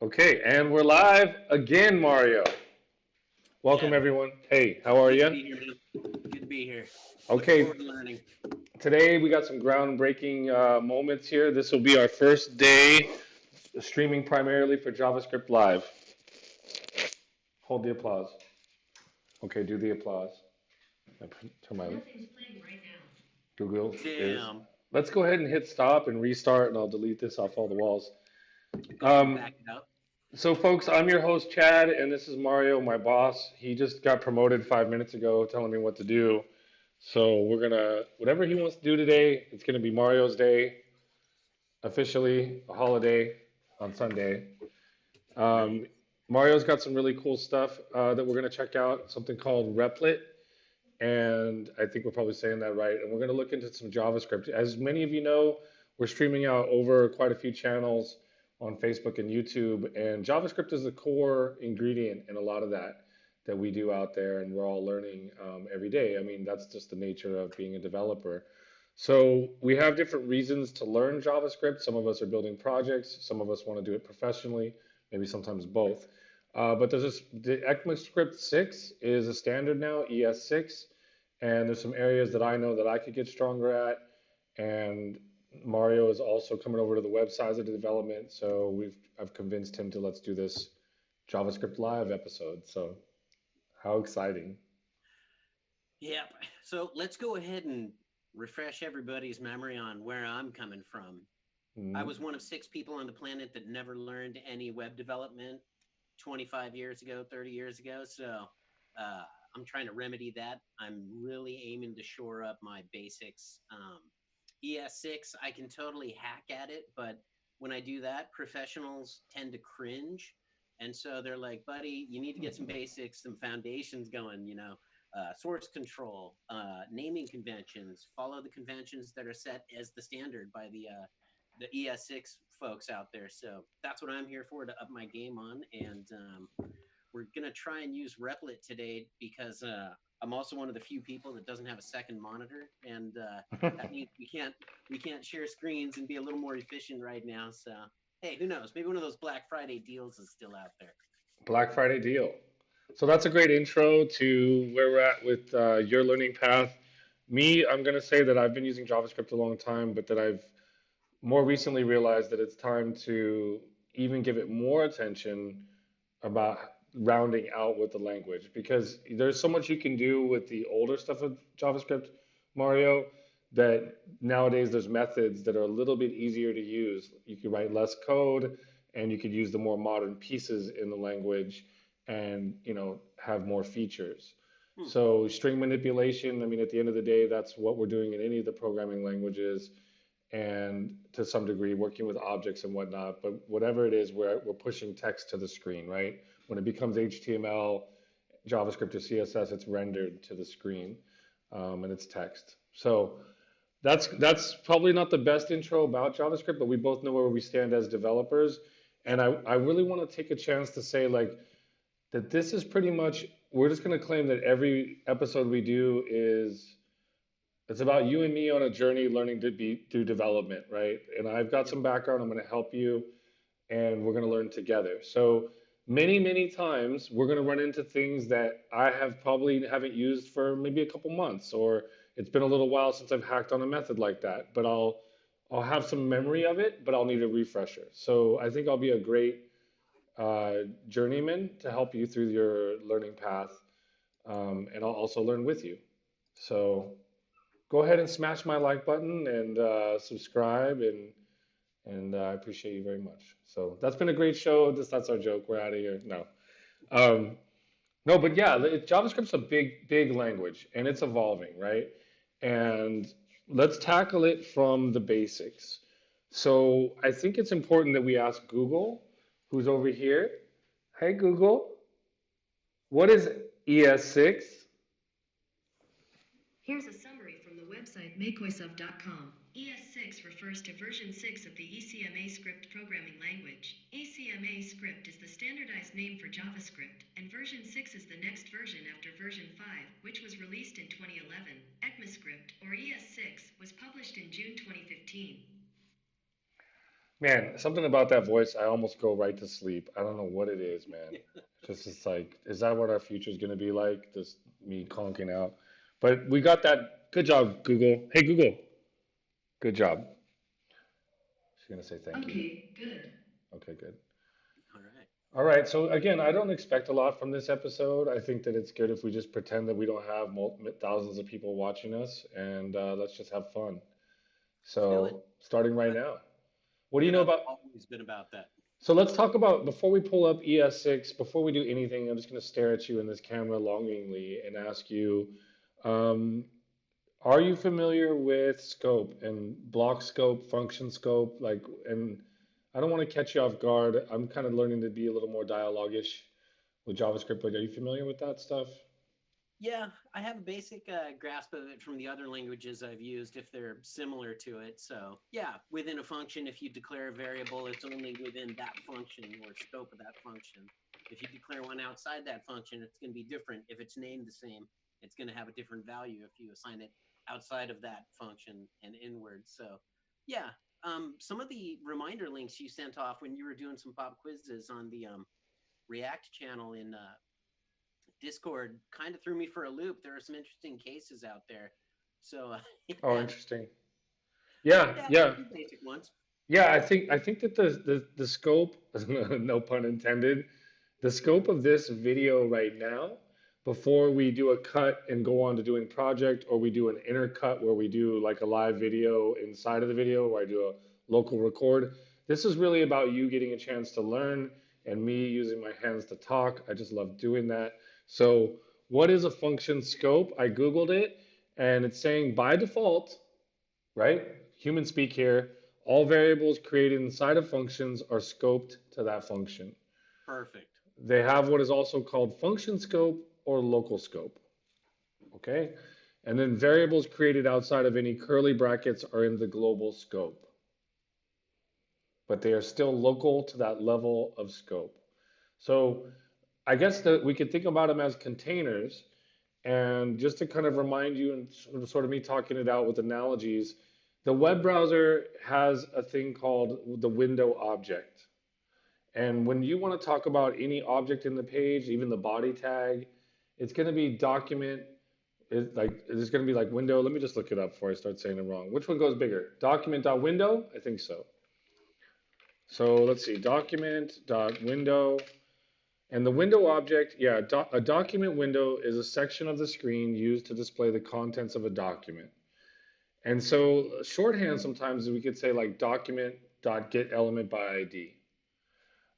Okay, and we're live again, Mario. Welcome, Yeah, everyone. Hey, how are good to you? be here, man. Good to be here. Looking Okay, forward to learning. today we got some groundbreaking moments here. This will be our first day streaming primarily for JavaScript Live. Hold the applause. Okay, do the applause. Turn my Google is. Damn. Let's go ahead and hit stop and restart, and I'll delete this off all the walls. Go ahead and Um, back it up. so, folks, I'm your host, Chad, and this is Mario, my boss. He just got promoted 5 minutes ago, telling me what to do. So we're gonna whatever he wants to do today. It's gonna be Mario's day, officially a holiday on Sunday. Nice. Um, Mario's got some really cool stuff that we're gonna check out. Something called Replit, and I think we're probably saying that right. And we're gonna look into some JavaScript. As many of you know, we're streaming out over quite a few channels on Facebook and YouTube, and JavaScript is the core ingredient in a lot of that we do out there, and we're all learning every day. I mean, that's just the nature of being a developer. So we have different reasons to learn JavaScript. Some of us are building projects. Some of us want to do it professionally. Maybe sometimes both. But there's this, the ECMAScript 6 is a standard now, ES6, and there's some areas that I know that I could get stronger at. And Mario is also coming over to the web side of the development, so I've convinced him to let's do this JavaScript Live episode. So how exciting! Yep. So let's go ahead and refresh everybody's memory on where I'm coming from. I was Mm. one of six people on the planet that never learned any web development 25 years ago, 30 years ago. So uh, I'm trying to remedy that. I'm really aiming to shore up my basics. ES6, I can totally hack at it, but when I do that, professionals tend to cringe. And so they're like, buddy, you need to get some basics, some foundations going, source control, naming conventions, follow the conventions that are set as the standard by the ES6 folks out there. So that's what I'm here for, to up my game on. And we're gonna try and use Replit today because I'm also one of the few people that doesn't have a second monitor, and that means we can't share screens and be a little more efficient right now. So hey, who knows? Maybe one of those Black Friday deals is still out there. Black Friday deal. So that's a great intro to where we're at with your learning path. Me, I'm going to say that I've been using JavaScript a long time, but that I've more recently realized that it's time to even give it more attention about rounding out with the language because there's so much you can do with the older stuff of JavaScript, Mario, that nowadays there's methods that are a little bit easier to use. You could write less code and you could use the more modern pieces in the language and, have more features. Hmm. So string manipulation, I mean, at the end of the day, that's what we're doing in any of the programming languages and to some degree working with objects and whatnot. But whatever it is, we're pushing text to the screen, right? When it becomes HTML, JavaScript, or CSS, it's rendered to the screen, and it's text. So that's probably not the best intro about JavaScript, but we both know where we stand as developers. And Yep. I really want to take a chance to say like that this is pretty much we're just going to claim that every episode we do is it's about you and me on a journey learning to be through development, right? And I've got Yep. some background. I'm going to help you, and we're going to learn together. So many times we're going to run into things that I have probably haven't used for maybe a couple months, or it's been a little while since I've hacked on a method like that. But I'll have some memory of it, but I'll need a refresher. So I think I'll be a great journeyman to help you through your learning path, and I'll also learn with you. So go ahead and smash my like button and subscribe and I appreciate you very much. So that's been a great show. That's our joke. We're out of here. No, um, no, but yeah, JavaScript's a big language and it's evolving, right? And let's tackle it from the basics. So I think it's important that we ask Google, who's over here. Hey Google, what is ES6? Here's a summary from the website makeoisof.com. ES6 refers to version 6 of the ECMA script programming language. ECMA script is the standardized name for JavaScript, and version 6 is the next version after version 5, which was released in 2011. ECMAScript, or ES6, was published in June 2015. Man, something about that voice, I almost go right to sleep. I don't know what it is, man. It's like, is that what our future is going to be like? Just me conking out. But we got that. Good job, Google. Hey, Google. Good job. She's going to say thank you. Okay, good. Okay, good. All right. All right. So again, I don't expect a lot from this episode. I think that it's good if we just pretend that we don't have thousands of people watching us, and let's just have fun. Let's do it. So starting right I now, what do you figured know I've about? always been about that. So let's talk about before we pull up ES6, before we do anything, I'm just going to stare at you in this camera longingly and ask you, um, are you familiar with scope and block scope, function scope? Like, and I don't want to catch you off guard. I'm kind of learning to be a little more dialogue-ish with JavaScript. Like, are you familiar with that stuff? Yeah, I have a basic grasp of it from the other languages I've used if they're similar to it. So, yeah, within a function, if you declare a variable, it's only within that function or scope of that function. If you declare one outside that function, it's going to be different. If it's named the same, it's going to have a different value if you assign it outside of that function and inward. So, yeah, some of the reminder links you sent off when you were doing some pop quizzes on the React channel in Discord kind of threw me for a loop. There are some interesting cases out there. So Oh, yeah, interesting. Yeah, yeah, yeah. some basic ones. Yeah, I think that the scope, no pun intended, the scope of this video right now, before we do a cut and go on to doing project, or we do an intercut where we do like a live video inside of the video, where I do a local record, this is really about you getting a chance to learn and me using my hands to talk. I just love doing that. So, what is a function scope? I Googled it, and it's saying by default, right? Human speak here. All variables created inside of functions are scoped to that function. Perfect. They have what is also called function scope or local scope. Okay? And then variables created outside of any curly brackets are in the global scope, but they are still local to that level of scope. So I guess that we could think about them as containers. And just to kind of remind you and sort of me talking it out with analogies, the web browser has a thing called the window object. And when you want to talk about any object in the page, even the body tag, it's going to be document. It's going to be like window. Let me just look it up before I start saying it wrong. Which one goes bigger? Document.window? I think so. So let's see, document.window. And the window object, yeah, a document window is a section of the screen used to display the contents of a document. And so shorthand sometimes we could say like document.getElementById.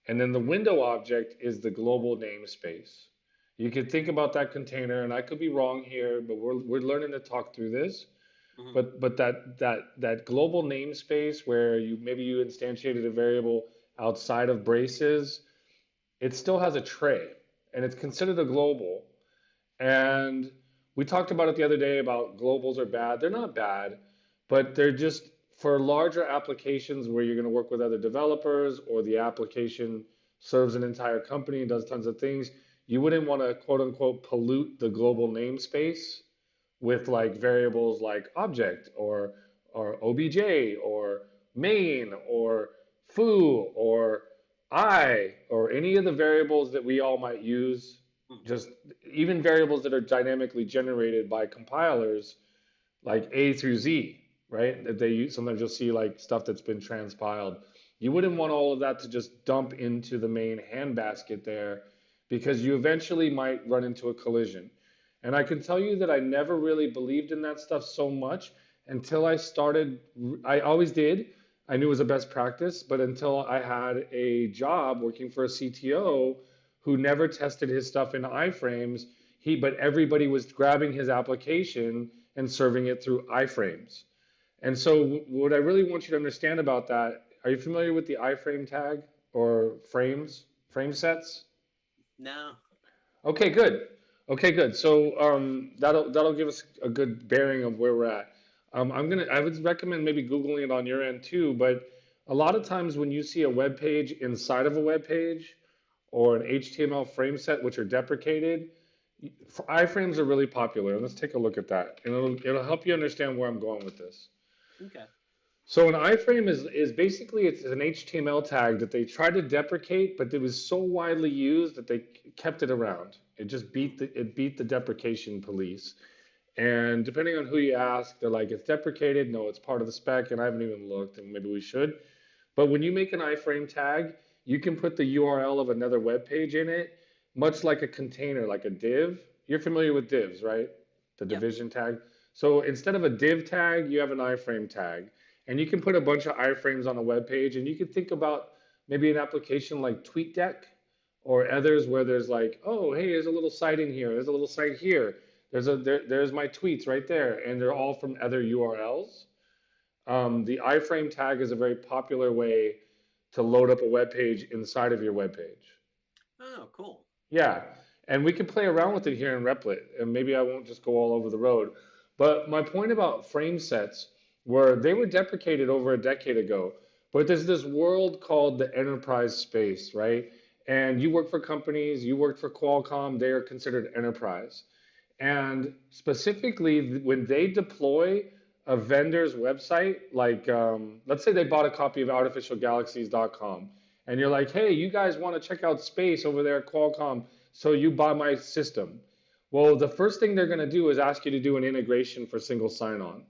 And then the window object is the global namespace. You could think about that container, and I could be wrong here, but we're learning to talk through this. Hmm. But that global namespace where you instantiated a variable outside of braces, it still has a tray, and it's considered a global. And we talked about it the other day about globals are bad. They're not bad, but they're just for larger applications where you're going to work with other developers or the application serves an entire company and does tons of things. You wouldn't want to quote unquote pollute the global namespace with like variables like object or obj or main or foo or I or any of the variables that we all might use, just even variables that are dynamically generated by compilers like A through Z, right? That they use, sometimes you'll see like stuff that's been transpiled. You wouldn't want all of that to just dump into the main handbasket there because you eventually might run into a collision. And I can tell you that I never really believed in that stuff so much until I started. I always did. I knew it was a best practice, but until I had a job working for a CTO who never tested his stuff in iframes, but everybody was grabbing his application and serving it through iframes. And so, what I really want you to understand about that, are you familiar with the iframe tag or frame sets? No. Okay, good. Okay, good. So that'll give us a good bearing of where we're at. I would recommend maybe Googling it on your end too, but a lot of times when you see a web page inside of a web page or an HTML frame set which are deprecated, iframes are really popular. Let's take a look at that, and it'll help you understand where I'm going with this. Okay. So an iframe is basically it's an HTML tag that they tried to deprecate, but it was so widely used that they kept it around. It just Hmm. beat the deprecation police. And depending on who you ask, they're like, it's deprecated. No, it's part of the spec, and I haven't even looked, and maybe we should. But when you make an iframe tag, you can put the URL of another web page in it, much like a container, like a div. You're familiar with divs, right? The Yep. division tag. So instead of a div tag, you have an iframe tag. And you can put a bunch of iframes on a web page, and you can think about maybe an application like TweetDeck or others where there's like, oh, hey, there's a little site in here, there's a little site here, there's my tweets right there, and they're all from other URLs. The iframe tag is a very popular way to load up a web page inside of your web page. Oh, cool. Yeah, and we can play around with it here in Replit, and maybe I won't just go all over the road. But my point about frame sets were they were deprecated over a decade ago, but there's this world called the enterprise space, right? And you work for companies, you work for Qualcomm, they are considered enterprise. And specifically, when they deploy a vendor's website, like let's say they bought a copy of artificialgalaxies.com, and you're like, hey, you guys want to check out space over there at Qualcomm, so you buy my system. Well, the first thing they're going to do is ask you to do an integration for single sign on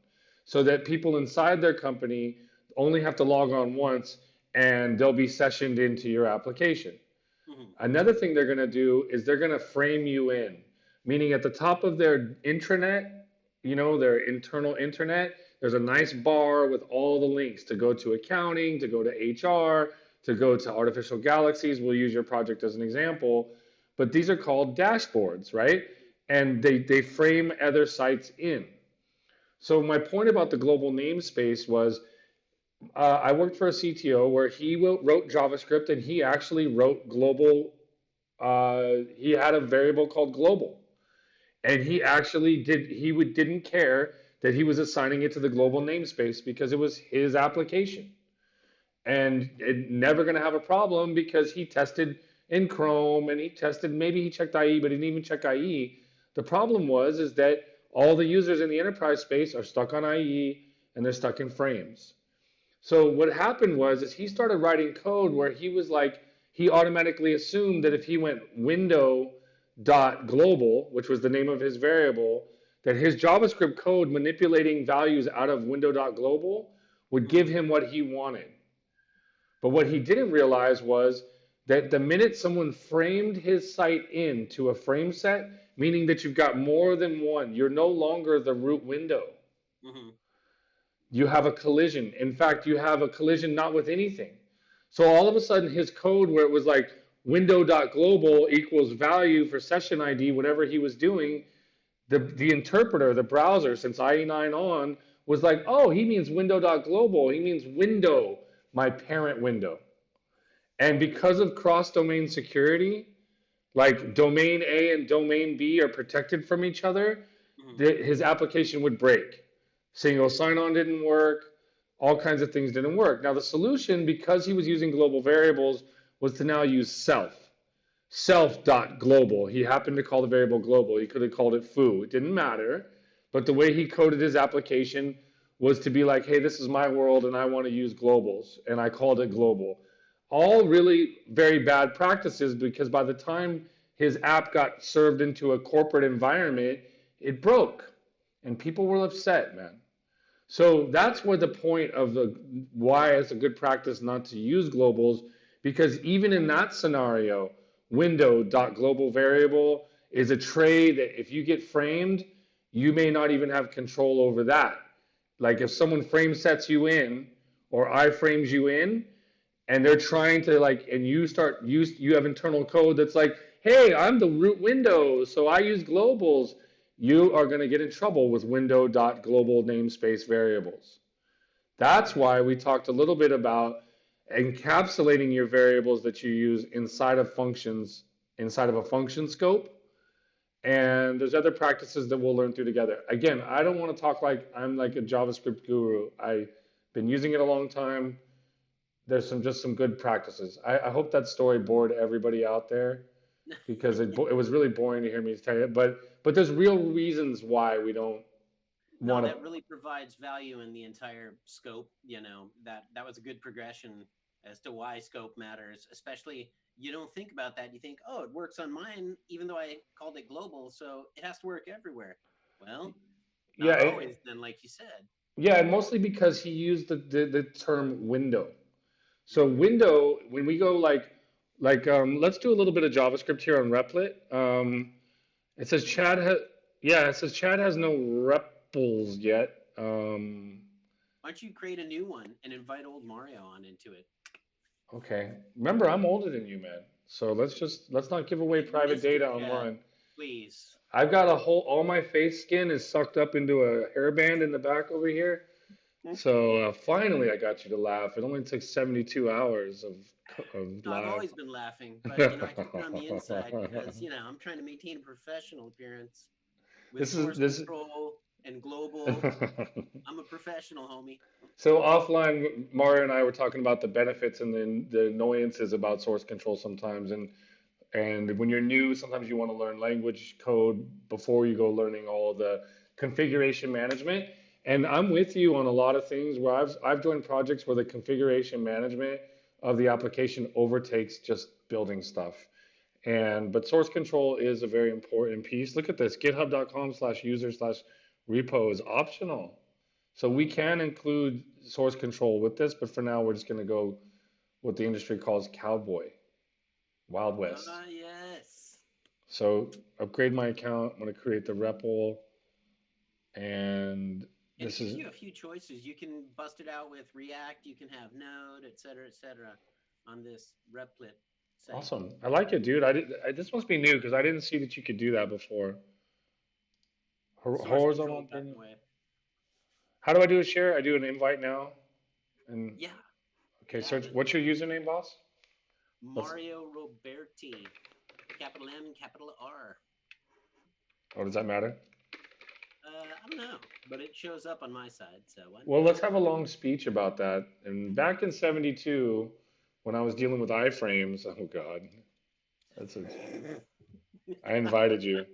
so that people inside their company only have to log on once and they'll be sessioned into your application. Hmm. Another thing they're going to do is they're going to frame you in, meaning at the top of their intranet, their internal internet, there's a nice bar with all the links to go to accounting, to go to HR, to go to artificial galaxies. We'll use your project as an example, but these are called dashboards, right? And they frame other sites in. So my point about the global namespace was I worked for a CTO where he wrote JavaScript and he actually wrote global. He had a variable called global, and he actually didn't care that he was assigning it to the global namespace because it was his application, and it never going to have a problem because he tested in Chrome and he tested maybe he checked IE, but he didn't even check IE. The problem was is that all the users in the enterprise space are stuck on IE and they're stuck in frames. So what happened was is he started writing code where he was like he automatically assumed that if he went window dot global, which was the name of his variable, that his JavaScript code manipulating values out of window dot global would give Hmm. him what he wanted. But what he didn't realize was that the minute someone framed his site into a frame set, meaning that you've got more than one, you're no longer the root window. Hmm. You have a collision. In fact, you have a collision not with anything. So all of a sudden, his code where it was like window.global equals value for session ID, whatever he was doing, the interpreter, the browser, since IE9 on, was like, oh, he means window.global. He means window, my parent window. And because of cross domain security, like domain A and domain B are protected from each other, Hmm. his application would break. Single sign on didn't work, all kinds of things didn't work. Now, the solution, because he was using global variables, was to now use self.global. He happened to call the variable global. He could have called it foo. It didn't matter. But the way he coded his application was to be like, hey, this is my world and I want to use globals. And I called it global. All really very bad practices because by the time his app got served into a corporate environment, it broke. And people were upset, man. So that's where the point of the why it's a good practice not to use globals, because even in that scenario, window.global variable is a tray that if you get framed, you may not even have control over that. Like if someone frame sets you in or iframes you in, and they're trying to like, and you have internal code that's like, hey, I'm the root window, so I use globals. You are going to get in trouble with window.global namespace variables. That's why we talked a little bit about encapsulating your variables that you use inside of functions, inside of a function scope. And there's other practices that we'll learn through together. Again, I don't want to talk like I'm like a JavaScript guru. I've been using it a long time. There's some good practices. I hope that story bored everybody out there because it was really boring to hear me tell you. But there's real reasons why No, want to. that really provides value in the entire scope. That was a good progression as to why scope matters. Especially, you don't think about that. You think, oh, it works on mine, even though I called it global, so it has to work everywhere. Well, Yeah, not always. Then, like you said. yeah, and mostly because he used the term window. So Hmm. window, when we go let's do a little bit of JavaScript here on Replit. It says Chad has, yeah, it says Chad has no REPLs yet. Why don't you create a new one and invite old Mario on into it? Okay. Remember, I'm older than you, man. So let's not give away private Mr. data Chad, online. please. I've got all my face skin is sucked up into a hairband in the back over here. So finally, I got you to laugh. It only took 72 hours of No, I've live. always been laughing, but I keep it on the inside because I'm trying to maintain a professional appearance with This is source this. control and global. I'm a professional, homie. So offline, Mario and I were talking about the benefits and the annoyances about source control sometimes, and when you're new, sometimes you want to learn language code before you go learning all the configuration management. And I'm with you on a lot of things where I've joined projects where the configuration management of the application overtakes just building stuff. And but source control is a very important piece. Look at this, github.com/user/repo is optional. So we can include source control with this, but for now we're just going to go what the industry calls cowboy, Wild West. Ah, yes. So upgrade my account. I'm going to create the REPL, and And it this gives is you a few choices. You can bust it out with React. You can have Node, et cetera, on this Replit site. awesome. I like it, dude. This must be new because I didn't see that you could do that before. Source Horizontal. control, by the way. How do I do a share? I do an invite now, and Yeah, okay. yeah. Search. What's your username, boss? Let's. Mario Roberti, capital M, capital R. Oh, does that matter? I don't know, but it shows up on my side. So what? Well, let's have a long speech about that. And back in '72, when I was dealing with iframes, oh God, that's a. I invited you.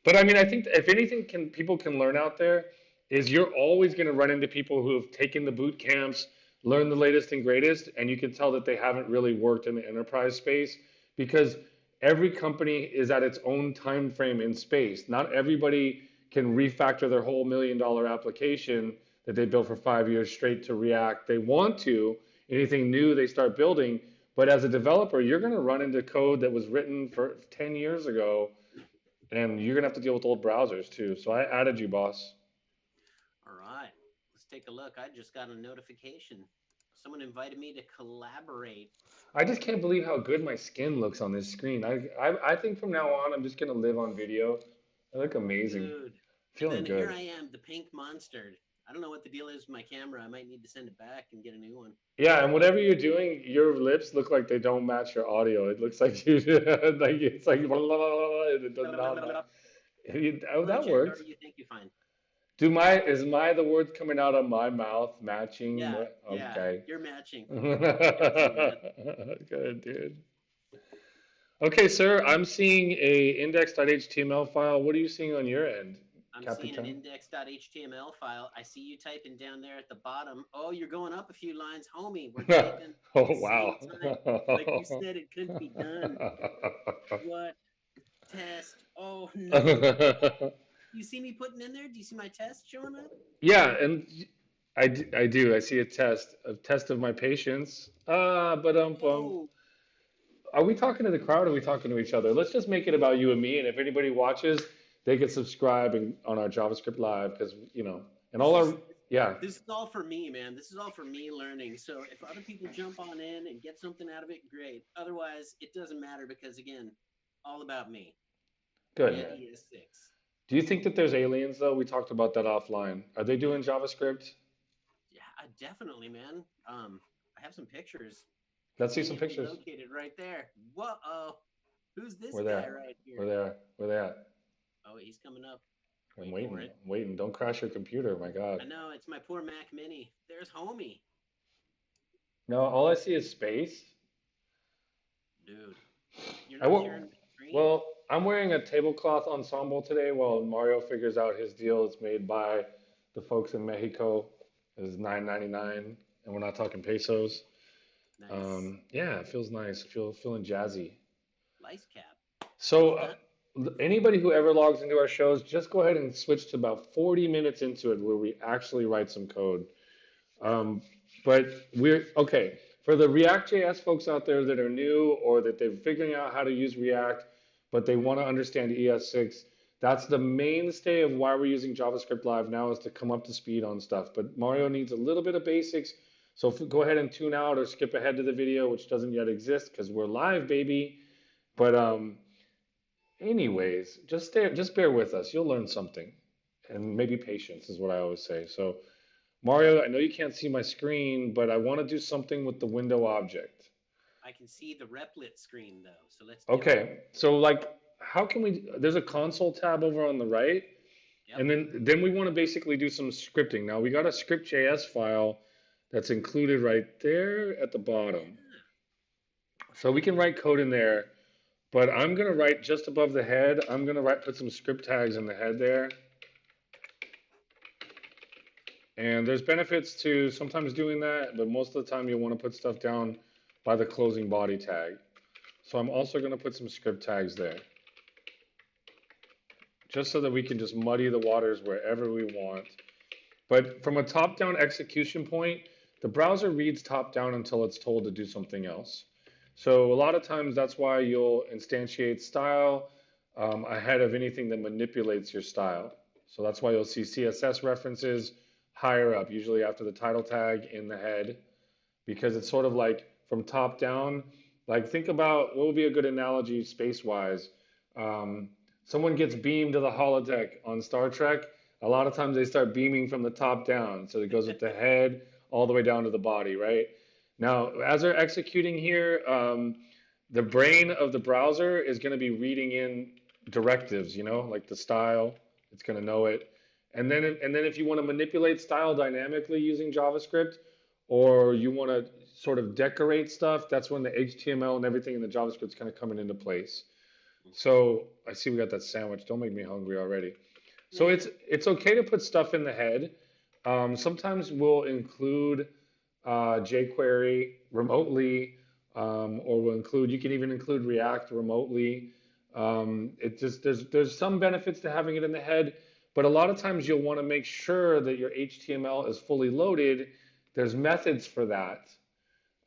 But I mean, I think if anything can people can learn out there is you're always going to run into people who have taken the boot camps, learned the latest and greatest, and you can tell that they haven't really worked in the enterprise space because every company is at its own time frame in space. Not everybody can refactor their whole $1 million application that they built for 5 years straight to React. They want to. Anything new they start building, but as a developer, you're going to run into code that was written for 10 years ago and you're gonna have to deal with old browsers too. So I added you, boss. All right, let's take a look. I just got a notification. Someone invited me to collaborate. I just can't believe how good my skin looks on this screen. I think from now on I'm just gonna live on video. I look amazing. Dude. And Feeling then here good. I am, the pink monster. I don't know what the deal is with my camera. I might need to send it back and get a new one. Yeah, and whatever you're doing, your lips look like they don't match your audio. It looks like you like it's like blah, blah, blah, blah, and it does not match. Oh, Hello, that Chad. How worked. do you think you find? Do my is my the words coming out of my mouth matching Yeah, what? yeah. Okay. You're matching. Awesome, man. Good, dude. Okay, sir, I'm seeing a index.html file. What are you seeing on your end, I'm seeing an Capitan? index.html file. I see you typing down there at the bottom. Oh, you're going up a few lines, homie. We're typing at Oh, the same wow. time. Like you said, it couldn't be done. What? Test. Oh, no. You see me putting in there? Do you see my test showing up? Yeah, and I do. I see a test of my patience. But Oh, are we talking to the crowd or are we talking to each other? Let's just make it about you and me. And if anybody watches, they can subscribe on our JavaScript Live because, and this all is our, yeah, this is all for me, man. This is all for me learning. So if other people jump on in and get something out of it, great. Otherwise, it doesn't matter because again, all about me good. and ES6. Do you think that there's aliens though? We talked about that offline. Are they doing JavaScript? Yeah, definitely, man. I have some pictures Let's see some conveniently pictures. located right there. Whoa, who's this Where they guy at? right Where here? they at? Where they at? Oh, he's coming up. I'm Wait for waiting. it. I'm waiting. Don't crash your computer. My God. I know it's my poor Mac Mini. There's homie, No, all I see is space. dude. You're I not will. sharing my screen. Well, I'm wearing a tablecloth ensemble today while Mario figures out his deal. It's made by the folks in Mexico. It's $9.99, and we're not talking pesos. Nice. Yeah, it feels nice. Feeling jazzy. Lice cap. So, Well done. anybody who ever logs into our shows, just go ahead and switch to about 40 minutes into it where we actually write some code. Um, but we're okay for the React.js folks out there that are new or that they're figuring out how to use React, but they want to understand ES6. That's the mainstay of why we're using JavaScript Live now is to come up to speed on stuff. But Mario needs a little bit of basics. So go ahead and tune out or skip ahead to the video, which doesn't yet exist because we're live, baby. But anyways, just bear with us. You'll learn something, and maybe patience is what I always say. So Mario, I know you can't see my screen, but I want to do something with the window object. I can see the replit screen though, so let's do it. Okay, so like, how can we? There's a console tab over on the right, Yep. and then we want to basically do some scripting. Now we got a script.js file that's included right there at the bottom, so we can write code in there. But I'm gonna write just above the head. I'm gonna put some script tags in the head there. And there's benefits to sometimes doing that, but most of the time you'll want to put stuff down by the closing body tag. So I'm also going to put some script tags there, just so that we can just muddy the waters wherever we want. But from a top-down execution point, the browser reads top-down until it's told to do something else. So a lot of times that's why you'll instantiate style ahead of anything that manipulates your style. So that's why you'll see CSS references higher up, usually after the title tag in the head, because it's sort of like from top down. Like think about what would be a good analogy space-wise. Someone gets beamed to the holodeck on Star Trek. A lot of times they start beaming from the top down, so it goes with the head all the way down to the body, right? Now, as they're executing here, the brain of the browser is going to be reading in directives, like the style. It's going to know it. And then if you want to manipulate style dynamically using JavaScript, or you want to sort of decorate stuff, that's when the HTML and everything in the JavaScript is kind of coming into place. So I see we got that sandwich. Don't make me hungry already. So it's okay to put stuff in the head. Sometimes we'll include jQuery remotely, or you can even include React remotely. It just there's some benefits to having it in the head, but a lot of times you'll want to make sure that your HTML is fully loaded. There's methods for that,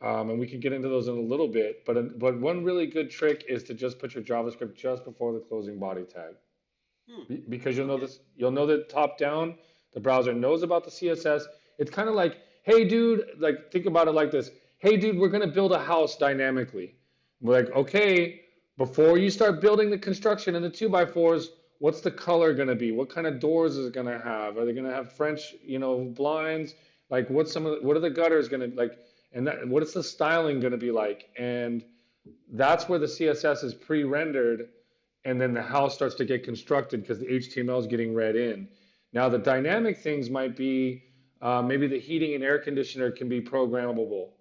and we can get into those in a little bit. But one really good trick is to just put your JavaScript just before the closing body tag, because you'll know that top down the browser knows about the CSS. It's kind of like, hey dude, like think about it like this. Hey dude, we're gonna build a house dynamically. We're like, okay, before you start building the construction and the 2x4s, what's the color gonna be? What kind of doors is it gonna have? Are they gonna have French, blinds? Like what are the gutters gonna like? And what is the styling gonna be like? And that's where the CSS is pre-rendered, and then the house starts to get constructed because the HTML is getting read in. Now the dynamic things might be maybe the heating and air conditioner can be programmable.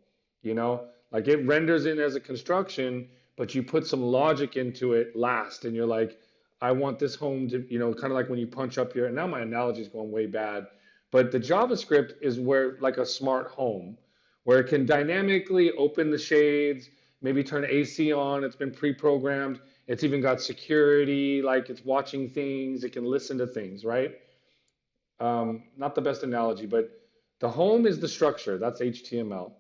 Like it renders in as a construction, but you put some logic into it last, and you're like, I want this home to, kind of like when you punch up here. And now my analogy is going way bad, but the JavaScript is where like a smart home, where it can dynamically open the shades, maybe turn AC on. It's been pre-programmed. It's even got security, like it's watching things. It can listen to things, right? Not the best analogy, but the home is the structure. That's HTML.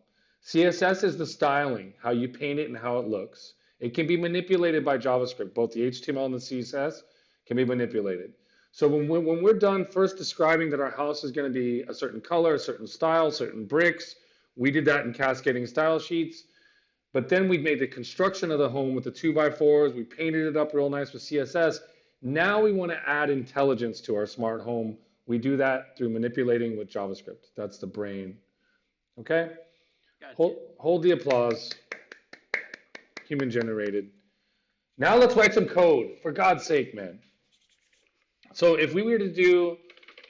CSS is the styling, how you paint it and how it looks. It can be manipulated by JavaScript. Both the HTML and the CSS can be manipulated. So when we're done first describing that our house is going to be a certain color, a certain style, certain bricks, we did that in cascading style sheets. But then we made the construction of the home with the 2x4s. We painted it up real nice with CSS. Now we want to add intelligence to our smart home. We do that through manipulating with JavaScript. That's the brain. Okay? Gotcha. Hold the applause. Human generated. Now let's write some code. For God's sake, man. So if we were to do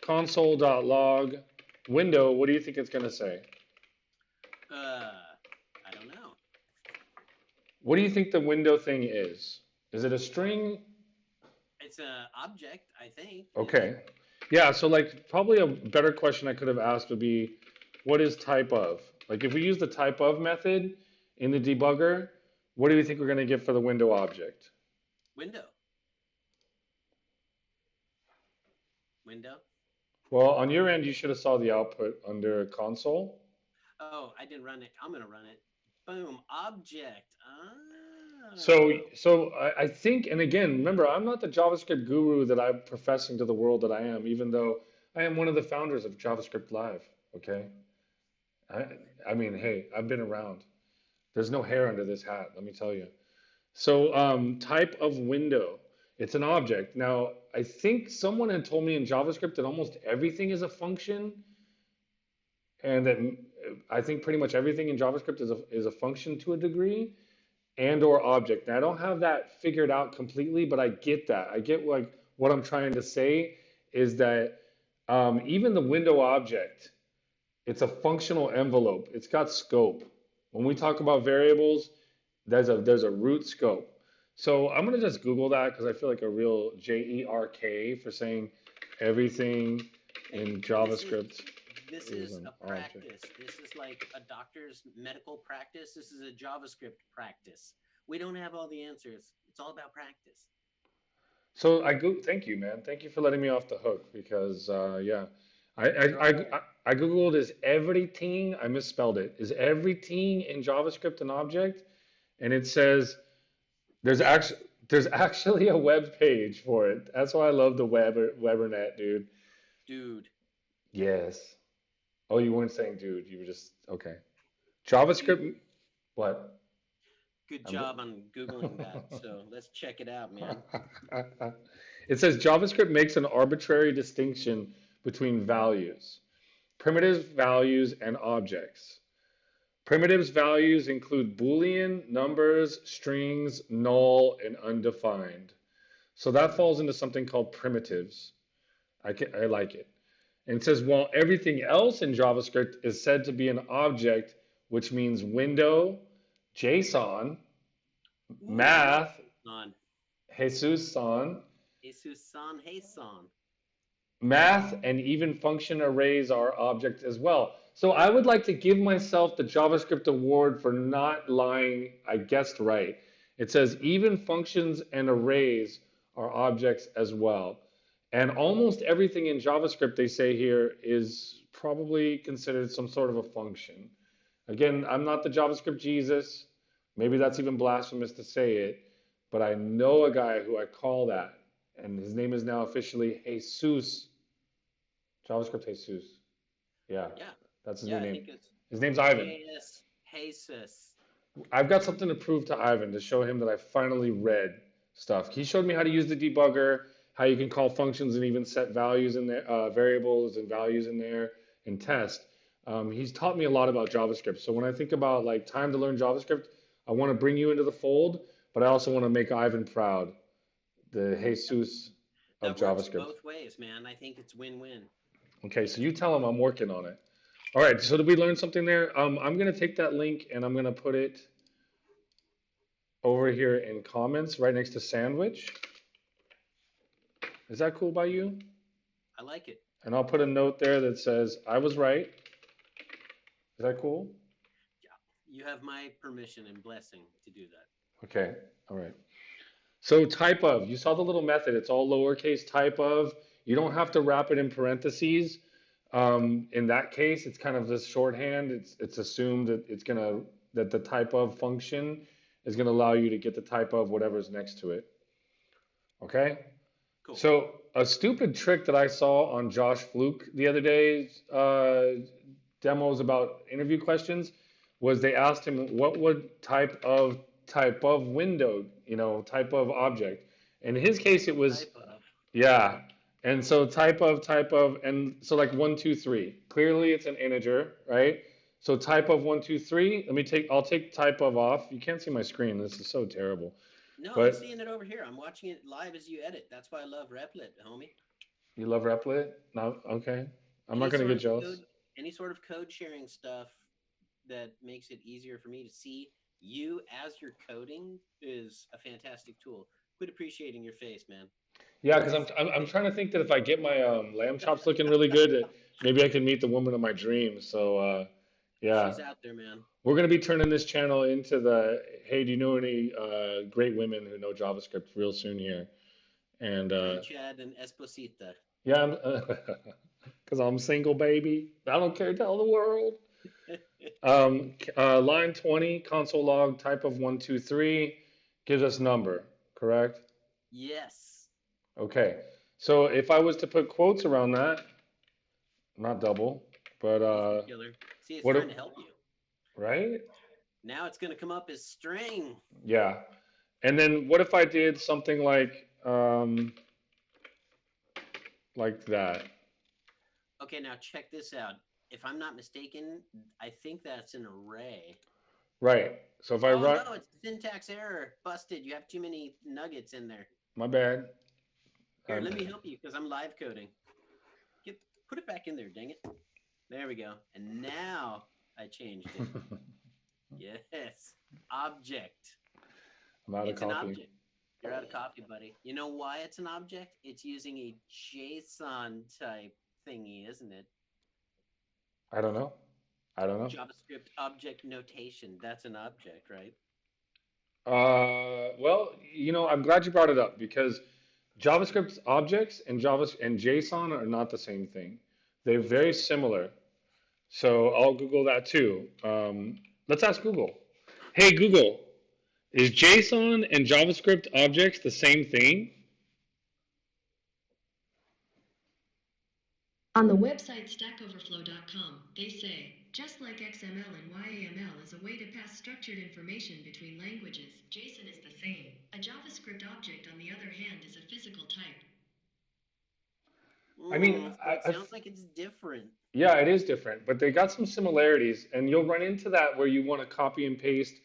console.log window, what do you think it's going to say? I don't know. What do you think the window thing is? Is it a string? It's a object, I think, isn't it? Okay. Yeah, so like probably a better question I could have asked would be, what is type of? Like if we use the type of method in the debugger, what do you think we're going to get for the window object? Window. Window. Well, on your end, you should have saw the output under console. Oh, I didn't run it. I'm gonna run it. Boom. Object. So I think, and again, remember, I'm not the JavaScript guru that I'm professing to the world that I am, even though I am one of the founders of JavaScript Live. Okay, I, I mean, hey, I've been around. There's no hair under this hat, let me tell you. So, type of window, it's an object. Now, I think someone had told me in JavaScript that almost everything is a function, and that I think pretty much everything in JavaScript is a function to a degree and or object. Now, I don't have that figured out completely, but I get that. I get like what I'm trying to say is that even the window object, it's a functional envelope. It's got scope. When we talk about variables, there's a root scope. So I'm gonna just Google that because I feel like a real JERK for saying everything Hey, in this is JavaScript this is is an a object. practice. This is like a doctor's medical practice. This is a JavaScript practice. We don't have all the answers. It's all about practice. So thank you, man. Thank you for letting me off the hook because yeah, I I, You're all I right. I Googled is everything. I misspelled it. Is everything in JavaScript an object? And it says Yes, there's actually a web page for it. That's why I love the Webernet, dude. dude. Yes. Oh, you weren't saying dude. You were just okay. Dude, JavaScript. What? good I'm. job on Googling that. So let's check it out, man. It says JavaScript makes an arbitrary distinction between values, primitives, values, and objects. Primitives values include Boolean, numbers, strings, null, and undefined. So that falls into something called primitives. I like it. And it says, while everything else in JavaScript is said to be an object, which means window, JSON, Ooh, I love math, on Jesus son, Jesus san hey san. math, and even function arrays are objects as well. So I would like to give myself the JavaScript award for not lying. I guessed right. It says even functions and arrays are objects as well. And almost everything in JavaScript they say here is probably considered some sort of a function. Again, I'm not the JavaScript Jesus. Maybe that's even blasphemous to say it, but I know a guy who I call that, and his name is now officially Jesus. JavaScript Jesus. Yeah, Yeah, that's his new yeah. I name. think it's His name's Ivan. JS Jesus. I've got something to prove to Ivan to show him that I finally read stuff. He showed me how to use the debugger, how you can call functions and even set values in there, variables and values in there, and test. He's taught me a lot about JavaScript. So when I think about like time to learn JavaScript, I want to bring you into the fold, but I also want to make Ivan proud, the Jesus of That works JavaScript. both ways, man. I think it's win-win. Okay, so you tell him I'm working on it. All right, so did we learn something there? I'm gonna take that link and I'm gonna put it over here in comments right next to sandwich. Is that cool by you? I like it. And I'll put a note there that says I was right. Is that cool? Yeah, you have my permission and blessing to do that. Okay. All right. So type of, you saw the little method. It's all lowercase type of. You don't have to wrap it in parentheses. In that case, it's kind of this shorthand. It's assumed that that the type of function is gonna allow you to get the type of whatever's next to it. Okay. Cool. So a stupid trick that I saw on Josh Fluke the other day, demos about interview questions, was they asked him what would type of window, type of object. In his case, it was Type of. yeah. And so type of, and so like 1, 2, 3. Clearly, it's an integer, right? So type of 1, 2, 3. I'll take type of off. You can't see my screen. This is so terrible. No, I'm But seeing it over here. I'm watching it live as you edit. That's why I love Replit, homie. you love Replit? No, okay. I'm not Any gonna sort get of jealous. code, any sort of code sharing stuff that makes it easier for me to see you as you're coding is a fantastic tool. Quit appreciating your face, man. Yeah, because I'm trying to think that if I get my lamb chops looking really good, that maybe I can meet the woman of my dreams. So yeah, She's out there, man. we're gonna be turning this channel into the hey, do you know any great women who know JavaScript real soon here? And Come Chad and Esposita. yeah, because I'm single, baby. I don't care. Tell the world. Line 20, console log type of 123 gives us number, correct? Yes. Okay. So if I was to put quotes around that, not double, but Easy killer. See, it's what, trying to help you. right? Now it's going to come up as string. Yeah. And then what if I did something like that? Okay, now check this out. If I'm not mistaken, I think that's an array. Right. So if I Oh write, no, it's a syntax error. Busted. You have too many nuggets in there. my bad. Here, let me help you because I'm live coding. Get put it back in there, dang it. There we go. And now I changed it. Yes. Object. I'm out of It's an coffee. object. You're out of coffee, buddy. You know why it's an object? It's using a JSON type thingy, isn't it? I don't know. I don't know. JavaScript object notation. That's an object, right? Well, I'm glad you brought it up because JavaScript objects and Java and JSON are not the same thing. They're very Interesting. similar. So I'll Google that too. Let's ask Google. Hey Google, is JSON and JavaScript objects the same thing? On the website stackoverflow.com, they say, just like XML and YAML is a way to pass structured information between languages, JSON is the same. A JavaScript object, on the other hand, is a physical type. I mean, So it sounds like it's different. yeah, it is different, but they got some similarities, and you'll run into that where you want to copy and paste.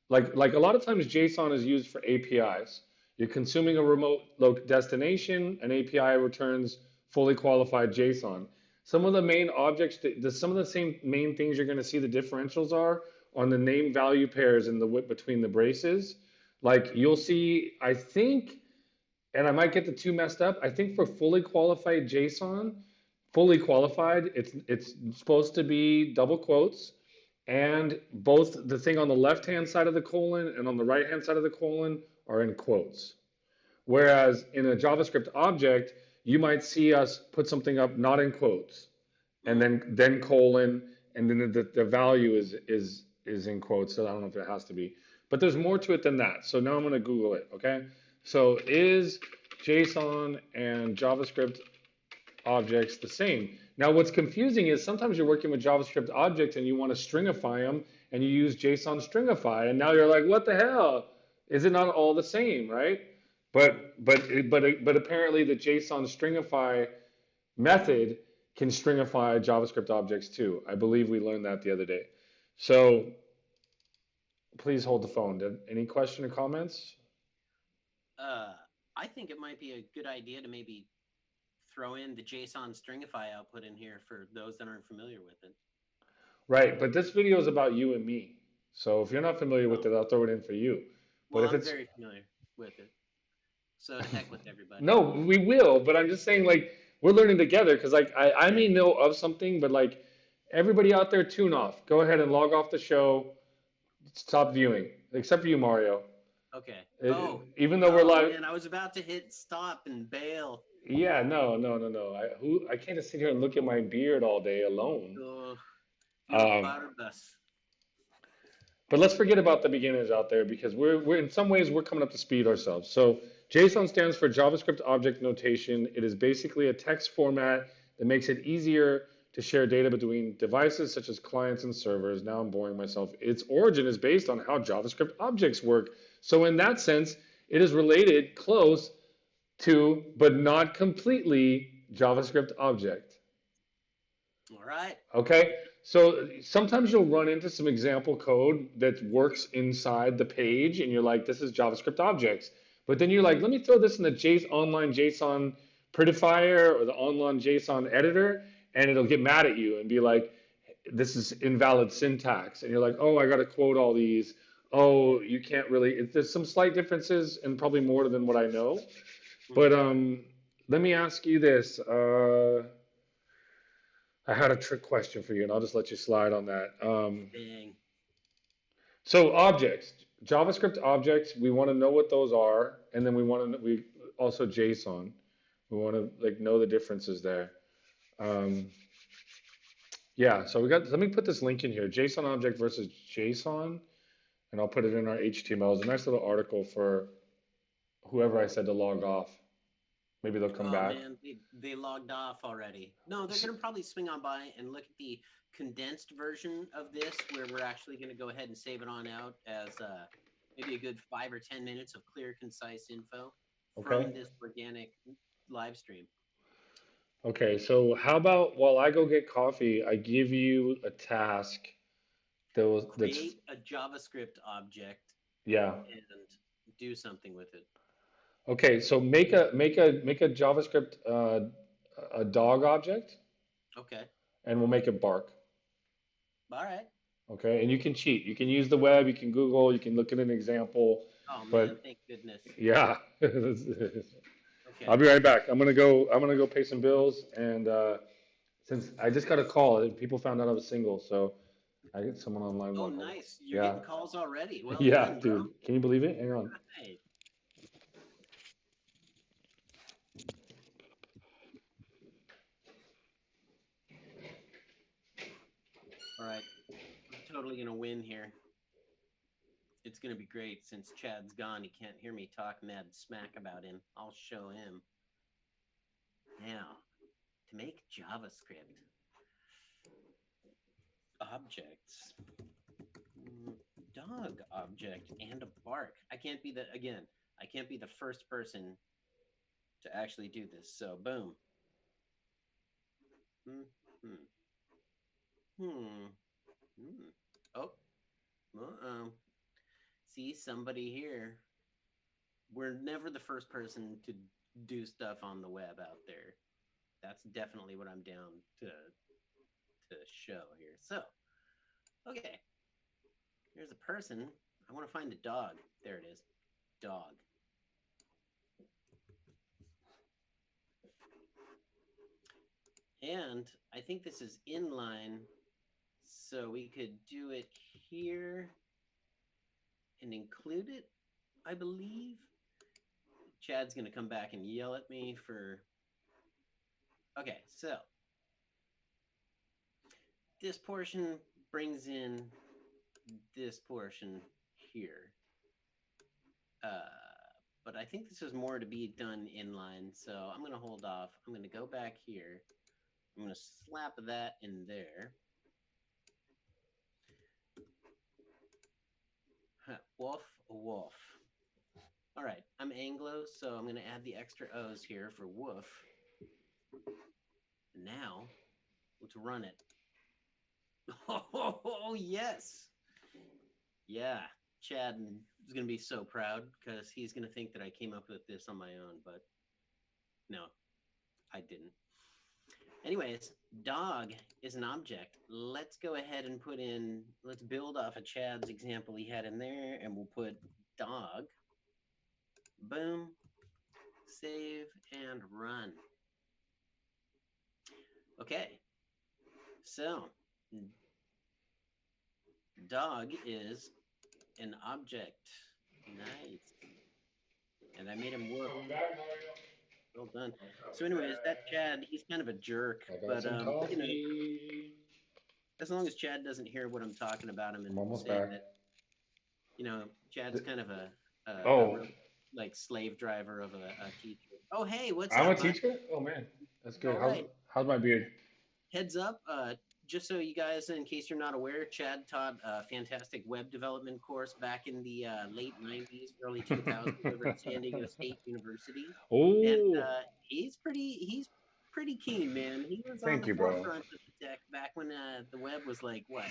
Like a lot of times, JSON is used for APIs. You're consuming a remote destination, an API returns fully qualified JSON. Some of the main objects, some of the same main things you're going to see the differentials are on the name value pairs in the width between the braces. Like you'll see, I think, and I might get the two messed up. I think for fully qualified JSON, fully qualified, it's supposed to be double quotes, and both the thing on the left hand side of the colon and on the right hand side of the colon are in quotes. Whereas in a JavaScript object, you might see us put something up not in quotes, and Mm. then colon, and then the value is in quotes. So I don't know if it has to be, but there's more to it than that. So now I'm going to Google it. Okay. So is JSON and JavaScript objects the same? Now, what's confusing is sometimes you're working with JavaScript objects and you want to stringify them and you use JSON stringify, and now you're like, what the hell? Is it not all the same, right? But apparently the JSON stringify method can stringify JavaScript objects too. I believe we learned that the other day. So please hold the phone. Any question or comments? Uh, I think it might be a good idea to maybe throw in the JSON stringify output in here for those that aren't familiar with it. Right, but this video is about you and me. So if you're not familiar with Oh, it, I'll throw it in for you. But well, if I'm it's very familiar with it. So to heck with everybody. no, we will. But I'm just saying, like, we're learning together because, like, I may know of something, but like, everybody out there, tune off. Go ahead and log off the show. Stop viewing, except for you, Mario. Okay. Even though we're live, Man, I was about to hit stop and bail. yeah, no. I can't just sit here and look at my beard all day alone. Oh, you Um, buttered us. but let's forget about the beginners out there because we're in some ways we're coming up to speed ourselves. So JSON stands for JavaScript Object Notation. It is basically a text format that makes it easier to share data between devices such as clients and servers. Now I'm boring myself. Its origin is based on how JavaScript objects work. So in that sense, it is related close to, but not completely, JavaScript object. All right. Okay, so sometimes you'll run into some example code that works inside the page, and you're like, this is JavaScript objects. But then you're like, let me throw this in the online JSON prettifier or the online JSON editor, and it'll get mad at you and be like, this is invalid syntax. And you're like, oh, I got to quote all these. Oh, you can't really. There's some slight differences and probably more than what I know. But Hmm. let me ask you this. I had a trick question for you, and I'll just let you slide on that. Dang. So objects, JavaScript objects, we want to know what those are, and then we also JSON. We want to like know the differences there. Um, yeah, so we got. Let me put this link in here: JSON object versus JSON, and I'll put it in our HTML. It's a nice little article for whoever I said to log off. Maybe they'll come Oh back. man, they logged off already. No, they're S- gonna probably swing on by and look at the condensed version of this, where we're actually gonna go ahead and save it on out as maybe a good 5 or 10 minutes of clear, concise info Okay. from this organic live stream. Okay. So how about while I go get coffee, I give you a task that's Create a JavaScript object yeah. and do something with it. Okay, so make a JavaScript a dog object, Okay. and we'll make it bark. All right. Okay, and you can cheat. You can use the web. You can Google. You can look at an example. Oh man, But thank goodness. yeah, I'll Okay. be right back. I'm gonna go pay some bills, and since I just got a call, and people found out I was single, so I get someone online Oh, one. Hold on. nice. You're Yeah, getting calls already. Well yeah, done, bro. dude. Can you believe it? Hang on. Right. All right. I'm totally gonna win here. It's gonna be great since Chad's gone. He can't hear me talk mad smack about him. I'll show him. Now, to make JavaScript objects, mm, dog object and a bark. I can't be the again. I can't be the first person to actually do this. So boom. Hmm. Hmm. Hmm. Hmm. Oh. Uh-oh. See somebody here. We're never the first person to do stuff on the web out there. That's definitely what I'm down to show here. So, okay, here's a person. I want to find a dog. There it is. Dog. And I think this is inline, so we could do it here and include it, I believe. Chad's going to come back and yell at me for. Okay, so this portion brings in this portion here. But I think this is more to be done inline, so I'm going to hold off. I'm going to go back here. I'm going to slap that in there. Woof, woof. All right, I'm Anglo, so I'm going to add the extra O's here for woof. Now, let's run it. Oh, yes. Yeah, Chad is going to be so proud because he's going to think that I came up with this on my own, but no, I didn't. Anyways, dog is an object. Let's go ahead and let's build off of Chad's example he had in there, and we'll put dog. Boom, save, and run. Okay, so dog is an object. Nice. And I made him whoop. Coming back, Mario. Well done. I'm So, coming anyways, that back. Chad, he's kind of a jerk, I got but some you know, coffee. as long as Chad doesn't hear what I'm talking about him I'm and almost say back. that, Chad's kind of a Oh, real like slave driver of a teacher. Oh, hey, what's I'm a up, bud? teacher? Oh man, that's good. All right. How's my beard? Heads up, just so you guys, in case you're not aware, Chad taught a fantastic web development course back in the late 90s, early 2000s over at San Diego State University. And Oh, he's pretty keen, man. He was on thank the you, bro. forefront of the tech back when the web was like, what,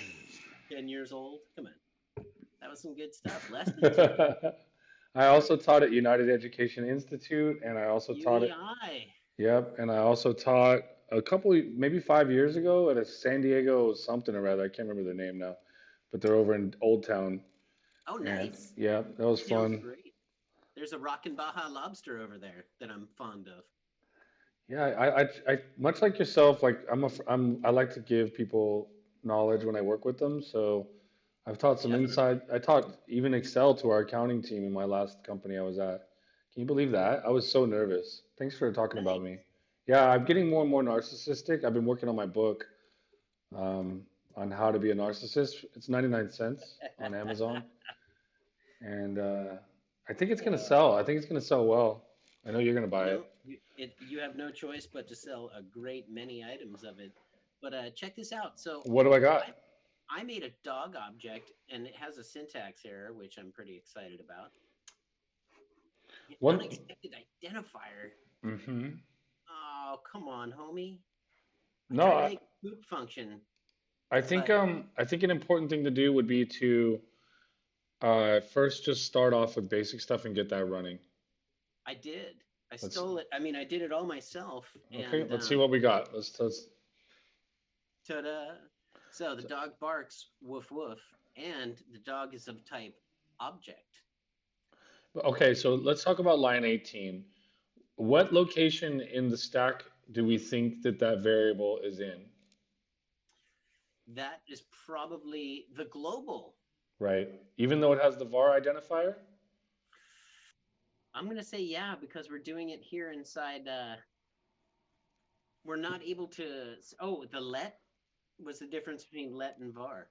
10 years old? Come on. That was some good stuff. Less than 10. I also taught at United Education Institute, and I also taught it. UEI. Yep, and I also taught a couple, maybe 5 years ago at a San Diego something or other. I can't remember the name now, but they're over in Old Town. Oh, And nice. yeah, that was Sounds fun. great. There's a rockin' Baja lobster over there that I'm fond of. Yeah, I much like yourself, like I like to give people knowledge when I work with them. So I've taught some Definitely. inside, I taught even Excel to our accounting team in my last company I was at. Can you believe that? I was so nervous. Thanks for talking about me. Nice. Yeah, I'm getting more and more narcissistic. I've been working on my book, um, on how to be a narcissist. It's 99 cents on Amazon, and I think it's gonna Uh, sell. I think it's gonna sell well. I know you're gonna you buy it. know, you have no choice but to sell a great many items of it. But check this out. So What do I got? I I made a dog object, and it has a syntax error, which I'm pretty excited about. An One. unexpected identifier. Mm-hmm. Oh, come on, homie. I No, tried to make a poop function, but I think an important thing to do would be to first just start off with basic stuff and get that running. I did. I Let's stole it. I mean, I did it all myself, okay, and let's see what we got. Let's ta-da! So the dog barks, woof woof, and the dog is of type object. okay, so let's talk about line 18. What location in the stack do we think that that variable is in, That is probably the global. right? Even though it has the var identifier? I'm gonna say yeah because we're doing it here inside. We're not able to. Oh, the let was the difference between let and var.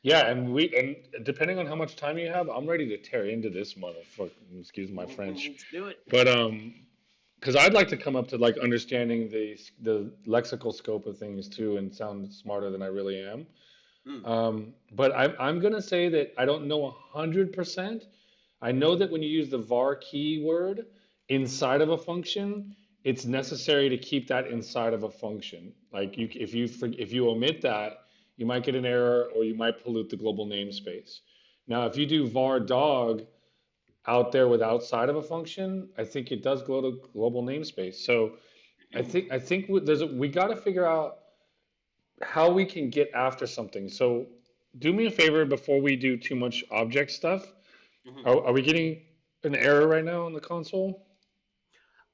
Yeah, and depending on how much time you have, I'm ready to tear into this motherfucker. Excuse my French. Let's do it. But because I'd like to come up to like understanding the lexical scope of things too and sound smarter than I really am. Mm, But I'm gonna say that I don't know 100%. I know that when you use the var keyword inside of a function, it's necessary to keep that inside of a function. Like if you omit that, you might get an error or you might pollute the global namespace. Now, if you do var dog out there with outside of a function, I think it does go to global namespace. So I think we got to figure out how we can get after something. So do me a favor before we do too much object stuff. mhm. Are we getting an error right now on the console?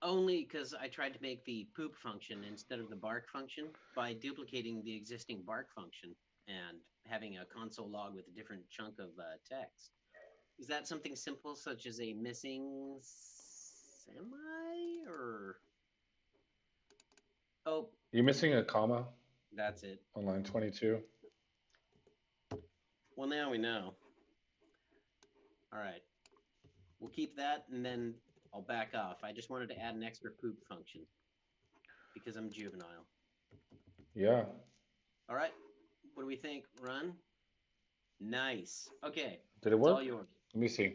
Only because I tried to make the poop function instead of the bark function by duplicating the existing bark function and having a console log with a different chunk of text. Is that something simple such as a missing semi or oh, You're missing a comma that's it. on line 22. Well, now we know. All right. We'll keep that and then I'll back off. I just wanted to add an extra poop function because I'm juvenile. Yeah. All right. What do we think? Run. Nice. Okay. Did it It's all work? yours. Let me see.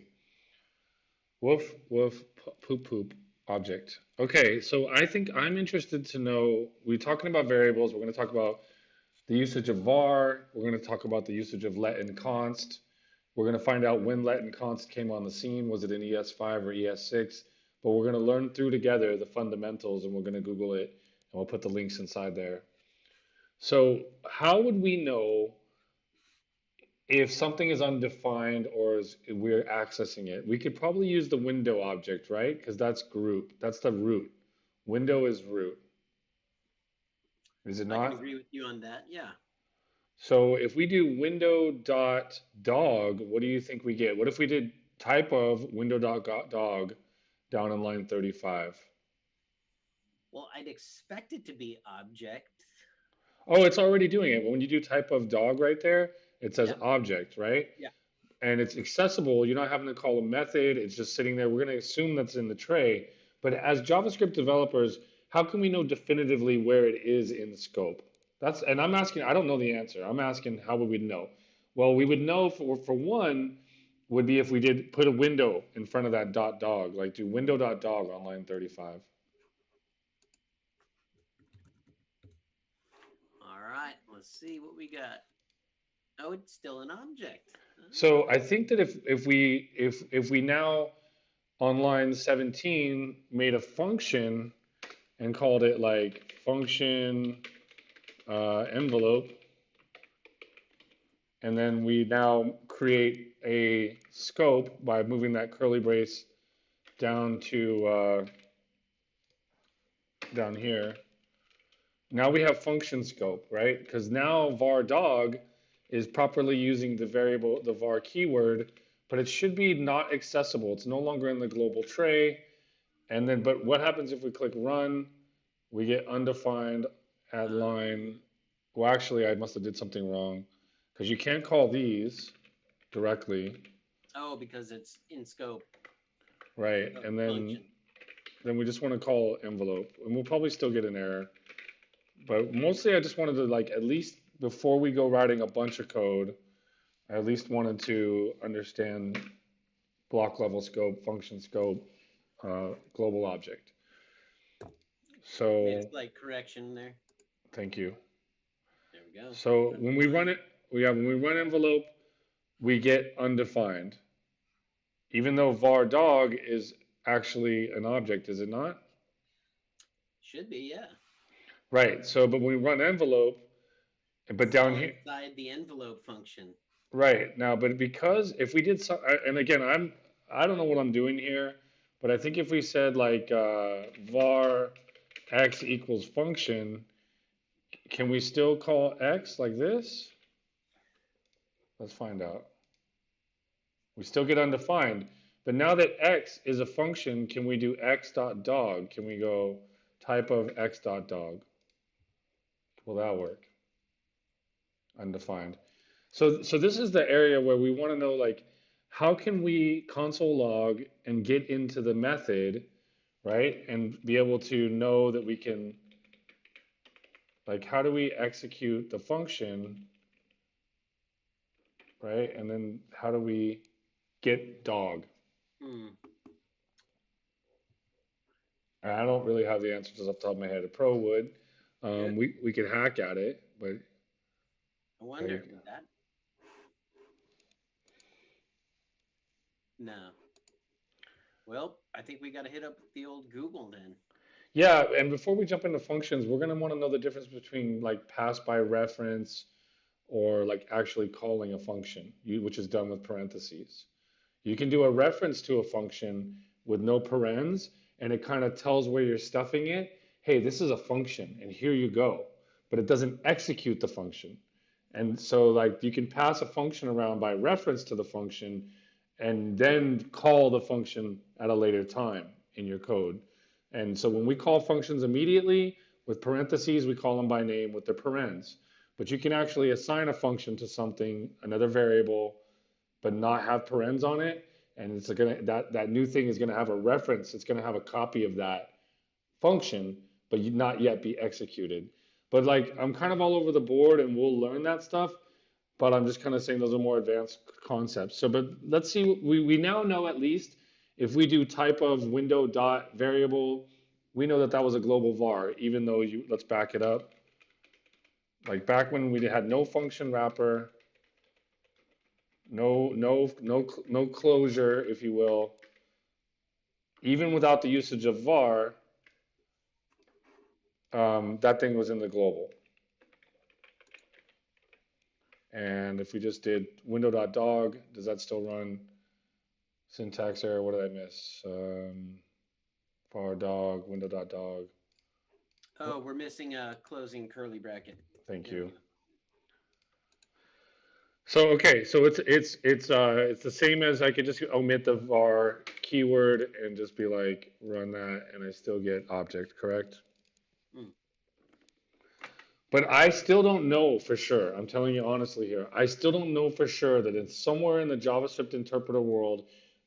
Woof, woof, poop, poop, object. Okay, so I think I'm interested to know. We're talking about variables. We're going to talk about the usage of var. We're going to talk about the usage of let and const. We're going to find out when let and const came on the scene. Was it in ES5 or ES6? But we're going to learn through together the fundamentals and we're going to Google it and we'll put the links inside there. So, how would we know if something is undefined or we're accessing it? We could probably use the window object, right? Because that's group. That's the root. Window is root. Is it I can not? agree with you on that. Yeah. So if we do window dot dog, what do you think we get? What if we did type of window dot dog down in line 35? Well, I'd expect it to be object. Oh, it's already doing it. When you do type of dog right there, it says Yeah. object, right? Yeah. And it's accessible. You're not having to call a method. It's just sitting there. We're going to assume that's in the tray. But as JavaScript developers, how can we know definitively where it is in the scope? And I'm asking, I don't know the answer. I'm asking, how would we know? Well, we would know for one would be if we did put a window in front of that dot dog, like do window dot dog on line 35. All right. Let's see what we got. Oh, it's still an object. So I think that if we now on line 17 made a function and called it like function envelope, and then we now create a scope by moving that curly brace down to down here, now we have function scope, right? Because now var dog is properly using the variable, the var keyword, but it should be not accessible. It's no longer in the global tray. And then, but what happens if we click run? We get undefined at line. Well, actually, I must have did something wrong because you can't call these directly, Oh, because it's in scope right? of And the function. then we just want to call envelope, and we'll probably still get an error. But mostly, I just wanted to like at least before we go writing a bunch of code, I at least wanted to understand block level scope, function scope, global object. Made a So slight correction there. thank you. There we go. So when we run Undefined. it, when we run envelope, we get undefined, even though var dog is actually an object, is it not? Should be, yeah. Right. So, but when we run envelope, but It's down all here, inside the envelope function. right now, but because if we did some, and again, I don't know what I'm doing here, but I think if we said like var x equals function, can we still call x like this? Let's find out. We still get undefined, but now that x is a function, can we do x dot dog? Can we go type of x dot dog? Will that work? Undefined. So this is the area where we want to know like how can we console log and get into the method, right? And be able to know that we can like how do we execute the function, right? And then how do we get dog? Hmm. I don't really have the answers off the top of my head. A pro would. Good. We could hack at it, but I wonder, would that? No. Well, I think we got to hit up the old Google then. yeah. And before we jump into functions, we're gonna want to know the difference between like pass by reference or like actually calling a function, which is done with parentheses. You can do a reference to a function with no parens, and it kind of tells where you're stuffing it. Hey, this is a function, and here you go. But it doesn't execute the function. And so, like, you can pass a function around by reference to the function and then call the function at a later time in your code. And so, when we call functions immediately with parentheses, we call them by name with the parens. But you can actually assign a function to something, another variable, but not have parens on it. And it's gonna that new thing is gonna have a reference. It's gonna have a copy of that function, but not yet be executed. But like I'm kind of all over the board, and we'll learn that stuff. But I'm just kind of saying those are more advanced concepts. So, but let's see. We now know at least if we do type of window dot variable, we know that that was a global var. Even though you let's back it up. Like back when we had no function wrapper, no closure, if you will. Even without the usage of var, that thing was in the global. And if we just did window.dog, does that still run? Syntax error, what did I miss? Var dog, window.dog. Oh, we're missing a closing curly bracket. Thank There we you. go. So okay, so it's the same as I could just omit the var keyword and just be like run that, and I still get object, correct? Hmm. But I still don't know for sure. I'm telling you honestly here. I still don't know for sure that it's somewhere in the JavaScript interpreter world,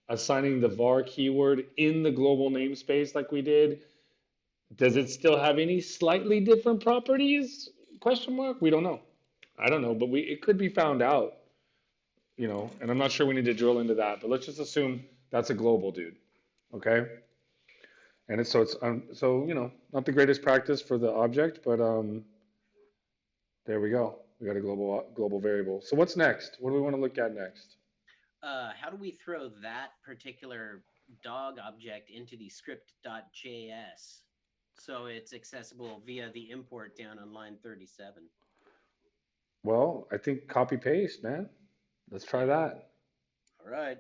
assigning the var keyword in the global namespace like we did. Does it still have any slightly different properties? Question mark. We don't know. I don't know, but we it could be found out. And I'm not sure we need to drill into that. But let's just assume that's a global dude. Okay. And it's not the greatest practice for the object, but there we go. We got a global variable. So what's next? What do we want to look at next? How do we throw that particular dog object into the script.js so it's accessible via the import down on line 37? Well, I think copy paste, man. Let's try that. All right.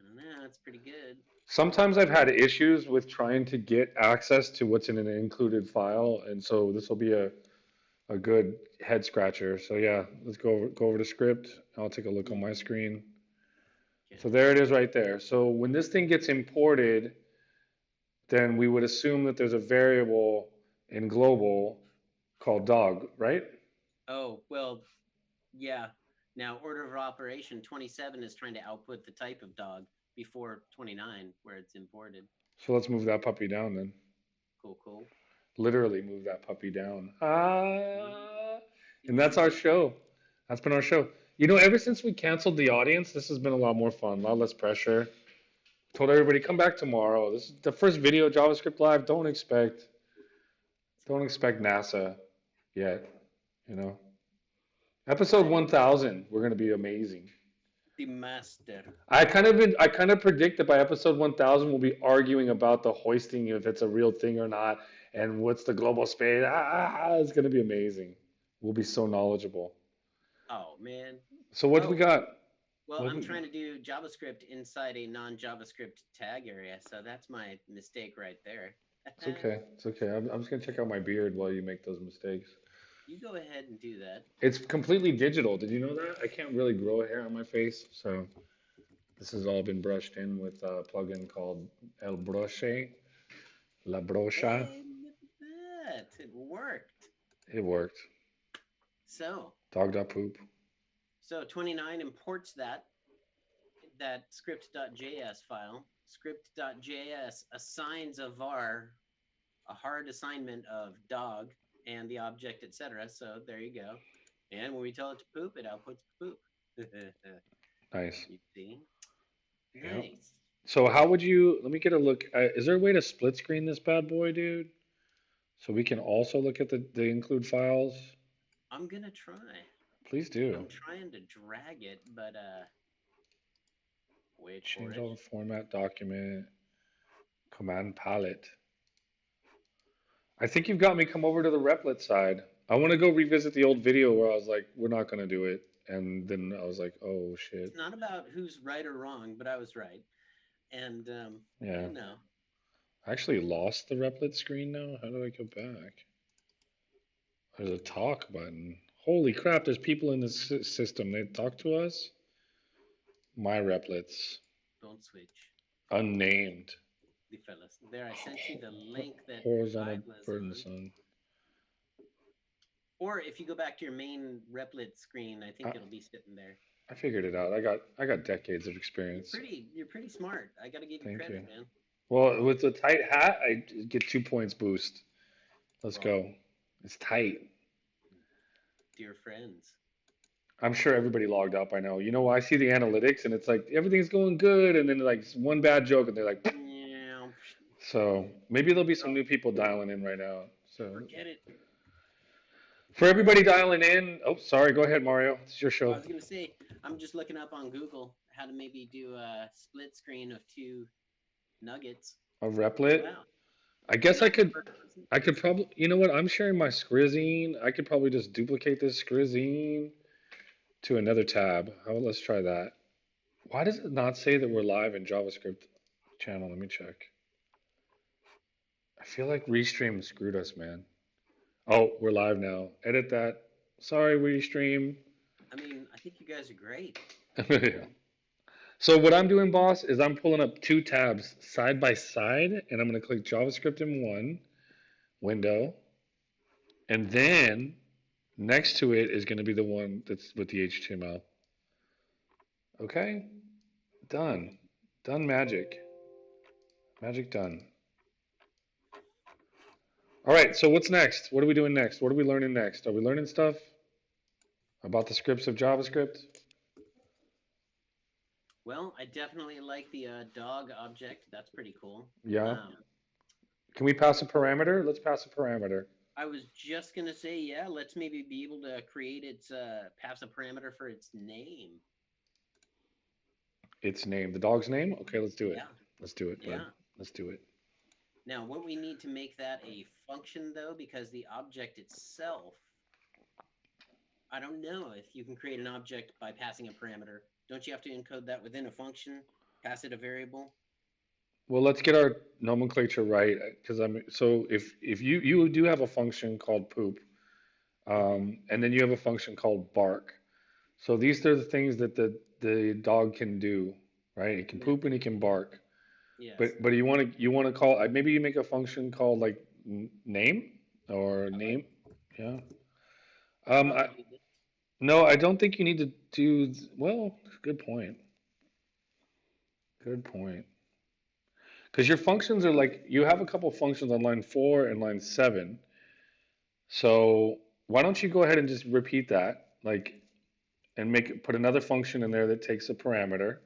And No, it's pretty good. Sometimes I've had issues with trying to get access to what's in an included file, and so this will be a good head scratcher. So yeah, let's go over to script. I'll take a look on my Mhm. screen. So Okay. there it is right there. So when this thing gets imported, then we would assume that there's a variable in global called dog, right? Oh, well, yeah. Now, order of operation 27 is trying to output the type of dog before 29, where it's imported. So let's move that puppy down then. Cool, cool. Literally move that puppy down. See? And You that's our see? show. That's been our show. You know, ever since we canceled the audience, this has been a lot more fun, a lot less pressure. Told everybody come back tomorrow. This is the first video JavaScript live. Don't expect NASA yet. You know, episode Right. 1000, we're gonna be amazing. The master. I kind of predict that by episode 1000 we'll be arguing about the hoisting if it's a real thing or not, and what's the global space. It's gonna be amazing. We'll be so knowledgeable. Oh, man. So what do we Oh, got? well, What I'm we, trying to do JavaScript inside a non-JavaScript tag area, so that's my mistake right there. it's okay. It's okay. I'm just gonna check out my beard while you make those mistakes. You go ahead and do that. It's completely digital. Did you know that? I can't really grow a hair on my face, so this has all been brushed in with a plugin called El Broche, La Brocha. Hey, look at that. It worked. It worked. So, Dog.poop. so 29 imports that script.js file. Script.js assigns a var, a hard assignment of dog and the object, etc. So there you go. And when we tell it to poop, it outputs poop. Nice. You see? Yeah. Nice. So how would you? Let me get a look. Is there a way to split screen this bad boy, dude? So we can also look at the include files. I'm gonna try. Please do. I'm trying to drag it, but wait for Change it. all the format, document, command palette. I think you've got me come over to the replit side. I want to go revisit the old video where I was like, we're not gonna do it, and then I was like, oh shit. It's not about who's right or wrong, but I was right. And Yeah. you know, I actually lost the replit screen now. How do I go back? There's a talk button. Holy crap, there's people in this system. They talk to us? My replets. don't switch Unnamed. the fellas. There, I sent you the link that I Horizontal was on. burdensome. Or if you go back to your main replit screen, I think I, it'll be sitting there. I figured it out. I got decades of experience. You're pretty smart. I got to give you Thank credit, you. man. Well, with the tight hat, I get 2 points boost. Let's Well, go. It's tight. dear friends. I'm sure everybody logged out by now. You know, I see the analytics and it's like everything's going good, and then like one bad joke, and they're like, Yeah, so maybe there'll be some well, new people dialing in right now. So forget it. for everybody dialing in, oh, sorry, go ahead, Mario. It's your I show. was gonna say, I'm just looking up on Google how to maybe do a split screen of two nuggets. A replit. Wow, I guess I not the could. first person I to could say. probably. You know what? I'm sharing my Scrizine. I could probably just duplicate this Scrizine to another tab. How about let's try that? Why does it not say that we're live in JavaScript channel? Let me check. I feel like Restream screwed us, man. Oh, we're live now. Edit that. Sorry, Restream. I mean, I think you guys are great. Yeah. So what I'm doing, boss, is I'm pulling up two tabs side by side, and I'm going to click JavaScript in one window, and then next to it is going to be the one that's with the HTML. Okay? Done. Done magic. Magic done. All right, so what's next? What are we doing next? What are we learning next? Are we learning stuff about the scripts of JavaScript? Well, I definitely like the dog object. That's pretty cool. Yeah. Um, Can we pass a parameter? Let's pass a parameter. I was just gonna say, yeah, let's maybe be able to create its pass a parameter for its name. Its name. The dog's name? Okay, let's do it. Yeah, Let's do it, bud. yeah. Let's do it. Now, what we need to make that a function though, because the object itself, I don't know if you can create an object by passing a parameter. Don't you have to encode that within a function? Pass it a variable. Well, let's get our nomenclature right, because so if you do have a function called poop, Hmm. and then you have a function called bark. So these are the things that the dog can do, right? It can Yeah. poop and it can bark. Yes. But you want to call maybe you make a function called like name or I like. name, yeah. I'll I, probably do this. no, I don't think you need to do. Well, good point. Good point. Because your functions are like you have a couple functions on line 4 and line 7. So why don't you go ahead and just repeat that, like, and put another function in there that takes a parameter.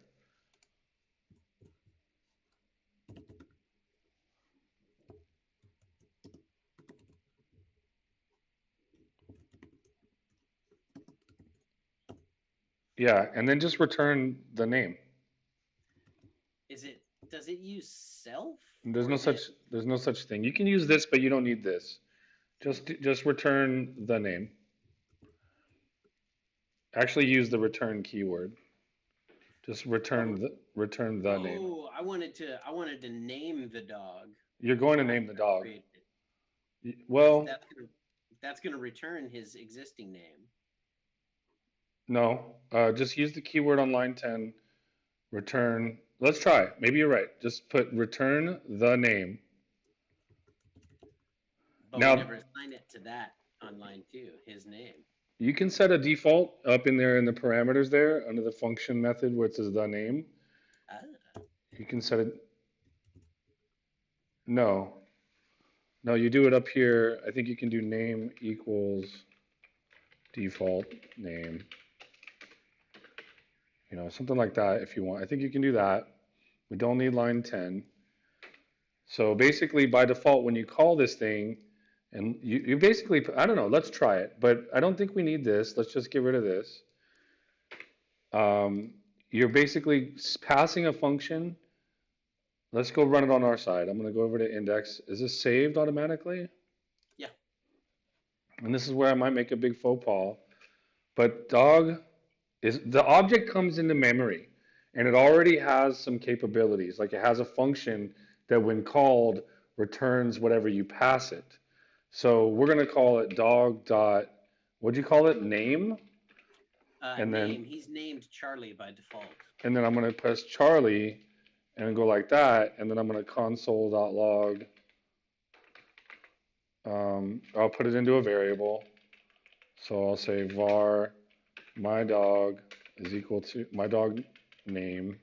Yeah, and then just return the name. Is it? Does it use self There's or no is it? such there's no such thing. You can use this, but you don't need this. Just return the name. Actually use the return keyword. Just Oh, return the name. oh! I wanted to name the dog You're going to name the after I dog. created it because Well, that's gonna return his existing name. no. Just use the keyword on line 10. Return. Let's try. Maybe you're right. Just put return the name. But we Now, never assign it to that on line 2, his name. you can set a default up in there in the parameters there under the function method where it says the name. Ah, You can set it. No, no, you do it up here. I think you can do name equals default name. Something like that if you want. I think you can do that. We don't need line 10. So basically, by default, when you call this thing, and you basically, I don't know, let's try it. But I don't think we need this. Let's just get rid of this. Um, you're basically passing a function. Let's go run it on our side. I'm going to go over to index. Is this saved automatically? yeah. And this is where I might make a big faux pas. But dog is the object comes into memory and it already has some capabilities. Like it has a function that when called returns whatever you pass it. So we're going to call it dog dot, what'd you call it? Name? And then Name. He's named Charlie by default. I'm going to press Charlie and go like that. And then I'm going to console.log. I'll put it into a variable. So I'll say var my dog is equal to my dog name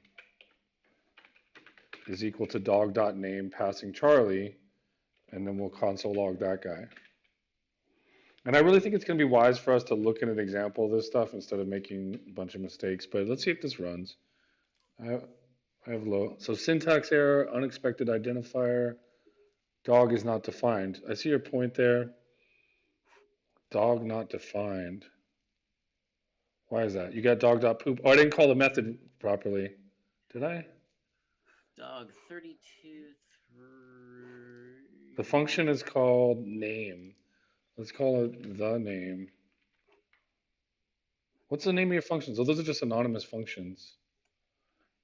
is equal to dog.name passing Charlie, and then we'll console log that guy. And I really think it's going to be wise for us to look at an example of this stuff instead of making a bunch of mistakes. But let's see if this runs. I have low. So syntax error, unexpected identifier, dog is not defined. I see your point there. Dog not defined. Why is that? You got dog.poop. Oh, I didn't call the method properly. Did I? Dog 32 3. The function is called name. Let's call it the name. What's the name of your functions? Oh, those are just anonymous functions.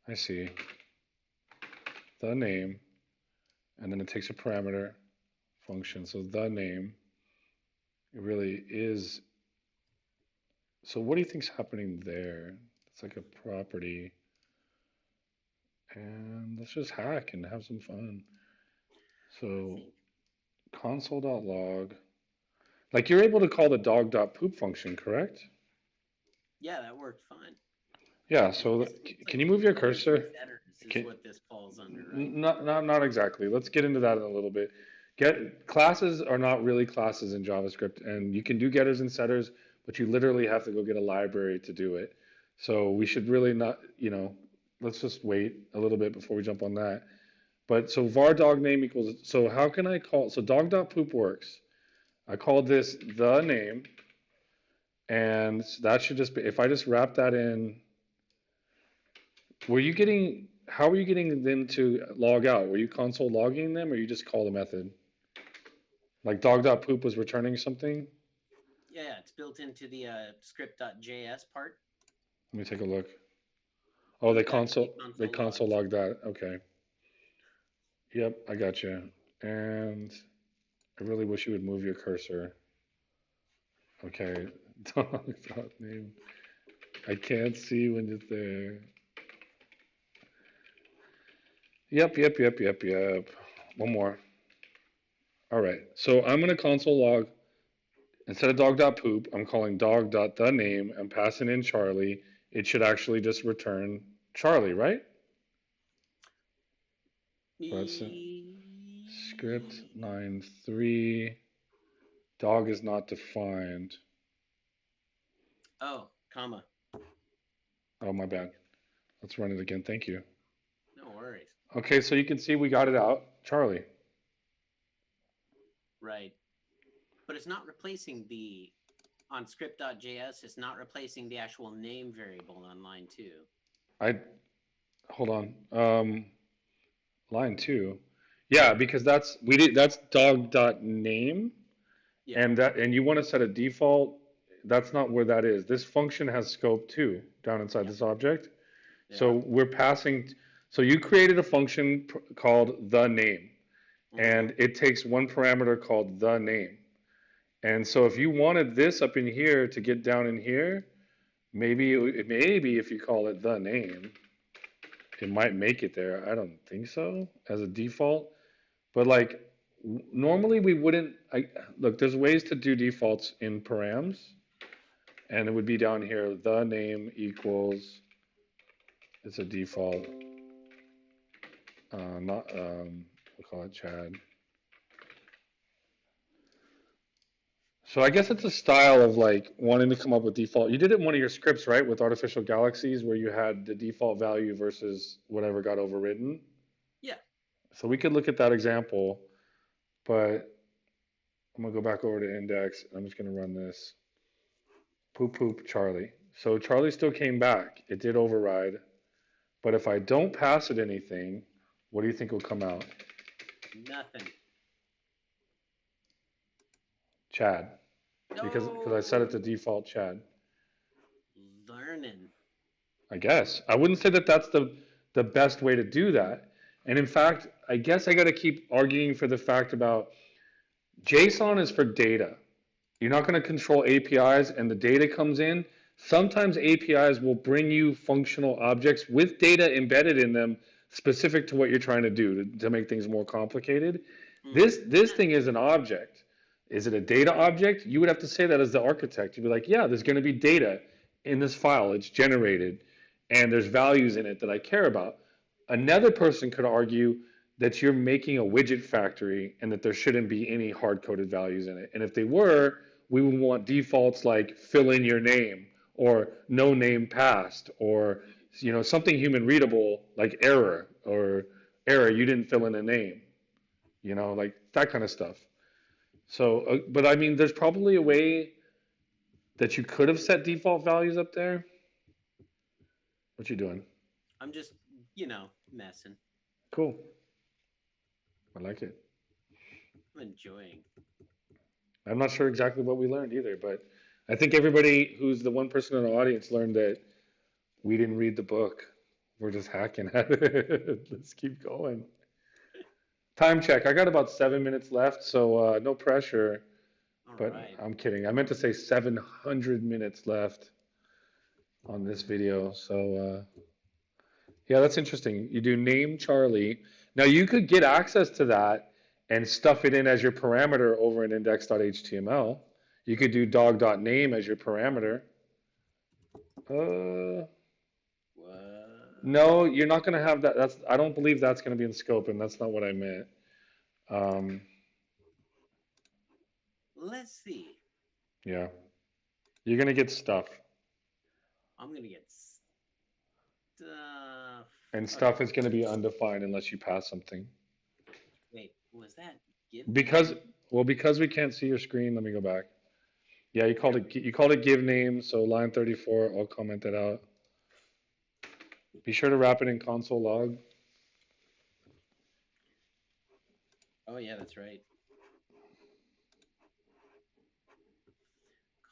I see. The name, and then it takes a parameter function. So the name, it really is. So what do you think's happening there? It's like a property. And let's just hack and have some fun. I So think. console.log. Like you're able to call the dog.poop function, correct? Yeah, that worked fine. Yeah, I think so this looks can like you move your headers and cursor? setters is Can, what this falls under, right? not exactly. Let's get into that in a little bit. Get classes are not really classes in JavaScript, and you can do getters and setters, but you literally have to go get a library to do it. So we should really not, let's just wait a little bit before we jump on that. But so var dog name equals. So how can I call? So dog.poop works. I called this the name, and that should just be. If I just wrap that in, were you getting? How were you getting them to log out? Were you console logging them, or you just call the method? Like dog.poop was returning something? Yeah, it's built into the script.js part. Let me take a look. Oh, Look back to the they console console logs. log that. Okay. Yep, I got you. And I really wish you would move your cursor. Okay. Dog dot name. I can't see when it's there. Yep. One more. All right. So I'm gonna console log instead of dog.poop, I'm calling dog.thename. I'm passing in Charlie. It should actually just return Charlie, right? That's it. Script line 3. Dog is not defined. Oh, comma. Oh, my bad. Let's run it again. Thank you. No worries. Okay, so you can see we got it out. Charlie. Right. But it's not replacing the on script.js. It's not replacing the actual name variable on line 2. I hold on. Line 2. Yeah, because that's dog.name Yeah. and you want to set a default. That's not where that is. This function has scope too down inside Yeah. this object. Yeah. So we're passing. So you created a function called the name, and it takes one parameter called the name. And so if you wanted this up in here to get down in here, maybe if you call it the name, it might make it there. I don't think so as a default. But like normally we wouldn't. Look, there's ways to do defaults in params, and it would be down here. The name equals. It's a default. Not we'll call it Chad. So I guess it's a style of like wanting to come up with default. You did it in one of your scripts, right, with artificial galaxies, where you had the default value versus whatever got overridden. Yeah. So we could look at that example, but I'm gonna go back over to index. I'm just gonna run this. Poop poop Charlie. So Charlie still came back. It did override, but if I don't pass it anything, what do you think will come out? Nothing. Chad, because I set it to No. default Chad. Learning. I guess I wouldn't say that that's the best way to do that. And in fact, I guess I got to keep arguing for the fact about JSON is for data. You're not going to control APIs, and the data comes in. Sometimes APIs will bring you functional objects with data embedded in them, specific to what you're trying to do to make things more complicated. This thing is an object. Is it a data object? You would have to say that as the architect. You'd be like, yeah, there's going to be data in this file. It's generated, and there's values in it that I care about. Another person could argue that you're making a widget factory and that there shouldn't be any hard coded values in it. And if they were, we would want defaults like fill in your name or no name passed or something human readable like error or error you didn't fill in a name, like that kind of stuff. So, but I mean, there's probably a way that you could have set default values up there. What you doing? I'm just, messing. Cool. I like it. I'm enjoying. I'm not sure exactly what we learned either, but I think everybody who's the one person in the audience learned that we didn't read the book. We're just hacking at it. Let's keep going. Time check. I got about 7 minutes left, so no pressure. All But right. I'm kidding. I meant to say 700 minutes left on this video. So yeah, that's interesting. You do name Charlie. Now you could get access to that and stuff it in as your parameter over in index.html. You could do dog.name as your parameter. What? No, you're not going to have that. I don't believe that's going to be in scope, and that's not what I meant. Um, Let's see. yeah, you're going to get stuff, I'm gonna get stuff. and Okay. stuff is going to be undefined unless you pass something. Wait, was that give Because name? because we can't see your screen. Let me go back. Yeah, you called it give name. So line 34, I'll comment that out. Be sure to wrap it in console log. Oh yeah, that's right.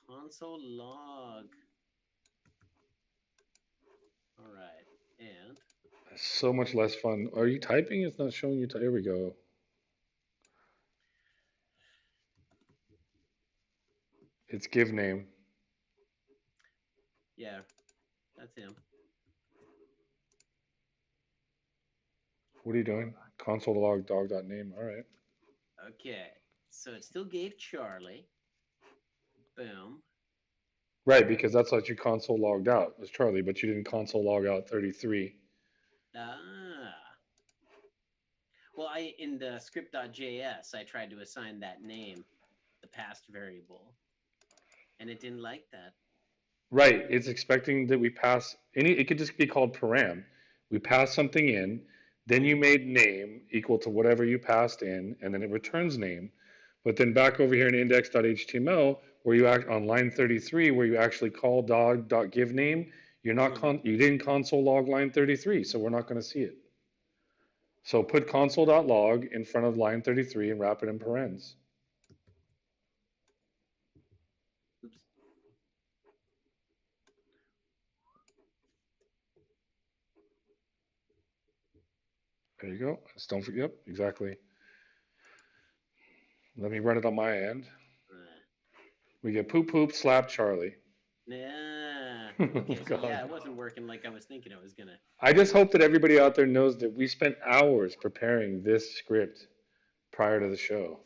Console log. All right. And So much less fun. Are you typing? It's not showing you. Here we go. It's give name. yeah, that's him. What are you doing? Console log dog.name. All right. Okay. So it still gave Charlie. Boom. Right, because that's what you console logged out was Charlie, but you didn't console log out 33. Ah. Well, I in the script.js, I tried to assign that name, the past variable, and it didn't like that. Right, it's expecting that we pass any, it could just be called param. We pass something in, then you made name equal to whatever you passed in, and then it returns name. But then back over here in index.html, where you act on line 33, where you actually call dog.giveName, you're not Mm-hmm. you didn't console log line 33, so we're not going to see it. So put console.log in front of line 33 and wrap it in parens. Oops. There you go. Just don't forget. Yep, exactly. Let me run it on my end. Uh, We get poop poop slap Charlie. nah. Oh, Okay, so yeah, God. it wasn't working like I was thinking it was gonna. I just hope that everybody out there knows that we spent hours preparing this script prior to the show.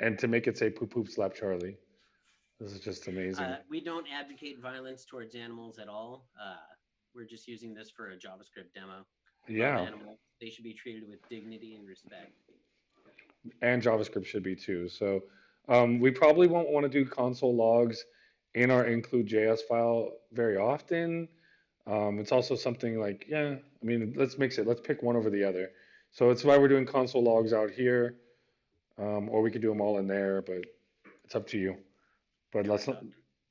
And to make it say poop poop slap Charlie. This is just amazing. We don't advocate violence towards animals at all. We're just using this for a JavaScript demo. Love Yeah, animals. They should be treated with dignity and respect. and JavaScript should be too. So we probably won't want to do console logs in our include.js file very often. It's also something like, yeah, I mean, let's mix it. Let's pick one over the other. So it's why we're doing console logs out here, or we could do them all in there, but it's up to you. But Jar let's not, talk.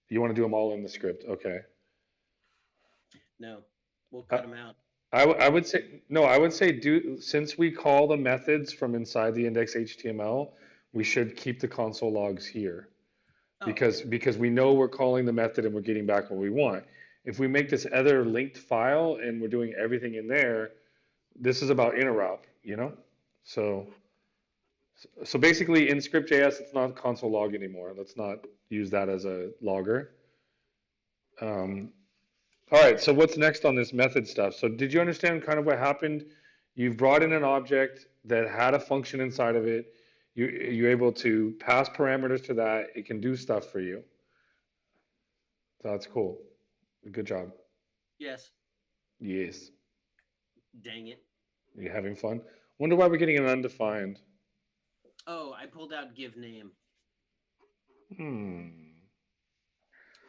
you want to do them all in the script. Okay. No, we'll Uh, cut them out. I would say, no, I would say since we call the methods from inside the index HTML, we should keep the console logs here Oh, because we know we're calling the method and we're getting back what we want. If we make this other linked file and we're doing everything in there, this is about interop, you know? So so basically in script.js, it's not console log anymore. Let's not use that as a logger. Um, all right, so what's next on this method stuff? So did you understand kind of what happened? You've brought in an object that had a function inside of it. You're able to pass parameters to that. It can do stuff for you. So that's cool. Good job. yes. Yes. Dang it. You having fun? Wonder why we're getting an undefined. Oh, I pulled out give name. Hmm.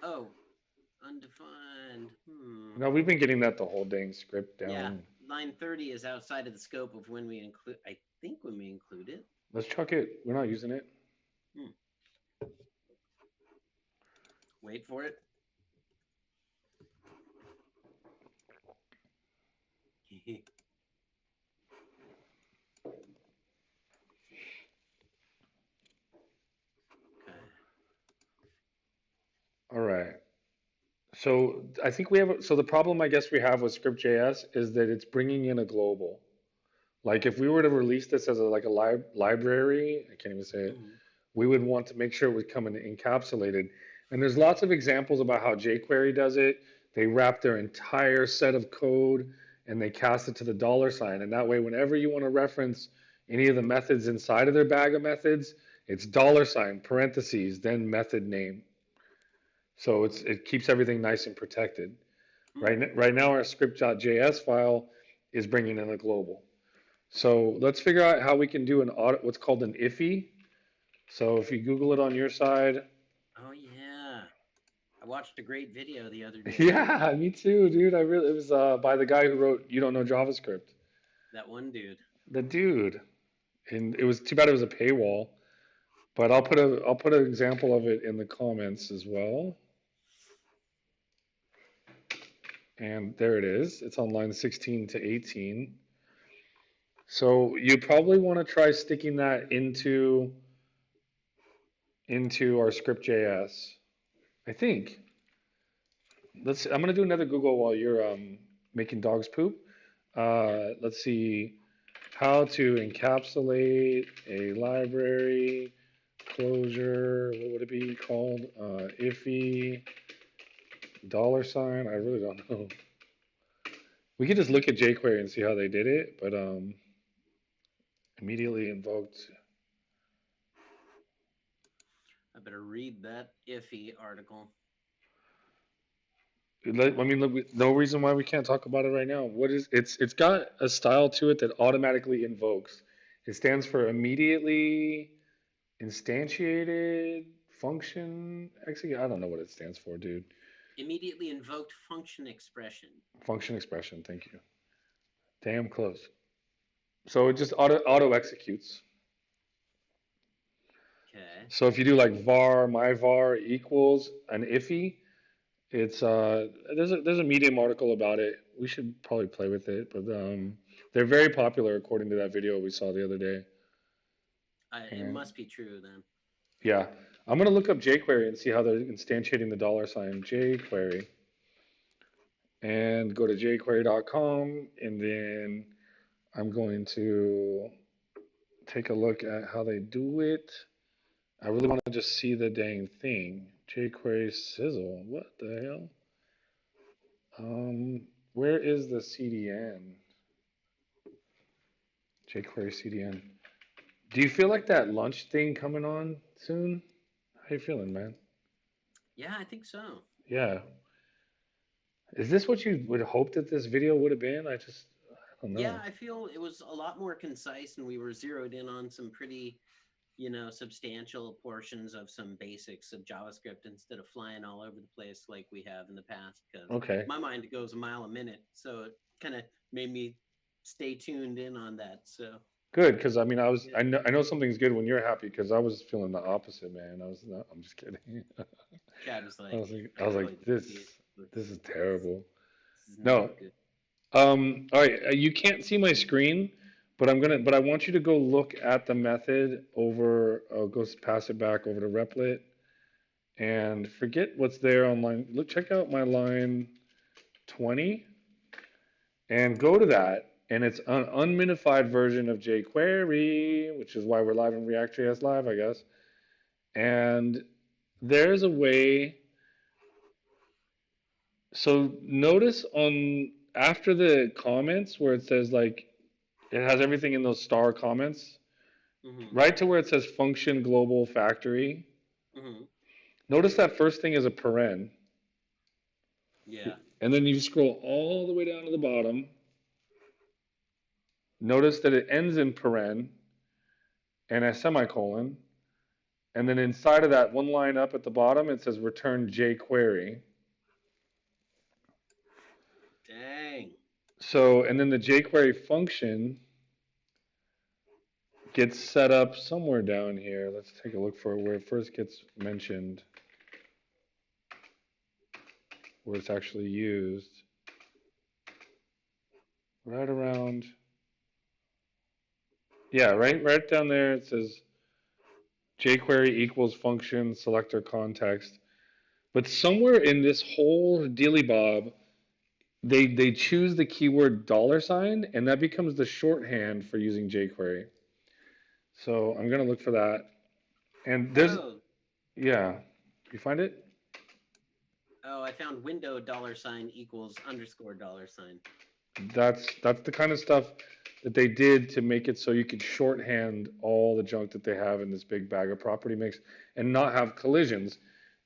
Oh, undefined. Hmm. No, we've been getting that the whole dang script Yeah, down. line 30 is outside of the scope of when we include. I think when we include it. Let's chuck it. We're not using it. Hmm. Wait for it. Okay. All right. So I think we have, so the problem I guess we have with script.js is that it's bringing in a global. Like if we were to release this as like a library, I can't even say it, Mhm. we would want to make sure it would come in encapsulated. And there's lots of examples about how jQuery does it. They wrap their entire set of code and they cast it to the dollar sign. And that way, whenever you want to reference any of the methods inside of their bag of methods, it's dollar sign, parentheses, then method name. So it keeps everything nice and protected. Hmm. Right now, our script.js file is bringing in a global. So let's figure out how we can do an audit, what's called an IFI. So if you Google it on your side, Oh yeah, I watched a great video the other day. yeah, me too, dude. I really, it was by the guy who wrote You Don't Know JavaScript. That one dude. The dude. And it was too bad it was a paywall, but I'll put an example of it in the comments as well. And there it is. It's on line 16 to 18. So you probably want to try sticking that into our script.js. I think. I'm gonna do another Google while you're making dogs poop. Let's see. How to encapsulate a library closure. What would it be called? Iffy $. I really don't know. We could just look at jQuery and see how they did it, but immediately invoked. I better read that iffy article. I mean, look, no reason why we can't talk about it right now. What is it's got a style to it that automatically invokes. It stands for immediately instantiated function execute. I don't know what it stands for, dude. Immediately invoked function expression. Function expression. Thank you. Damn close. So it just auto executes. Okay. So if you do like var my var equals an iffy, it's there's a Medium article about it. We should probably play with it, but they're very popular according to that video we saw the other day. It And must be true then. yeah, I'm gonna look up jQuery and see how they're instantiating the $sign jQuery, and go to jQuery.com, and then I'm going to take a look at how they do it. I really want to just see the dang thing. jQuery sizzle. What the hell? Where is the CDN? jQuery CDN. Do you feel like that lunch thing coming on soon? How you feeling, man? Yeah, I think so. Yeah. Is this what you would hope that this video would have been? I don't Yeah, know. I feel it was a lot more concise and we were zeroed in on some pretty, substantial portions of some basics of JavaScript instead of flying all over the place like we have in the past. Because Okay. my mind goes a mile a minute, so it kind of made me stay tuned in on that. So Good, because I mean, yeah, I know something's good when you're happy, because I was feeling the opposite, man. I was not. I'm just kidding. Chad was I like, was like, I I was can like, tell you this is terrible. this is not No. good. All right. You can't see my screen, but I want you to go look at the method over. I'll go pass it back over to Replit and forget what's there on line. Look, check out my line 20 and go to that. And it's an unminified version of jQuery, which is why we're live in React.js Live, I guess. And there's a way. So notice on after the comments where it says like it has everything in those star comments, Hmm. right to where it says function global factory. Hmm. Notice that first thing is a paren. Yeah. And then you scroll all the way down to the bottom. Notice that it ends in paren and a semicolon. And then inside of that, one line up at the bottom, it says return jQuery. Dang. So, and then the jQuery function gets set up somewhere down here. Let's take a look for where it first gets mentioned, where it's actually used. Right around, yeah, right down there it says jQuery equals function selector context. But somewhere in this whole dilly bob, they choose the keyword $sign, and that becomes the shorthand for using jQuery. So I'm gonna look for that. And there's, Oh, yeah, you find it? oh, I found window $ equals underscore $. That's the kind of stuff that they did to make it so you could shorthand all the junk that they have in this big bag of property mix and not have collisions.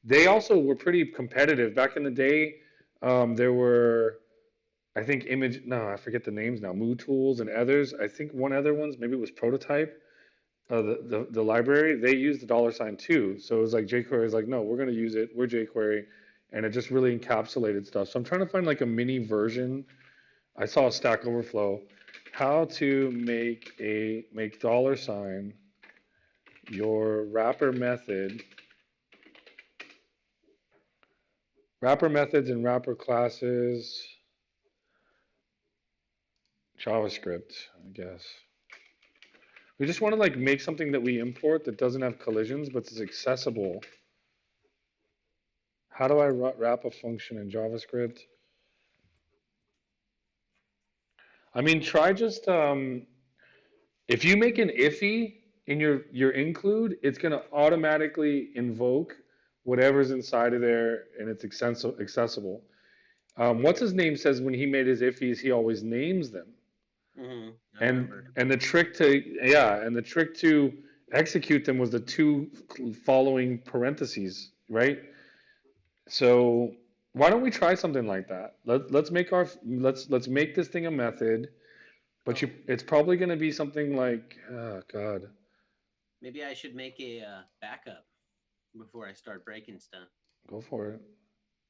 They also were pretty competitive back in the day. There were, I think, no, I forget the names now, Moo Tools and others. I think one other ones, maybe it was Prototype, the library. They used the $sign too. So it was like jQuery is like, no, we're going to use it. We're jQuery, and it just really encapsulated stuff. So I'm trying to find like a mini version. I saw a Stack Overflow. How to make $sign your wrapper methods and wrapper classes, JavaScript, I guess. We just want to like make something that we import that doesn't have collisions, but is accessible. How do I wrap a function in JavaScript? I mean, try just if you make an iffy in your include, it's gonna automatically invoke whatever's inside of there, and it's accessible. What's his name says when he made his iffies, he always names them. I And remember. and the trick to execute them was the two following parentheses, right? So why don't we try something like that? Let's make this thing a method, but Oh, it's probably going to be something like, oh God, maybe I should make a backup before I start breaking stuff. go for it.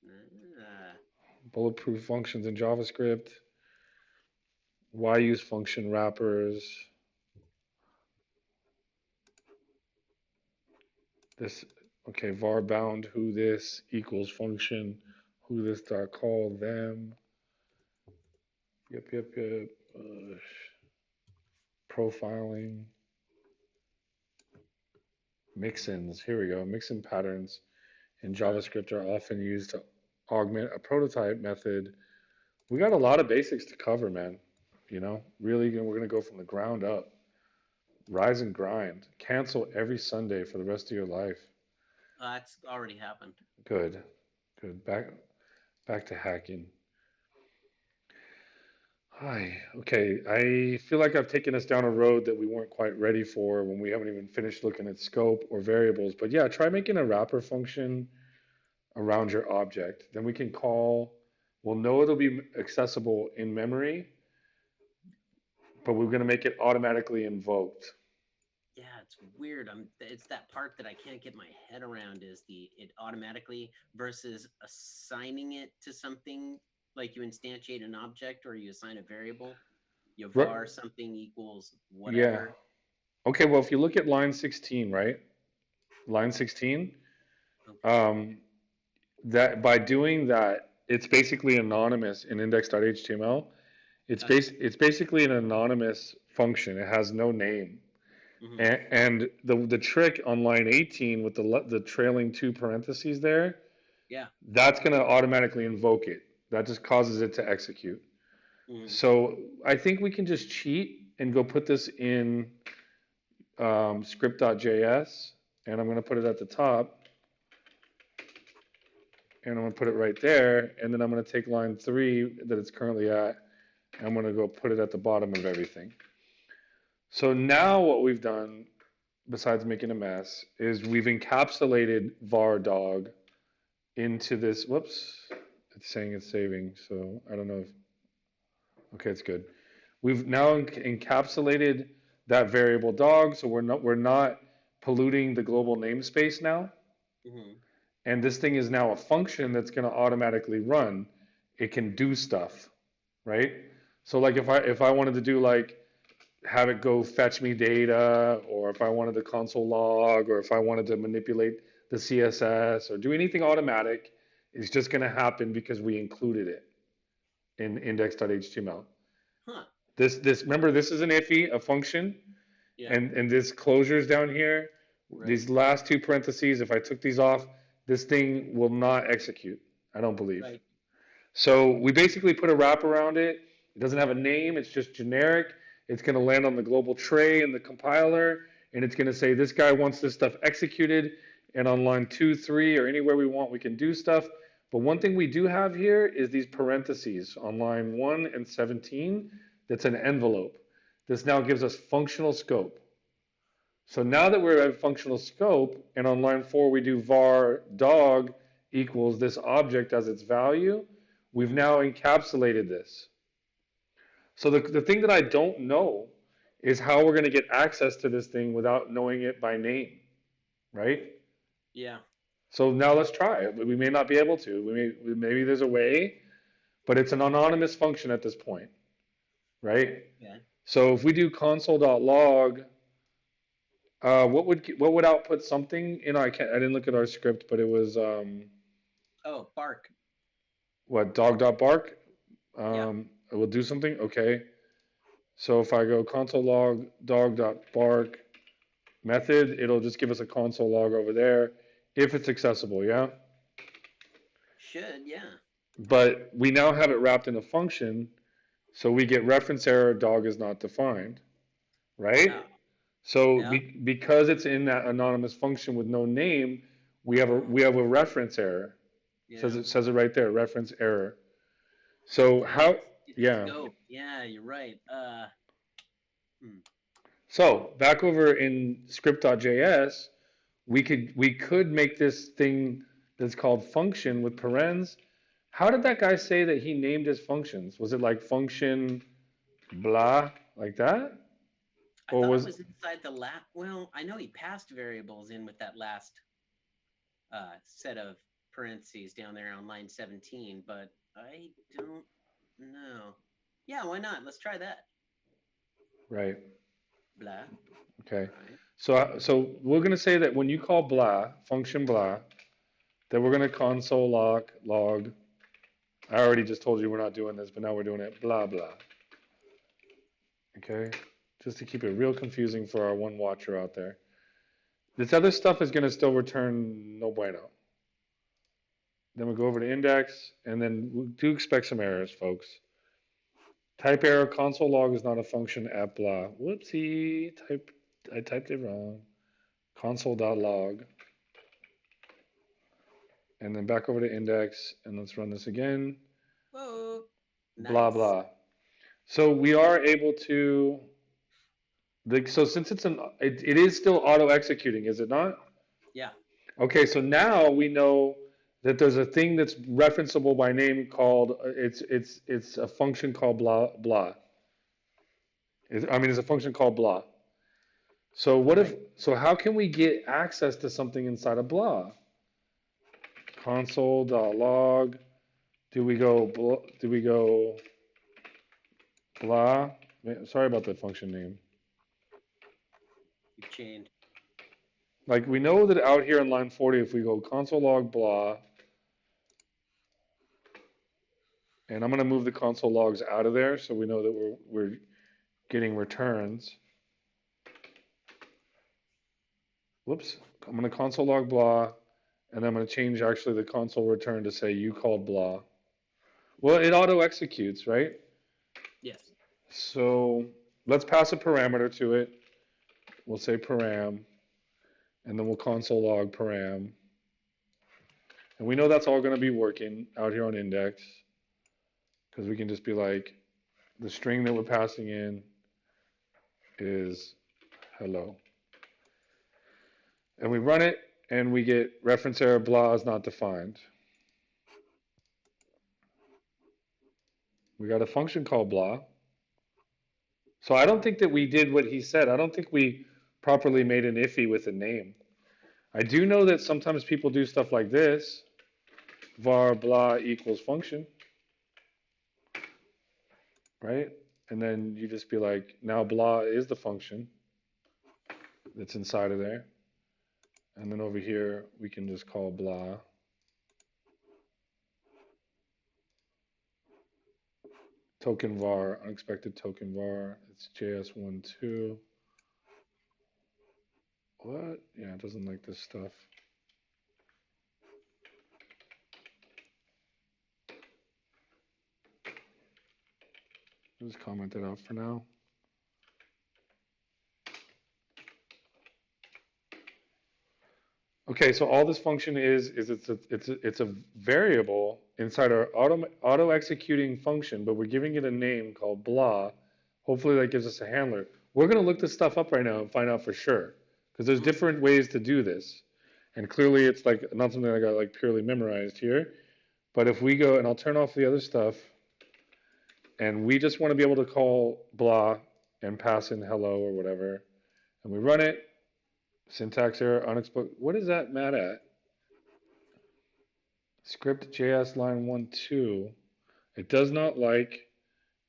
Uh, Bulletproof functions in JavaScript. Why use function wrappers? This okay, var bound who this equals function who this dot call them. Yep. Profiling. Mixins. Here we go. Mixin patterns in huh. JavaScript are often used to augment a prototype method. We got a lot of basics to cover, man. Really, we're going to go from the ground up. Rise and grind. Cancel every Sunday for the rest of your life. That's already happened. Good. Good. Back to hacking. Hi. Okay. I feel like I've taken us down a road that we weren't quite ready for when we haven't even finished looking at scope or variables. But yeah, try making a wrapper function around your object. Then we can call, we'll know it'll be accessible in memory, but we're going to make it automatically invoked. Yeah, it's weird. It's that part that I can't get my head around is it automatically versus assigning it to something like you instantiate an object or you assign a variable. You var something equals Yeah. whatever. Okay. Well, if you look at line 16, right? Line 16, Okay. um, that by doing that, it's basically anonymous in index.html. Gotcha. It's basically an anonymous function. It has no name. Hmm. And the trick on line 18 with the trailing two parentheses there, Yeah. that's going to automatically invoke it. That just causes it to execute. Hmm. So I think we can just cheat and go put this in script.js, and I'm going to put it at the top, and I'm going to put it right there, and then I'm going to take line 3 that it's currently at, and I'm going to go put it at the bottom of everything. So now what we've done, besides making a mess, is we've encapsulated var dog into this. Whoops, it's saying it's saving, so I don't know if. Okay, it's good. We've now encapsulated that variable dog, so we're not polluting the global namespace now. Hmm. And this thing is now a function that's going to automatically run. It can do stuff, right? So like if I wanted to do like have it go fetch me data, or if I wanted the console log, or if I wanted to manipulate the CSS or do anything automatic, it's just going to happen because we included it in index.html. Huh. This remember this is an iffy, a function, Yeah. and this closures down here, Right. these last two parentheses, if I took these off, this thing will not execute. I don't believe. Right. So we basically put a wrap around it. It doesn't have a name. It's just generic. It's going to land on the global tray in the compiler, and it's going to say this guy wants this stuff executed. And on line 2, 3, or anywhere we want, we can do stuff. But one thing we do have here is these parentheses on line 1 and 17. That's an envelope. This now gives us functional scope. So now that we're at functional scope, and on line 4 we do var dog equals this object as its value, we've Hmm. now encapsulated this. So the thing that I don't know is how we're going to get access to this thing without knowing it by name, right? Yeah. So now let's try it. We may not be able to. Maybe there's a way, but it's an anonymous function at this point, right? Okay. So if we do console.log, what would output something? I didn't look at our script, but it was Oh, bark. what dog.bark. Yeah. It will do something. Okay. So if I go console log dog.bark method, it'll just give us a console log over there if it's accessible, yeah? Should. Yeah. But we now have it wrapped in a function. So we get reference error, dog is not defined, right? Oh, So yeah. because it's in that anonymous function with no name, we have a reference error. Yeah. Says it right there, reference error. So Oh, how? it's Yeah. scope. Yeah, you're right. Hmm. So back over in script.js, we could make this thing that's called function with parens. How did that guy say that he named his functions? Was it like function blah like that, I or thought it was was inside the last. Well, I know he passed variables in with that last set of parentheses down there on line 17, but I don't know. Yeah, why not? Let's try that. right? Blah. Okay. Right. So we're gonna say that when you call blah function blah, that we're gonna console log. I already just told you we're not doing this, but now we're doing it blah blah. Okay, just to keep it real confusing for our one watcher out there. This other stuff is gonna still return no bueno. Then we go over to index, and then we do expect some errors, folks. Type error, console log is not a function at blah. Whoopsie, I typed it wrong. Console.log. And then back over to index, and let's run this again. Whoa. Blah, Nice. blah. So we are able to, so since it is still auto executing, is it not? Yeah. Okay, so now we know that there's a thing that's referenceable by name called, it's a function called blah, blah. It's a function called blah. So Right. so how can we get access to something inside of blah? Console.log. Do we go blah? Sorry about the function name. You've chained. Like we know that out here in line 40, if we go console log blah, and I'm gonna move the console logs out of there so we know that we're getting returns. Whoops. I'm gonna console log blah, and I'm gonna change actually the console return to say you called blah. Well, it auto executes, right? Yes. So let's pass a parameter to it. We'll say param, and then we'll console log param. And we know that's all going to be working out here on index because we can just be like, the string that we're passing in is hello. And we run it, and we get reference error blah is not defined. We got a function called blah. So I don't think that we did what he said. I don't think we properly made an iffy with a name. I do know that sometimes people do stuff like this, var blah equals function, right? And then you just be like, now blah is the function that's inside of there. And then over here, we can just call blah. Token var, unexpected token var. It's JS12. What? Yeah, it doesn't like this stuff. Just comment it out for now. Okay, so all this function is it's a variable inside our auto executing function, but we're giving it a name called blah. Hopefully that gives us a handler. We're gonna look this stuff up right now and find out for sure, because there's different ways to do this, and clearly it's like not something I got like purely memorized here. But if we go and I'll turn off the other stuff, and we just want to be able to call blah and pass in hello or whatever, and we run it, syntax error, unexpected. What is that mad at? Script JS line 1, 2. It does not like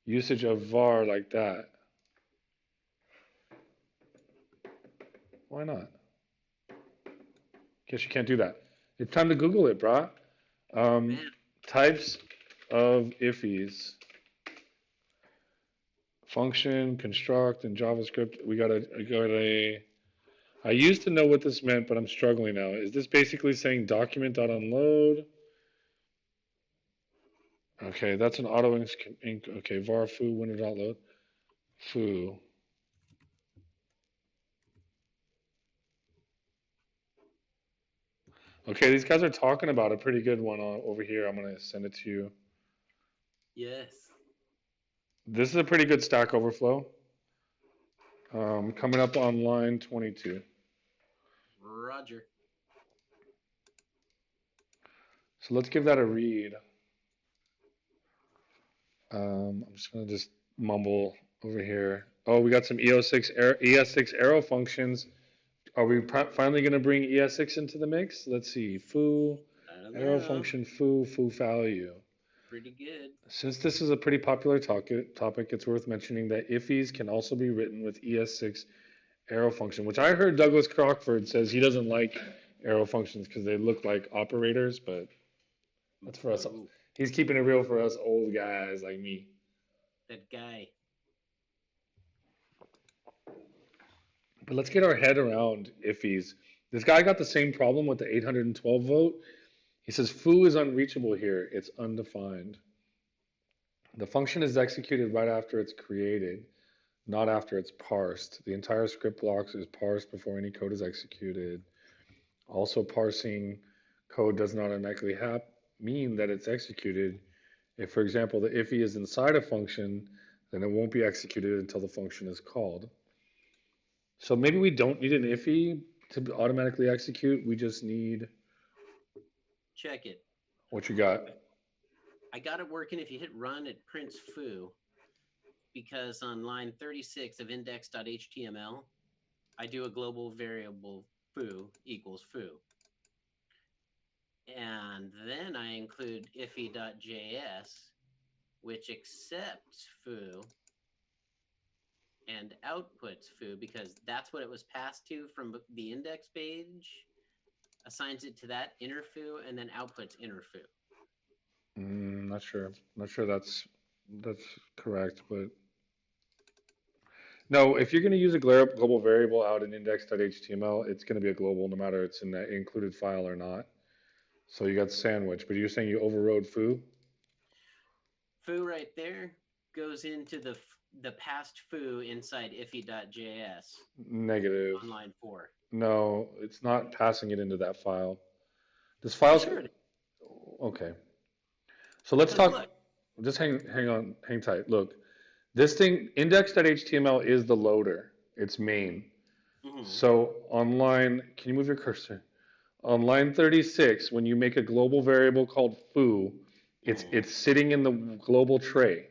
usage of var like that. Why not? Guess you can't do that. It's time to Google it, brah. Um, Man. types of ifs. Function, construct, and JavaScript. I used to know what this meant, but I'm struggling now. Is this basically saying document.unload? Okay, that's an auto inc. Okay, var foo window.load foo. Okay, these guys are talking about a pretty good one over here. I'm gonna send it to you. Yes. This is a pretty good Stack Overflow. Coming up on line 22. Roger. So let's give that a read. I'm just gonna just mumble over here. Oh, we got some ES6 arrow functions. Are we finally gonna bring ES6 into the mix? Let's see. Foo, I don't arrow know. function foo value. Pretty good. Since this is a pretty popular topic, it's worth mentioning that ifs can also be written with ES6 arrow function, which I heard Douglas Crockford says he doesn't like arrow functions because they look like operators, but that's for us. Ooh, He's keeping it real for us old guys like me. that guy. But let's get our head around ifs. This guy got the same problem with the 812 vote. He says foo is unreachable here. It's undefined. The function is executed right after it's created, not after it's parsed. The entire script block is parsed before any code is executed. Also, parsing code does not automatically mean that it's executed. If, for example, the IFI is inside a function, then it won't be executed until the function is called. So maybe we don't need an IFI to automatically execute. We just need Check it. what you got. I got it working. If you hit run, it prints foo, because on line 36 of index.html, I do a global variable foo equals foo. And then I include ify.js, which accepts foo and outputs foo, because that's what it was passed to from the index page, assigns it to that inner foo, and then outputs inner foo. Not sure. Not sure that's correct, but no. If you're going to use a global variable out in index.html, it's going to be a global no matter it's in that included file or not. So you got sandwich, but you're saying you overrode foo? Foo right there goes into the past foo inside ify.js Negative. on line 4. No, it's not passing it into that file. This file's Sure it is. okay. So let's Because talk. look, Just hang tight. Look, this thing index.html is the loader. It's main. mhm, So on line, can you move your cursor? On line 36, when you make a global variable called foo, it's sitting in the global tray.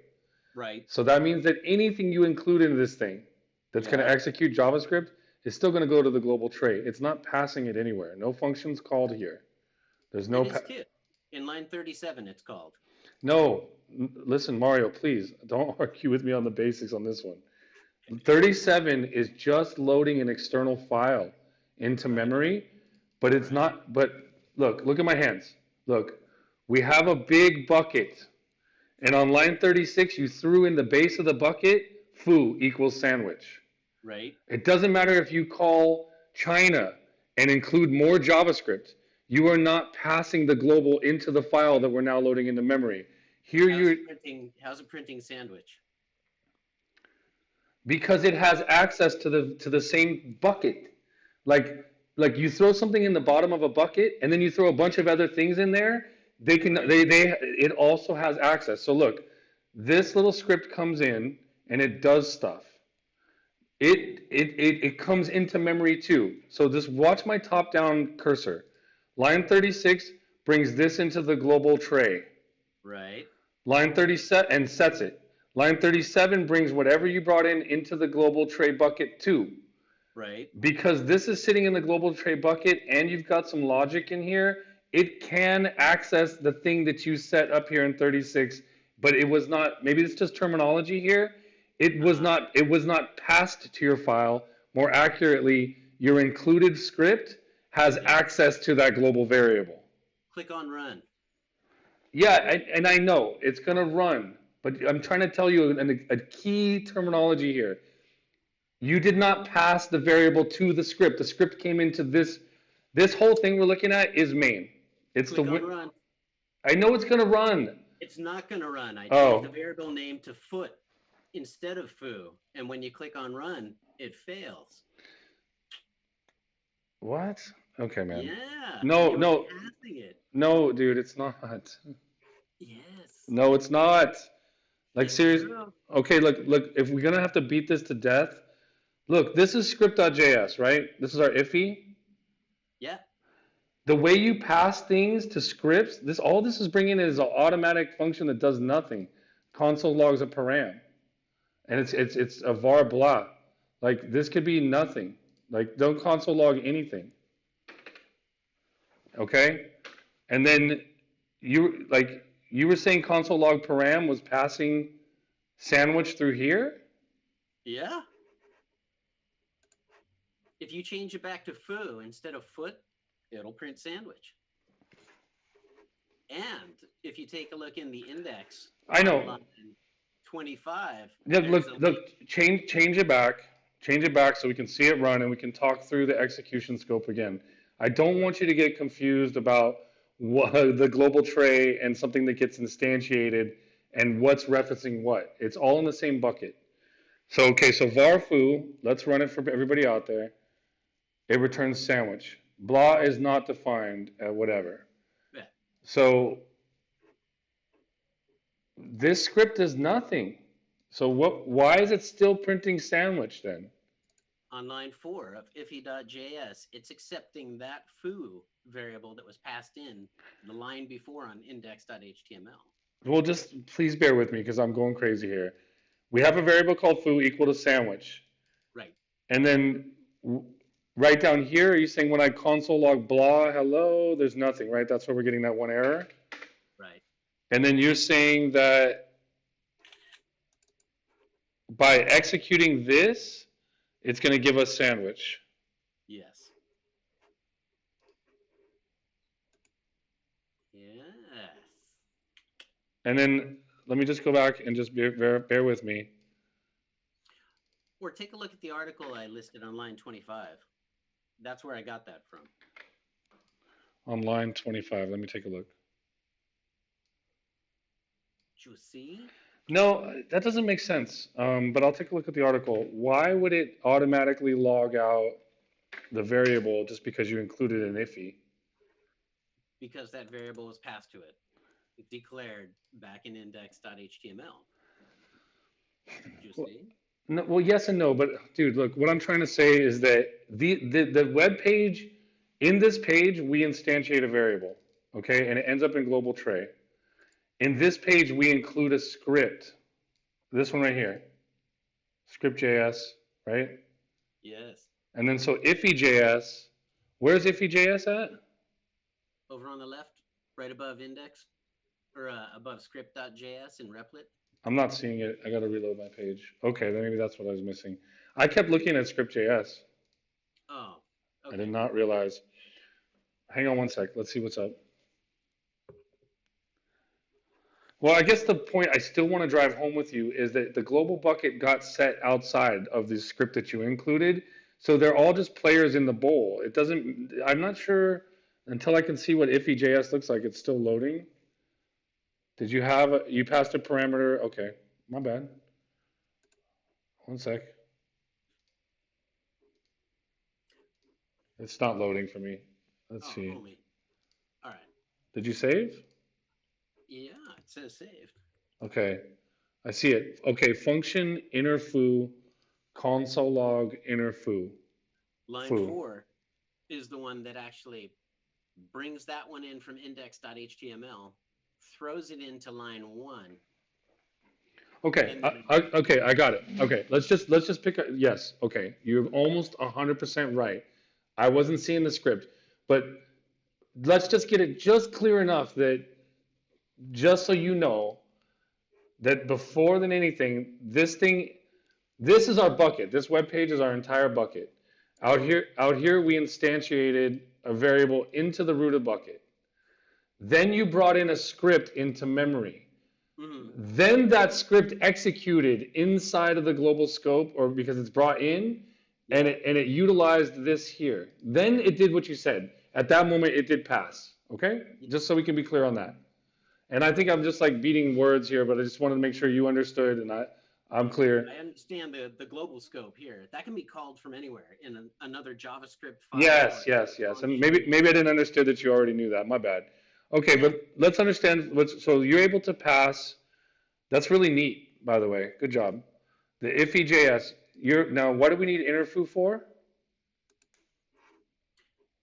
right, So that means that anything you include into this thing that's going to yeah, execute JavaScript is still going to go to the global tray. It's not passing it anywhere. No functions called here. There's it no is too. In line 37, it's called. no. Listen, Mario, please don't argue with me on the basics on this one. 37 is just loading an external file into Right, memory, but it's right, not. But look at my hands. Look, we have a big bucket. And on line 36, you threw in the base of the bucket, foo equals sandwich. right. It doesn't matter if you call China and include more JavaScript. You are not passing the global into the file that we're now loading into memory. Here you're How's it printing sandwich? because it has access to the same bucket. Like like you throw something in the bottom of a bucket and then you throw a bunch of other things in there, Right, they it also has access. So look, this little script comes in and it does stuff. It comes into memory too. So just watch my top down cursor. Line 36 brings this into the global tray. right, Line 37 and sets it. Line 37 brings whatever you brought in into the global tray bucket too. right. Because this is sitting in the global tray bucket and you've got some logic in here, it can access the thing that you set up here in 36, but it was not, maybe it's just terminology here. Uh-huh. It was not passed to your file. More accurately, your included script has Yeah. access to that global variable. Click on run. Yeah, and I know it's going to run, but I'm trying to tell you a key terminology here. You did not pass the variable to the script. The script came into this. This whole thing we're looking at is main. It's Click on the. run. I know it's going to run. It's not going to run. I changed the Oh, variable name to foot instead of foo. And when you click on run, it fails. what? Okay, man. Yeah, No, you were no, passing it. no, dude, it's not. Yes, No, it's not. Like it's serious. true. Okay, look. If we're gonna have to beat this to death, look. This is script.js, right? This is our iffy. Yeah, The way you pass things to scripts, all this is bringing is an automatic function that does nothing. Console logs a param, and it's a var blah. Like this could be nothing. Like don't console log anything. Okay, and then you were saying console log param was passing sandwich through here. yeah. If you change it back to foo instead of foot, it'll print sandwich. And if you take a look in the index I on know. line 25, Yeah, there's a link. change it back, so we can see it run and we can talk through the execution scope again. I don't want you to get confused about what, the global tray and something that gets instantiated and what's referencing what. It's all in the same bucket. So okay, so var foo, let's run it for everybody out there. It returns sandwich. Blah is not defined at whatever. Yeah, So this script is nothing. So what? Why is it still printing sandwich then? on line 4 of iffy.js, it's accepting that foo variable that was passed in the line before on index.html. Well, just please bear with me because I'm going crazy here. We have a variable called foo equal to sandwich, Right, and then right down here, are you saying when I console log blah hello, there's nothing, right? That's where we're getting that one error. right. And then you're saying that by executing this, it's going to give us sandwich. Yes. Yes. And then let me just go back and just bear with me. Or take a look at the article I listed on line 25. That's where I got that from. On line 25, let me take a look. Did you see? No, that doesn't make sense. But I'll take a look at the article. Why would it automatically log out the variable just because you included an iffy? Because that variable was passed to it, declared back in index.html. Did you Well, see? no, well, yes and no, but dude, look, what I'm trying to say is that the web page, in this page, we instantiate a variable, okay, and it ends up in global tray. In this page, we include a script. This one right here, script.js, right? Yes. And then so iffy.js, where's iffy.js at? Over on the left, right above index, or above script.js in Replit. I'm not seeing it. I got to reload my page. Okay, then maybe that's what I was missing. I kept looking at script.js. Oh, I did okay. not realize. Hang on one sec. Let's see what's up. Well, I guess the point I still want to drive home with you is that the global bucket got set outside of the script that you included. So they're all just players in the bowl. It doesn't, I'm not sure until I can see what iffy.js looks like. It's still loading. Did you have, you passed a parameter? Okay, my bad. One sec. It's not loading for me. Let's Oh, see. homie. All right. Did you save? Yeah, it says saved. Okay, I see it. Okay, function inner foo, console log inner foo. Line Foo. 4 is the one that actually brings that one in from index.html, throws it into line 1, Okay, and then okay, I got it. Okay, let's just pick a yes. Okay, you're almost 100% right. I wasn't seeing the script, but let's just get it just clear enough that just so you know that before than anything, this is our bucket. This web page is our entire bucket. Out here, we instantiated a variable into the root of bucket. Then you brought in a script into memory. mhm, Then that script executed inside of the global scope, or because it's brought in, and yeah, it utilized this here. Then it did what you said. At that moment, it did pass. Okay, yeah, just so we can be clear on that. And I think I'm just like beating words here, but I just wanted to make sure you understood and I'm clear. I understand the global scope here. That can be called from anywhere in another JavaScript file Yes, or yes, yes. And function. maybe I didn't understand that you already knew that. My bad. Okay, Yeah. but let's understand what's so you're able to pass. That's really neat, by the way. Good job. The ify.js. You're now. What do we need interfoo for?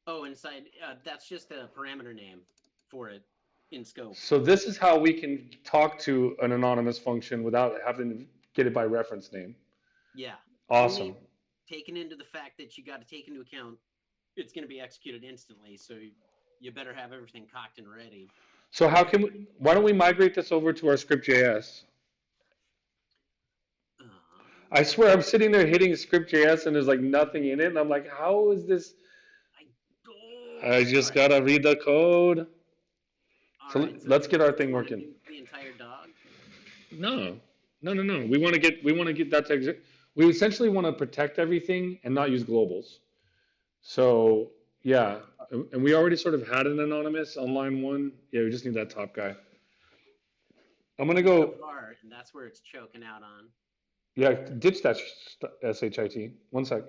Oh, inside, that's just a parameter name for it in scope. So this is how we can talk to an anonymous function without having to get it by reference name. Yeah. Awesome. Only taken into the fact that you got to take into account it's going to be executed instantly. So you better have everything cocked and ready. So how can we? Why don't we migrate this over to our script.js? I swear I'm sitting there hitting script.js and there's like nothing in it, and I'm like, how is this? I don't. I All just right. gotta read the code. All So right. So let's get our you thing want to working. do the entire dog? No, no. We want to get that to exit. We essentially want to protect everything and not use globals. So yeah, and we already sort of had an anonymous on line one. Yeah, we just need that top guy. I'm gonna So go. far, and that's where it's choking out on. Yeah, ditch that shit. One sec.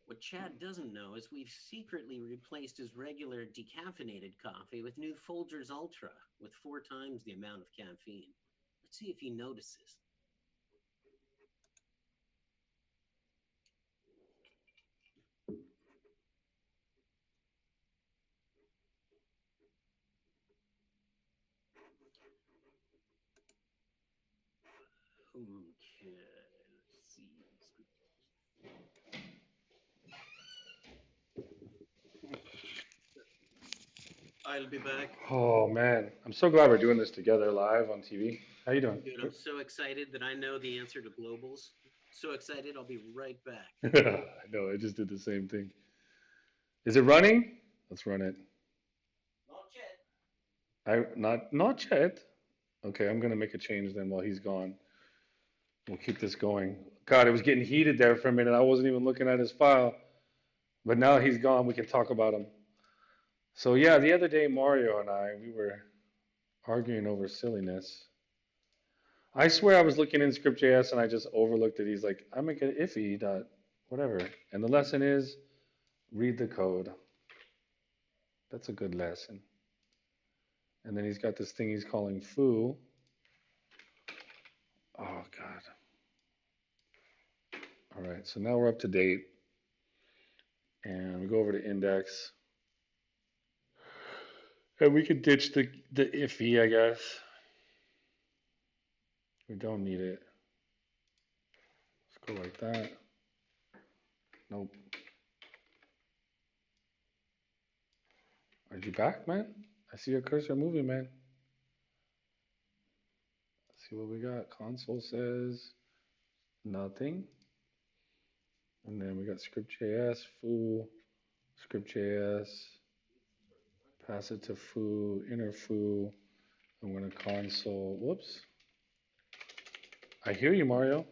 What Chad doesn't know is we've secretly replaced his regular decaffeinated coffee with new Folgers Ultra with 4 times the amount of caffeine. Let's see if he notices. Okay, let's see. I'll be back. Oh man, I'm so glad we're doing this together live on TV. How you doing? Dude, I'm so excited that I know the answer to globals. So excited, I'll be right back. I know. I just did the same thing. Is it running? Let's run it. Not yet. Not yet. Okay, I'm gonna make a change then while he's gone. We'll keep this going. God, it was getting heated there for a minute. I wasn't even looking at his file, but now he's gone. We can talk about him. So yeah, the other day Mario and I we were arguing over silliness. I swear I was looking in script.js and I just overlooked it. He's like, I make an ify dot whatever, and the lesson is read the code. That's a good lesson. And then he's got this thing he's calling foo. Oh God. All right, so now we're up to date, and we go over to index, and we can ditch the ify, I guess. We don't need it. Let's go like that. Nope. Are you back, man? I see your cursor moving, man. Let's see what we got. Console says nothing. And then we got script.js, foo, script.js, pass it to foo, inner foo. I'm going to console. Whoops. I hear you, Mario.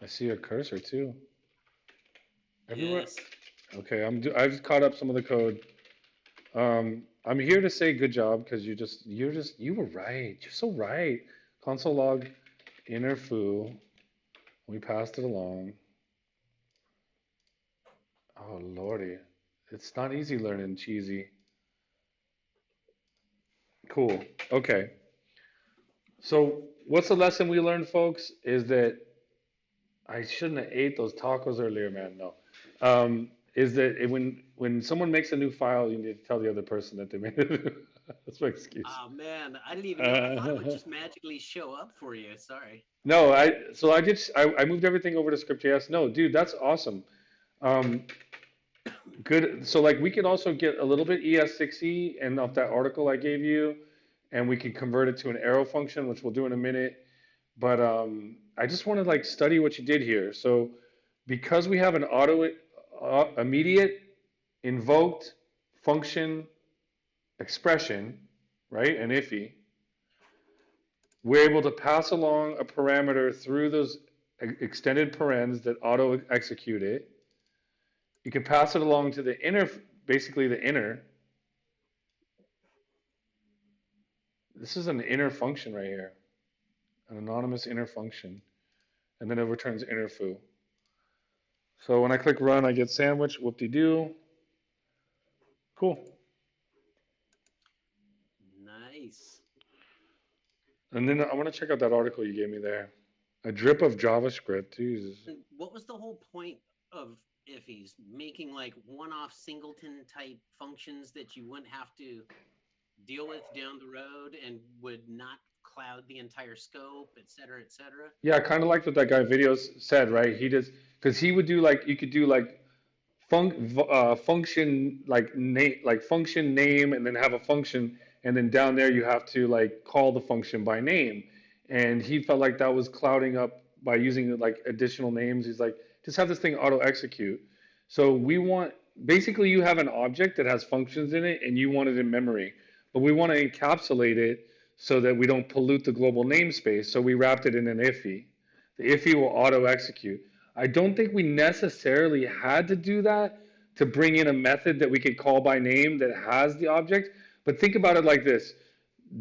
I see your cursor too. Everywhere. Yes. Okay, I've caught up some of the code. I'm here to say good job because you were right. You're so right. Console log inner foo. We passed it along. Oh lordy, it's not easy learning cheesy. Cool. Okay. So what's the lesson we learned, folks? Is that I shouldn't have ate those tacos earlier, man. No. Is that when someone makes a new file, you need to tell the other person that they made it. That's my excuse. Oh man, I didn't even know. I thought it would just magically show up for you. Sorry. No, I moved everything over to script.js. No, dude, that's awesome. Um, good. So like we can also get a little bit ES6 and off that article I gave you, and we can convert it to an arrow function, which we'll do in a minute. But I just want to like study what you did here. So because we have an auto immediate invoked function expression, right, an ify, we're able to pass along a parameter through those extended parens that auto execute it. You can pass it along to the inner, basically the inner. This is an inner function right here, an anonymous inner function, and then it returns inner foo. So when I click run, I get sandwich, whoop-de-doo. Cool. Nice. And then I want to check out that article you gave me there. A drip of JavaScript. Jesus. And what was the whole point of ifs? Making like one-off singleton type functions that you wouldn't have to deal with down the road and would not cloud the entire scope, et cetera, et cetera. Yeah, I kind of liked what that guy videos said, right? He does because he would do like you could do like function like name like function name and then have a function and then down there you have to like call the function by name, and he felt like that was clouding up by using like additional names. He's like, just have this thing auto execute. So we want basically you have an object that has functions in it and you want it in memory, but we want to encapsulate it so that we don't pollute the global namespace. So we wrapped it in an IFI. The IFI will auto execute. I don't think we necessarily had to do that to bring in a method that we could call by name that has the object. But think about it like this.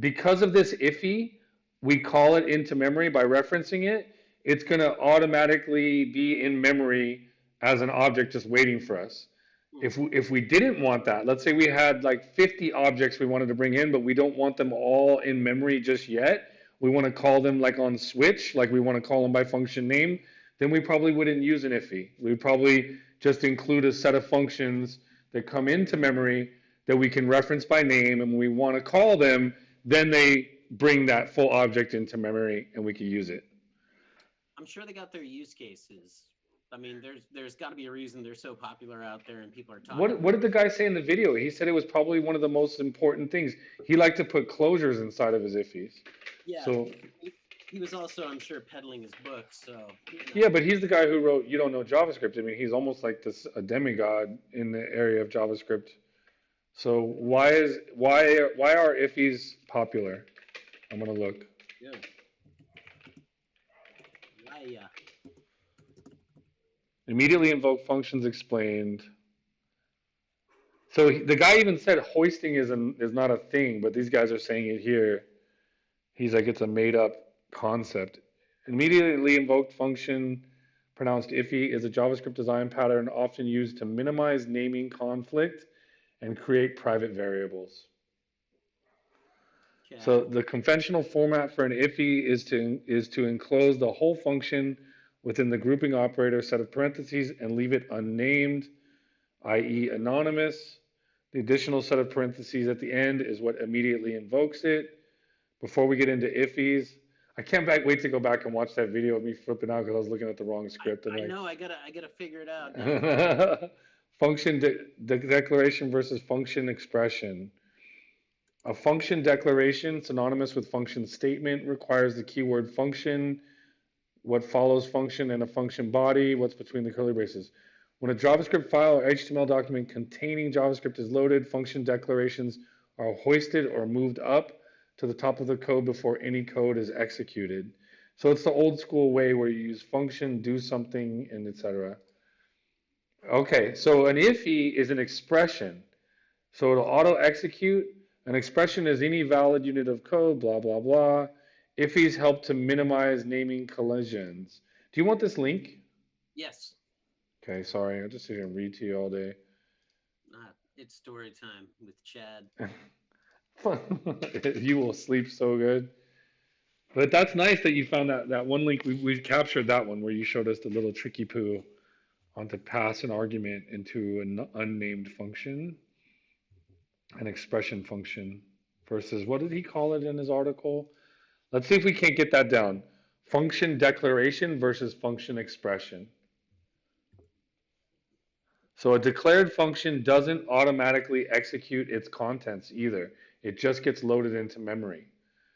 Because of this IFI, we call it into memory by referencing it. It's going to automatically be in memory as an object just waiting for us. If we didn't want that, let's say we had like 50 objects we wanted to bring in, but we don't want them all in memory just yet. We want to call them like on switch, like we want to call them by function name, then we probably wouldn't use an IFI. We would probably just include a set of functions that come into memory that we can reference by name, and when we want to call them, then they bring that full object into memory and we can use it. I'm sure they got their use cases. I mean, there's got to be a reason they're so popular out there and people are talking What about did the guy say in the video? He said it was probably one of the most important things. He liked to put closures inside of his IFIs. Yeah, So he was also, I'm sure, peddling his book. So yeah, but he's the guy who wrote "You Don't Know JavaScript." I mean, he's almost like this a demigod in the area of JavaScript. So why are IFIs popular? I'm gonna look. yeah, yeah. Immediately invoke functions explained. So the guy even said hoisting is not a thing, but these guys are saying it here. He's like, it's a made up concept. Immediately invoked function, pronounced IFI, is a JavaScript design pattern often used to minimize naming conflict and create private variables. Okay. So the conventional format for an IFI is to enclose the whole function within the grouping operator set of parentheses and leave it unnamed, i.e. anonymous. The additional set of parentheses at the end is what immediately invokes it. Before we get into IFIs, I can't wait to go back and watch that video of me flipping out because I was looking at the wrong script. I know. I gotta figure it out now. Function declaration versus function expression. A function declaration, synonymous with function statement, requires the keyword function, what follows function, and a function body, what's between the curly braces. When a JavaScript file or HTML document containing JavaScript is loaded, function declarations are hoisted or moved up to the top of the code before any code is executed. So it's the old school way where you use function, do something, and etc. Okay, so an IFI is an expression. So it'll auto execute. An expression is any valid unit of code, blah, blah, blah. IFIs help to minimize naming collisions. Do you want this link? Yes. Okay, sorry. I'll just sit here and read to you all day. It's story time with Chad. You will sleep so good. But that's nice that you found that one link. We captured that one where you showed us the little tricky poo on to pass an argument into an unnamed function, an expression function, versus what did he call it in his article? Let's see if we can't get that down. Function declaration versus function expression. So a declared function doesn't automatically execute its contents either. It just gets loaded into memory.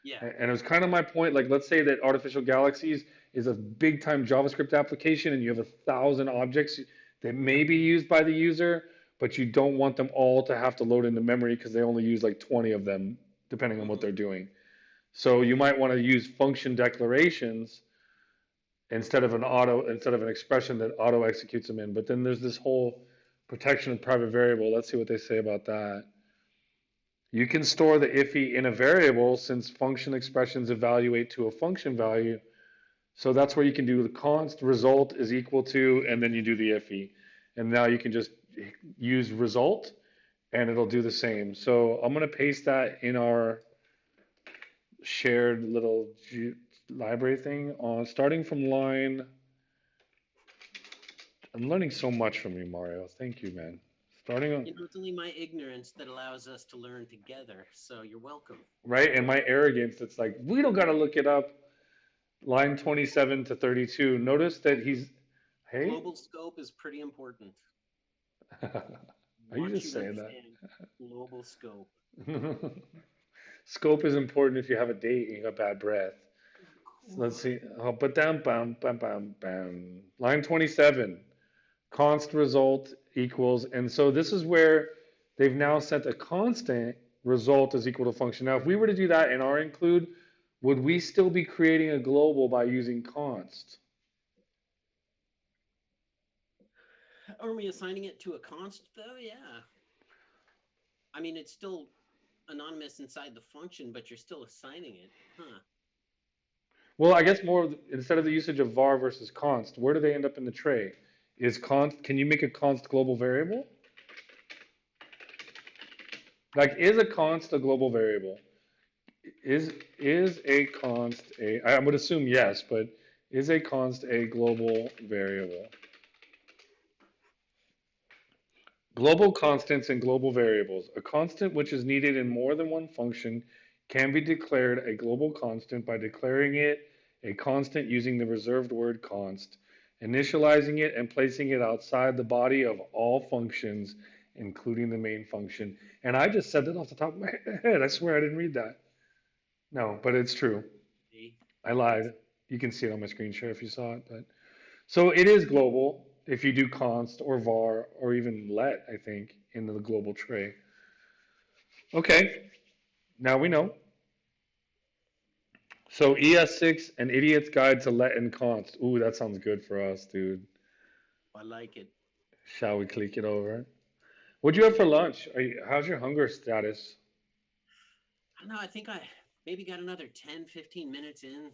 Yeah. And it was kind of my point. Like, let's say that Artificial Galaxies is a big time JavaScript application and you have 1,000 objects that may be used by the user, but you don't want them all to have to load into memory because they only use like 20 of them, depending on what they're doing. So you might want to use function declarations instead of an expression that auto executes them in. But then there's this whole protection of private variable. Let's see what they say about that. You can store the iffy in a variable since function expressions evaluate to a function value. So that's where you can do the const result is equal to, and then you do the iffy. And now you can just use result and it'll do the same. So I'm going to paste that in our shared little library thing on starting from line. I'm learning so much from you, Mario. Thank you, man. Starting on, It's only my ignorance that allows us to learn together. So you're welcome. right, and my arrogance, it's like, we don't got to look it up. Line 27 to 32. Notice that he's, hey, Global scope is pretty important. are you Want just you to saying that? understand global scope. Scope is important if you have a date and you got bad breath. So let's see. Oh, but down, bam, bam, bam, bam. Line 27. Const result equals, and so this is where they've now set a constant result is equal to function. Now, if we were to do that in our include, would we still be creating a global by using const? Are we assigning it to a const though? Yeah. I mean, it's still anonymous inside the function, but you're still assigning it. Huh. Well, I guess more instead of the usage of var versus const, where do they end up in the tray? Is const, can you make a const global variable? Like, is a const a global variable? Is a const a, I would assume yes, but is a const a global variable? Global constants and global variables. A constant which is needed in more than one function can be declared a global constant by declaring it a constant using the reserved word const, initializing it and placing it outside the body of all functions, including the main function. And I just said that off the top of my head. I swear I didn't read that. No, but it's true. See? I lied. You can see it on my screen share if you saw it. But so it is global if you do const or var or even let, I think, into the global tray. Okay, now we know. So ES6, an idiot's guide to let and const. Ooh, that sounds good for us, dude. I like it. Shall we click it over? What'd you have for lunch? How's your hunger status? I don't know. I think I maybe got another 10, 15 minutes in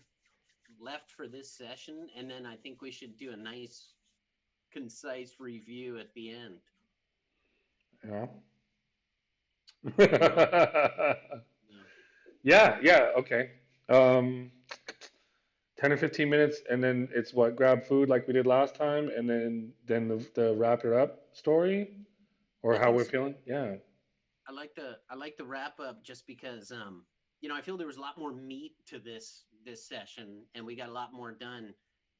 left for this session. And then I think we should do a nice, concise review at the end. Yeah. Yeah. Yeah, yeah, okay. Um, 10 or 15 minutes, and then it's what, grab food like we did last time, and then the wrap it up story, or I how think we're so. feeling. Yeah. I like the wrap up just because I feel there was a lot more meat to this session and we got a lot more done.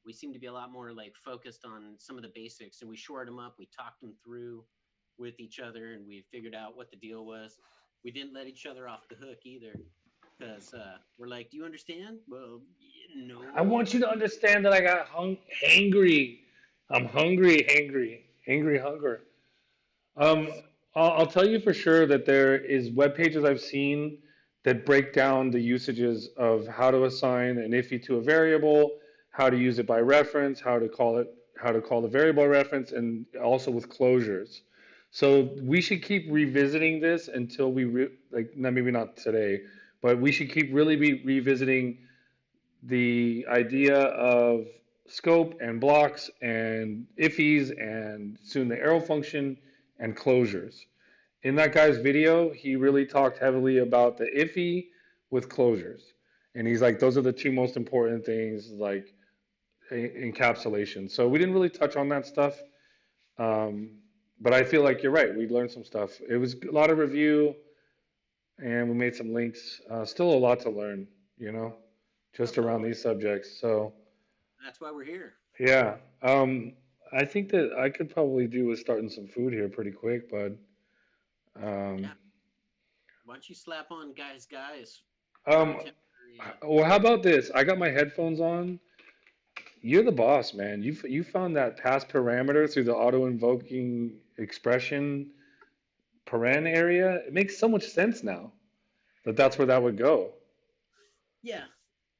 We seem to be a lot more like focused on some of the basics and we shored them up, we talked them through with each other and we figured out what the deal was. We didn't let each other off the hook either because we're like, do you understand? Well, I no. want you to understand that I got hangry. I'm hungry, hangry hunger. Um, I'll tell you for sure that there is web pages I've seen that break down the usages of how to assign an iffy to a variable, how to use it by reference, how to call the variable reference, and also with closures. So we should keep revisiting this until like, no, maybe not today, but we should keep really be revisiting the idea of scope and blocks and ifs and soon the arrow function and closures. In that guy's video, he really talked heavily about the iffy with closures. And he's like, those are the two most important things, like encapsulation. So we didn't really touch on that stuff. Um, but I feel like you're right. We learned some stuff. It was a lot of review and we made some links. Still a lot to learn, you know, just Of around course. these subjects. So That's why we're here. yeah, I think that I could probably do with starting some food here pretty quick, but um, Yeah. Why don't you slap on guys for a um, temporary well, how about this? I got my headphones on. You're the boss, man. You found that pass parameter through the auto invoking expression paren area. It makes so much sense now that that's where that would go. Yeah,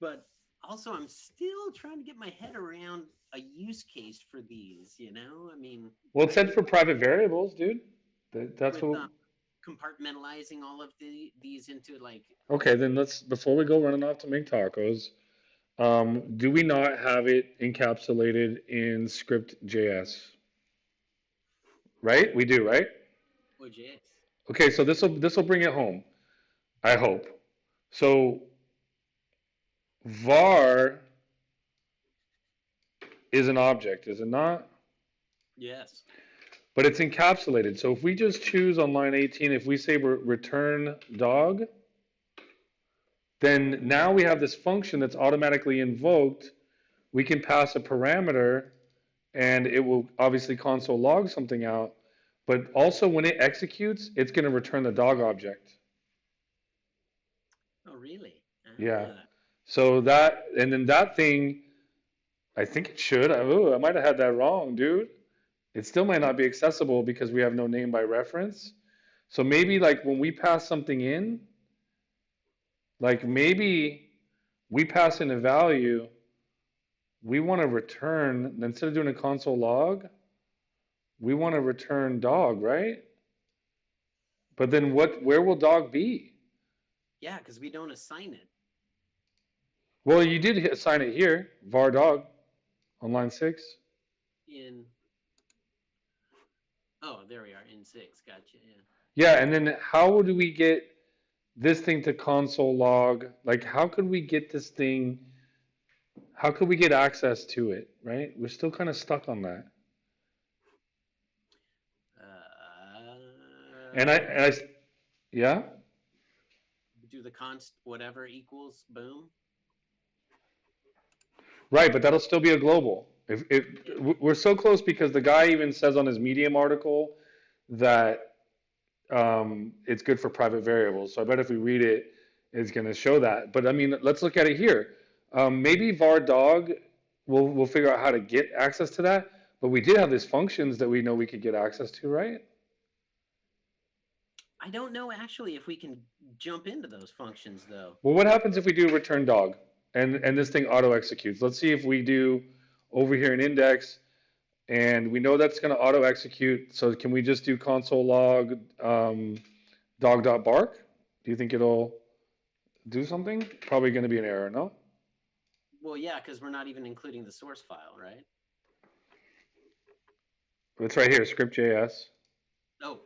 but Also, I'm still trying to get my head around a use case for these. I mean, Well, it said for private variables, dude. That's with what. compartmentalizing all of these into like, Okay, then let's before we go running off to make tacos. Do we not have it encapsulated in script.js? Right? We do, right? OJS. Okay, so this will bring it home. I hope. So var is an object, is it not? Yes. But it's encapsulated. So if we just choose on line 18, if we say return dog, then now we have this function that's automatically invoked. We can pass a parameter and it will obviously console log something out. But also when it executes, it's going to return the dog object. Oh, really? Yeah. Ah, So that, and then that thing, I think it should. Oh, I might have had that wrong, dude. It still might not be accessible because we have no name by reference. So maybe like when we pass something in, like maybe we pass in a value, we want to return, instead of doing a console log, we want to return dog, right? But then where will dog be? yeah, because we don't assign it Well, you did assign it here, var dog on line 6. in. Oh, there we are in six. Gotcha. Yeah. Yeah, and then how do we get this thing to console log? Like, how could we get this thing? How could we get access to it? Right? We're still kind of stuck on that. And I, Uh, and I, yeah, do the const whatever equals boom. right. But that'll still be a global. If Yeah. we're so close because the guy even says on his Medium article that it's good for private variables. So I bet if we read it, it's going to show that. But I mean, let's look at it here. Maybe var dog, we'll figure out how to get access to that. But we did have these functions that we know we could get access to, right? I don't know actually if we can jump into those functions though. Well, what happens if we do return dog and this thing auto executes? Let's see if we do over here in index and we know that's going to auto execute. So can we just do console log dog.bark? Do you think it'll do something? Probably going to be an error, no? Well, yeah, because we're not even including the source file, right? It's right here, script.js. Oh,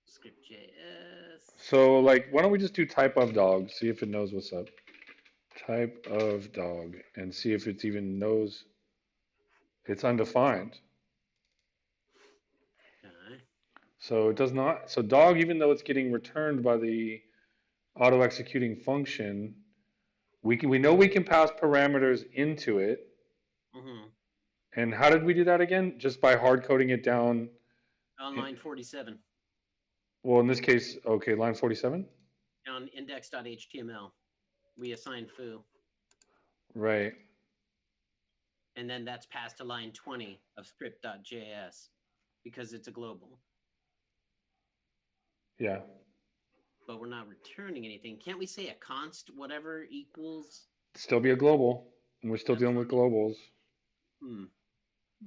script.js. So, like, why don't we just do type of dog, see if it knows what's up. Type of dog, and see if it even knows it's undefined. Okay. So it does not, so dog, even though it's getting returned by the auto executing function, we know we can pass parameters into it. Mm-hmm. And how did we do that again? Just by hard coding it down. On line 47, Well, in this case, okay, line 47. on index.html, we assign foo, Right. and then that's passed to line 20 of script.js because it's a global, Yeah. but we're not returning anything. Can't we say a const whatever equals? Still be a global. And we're still That's dealing with globals. hmm.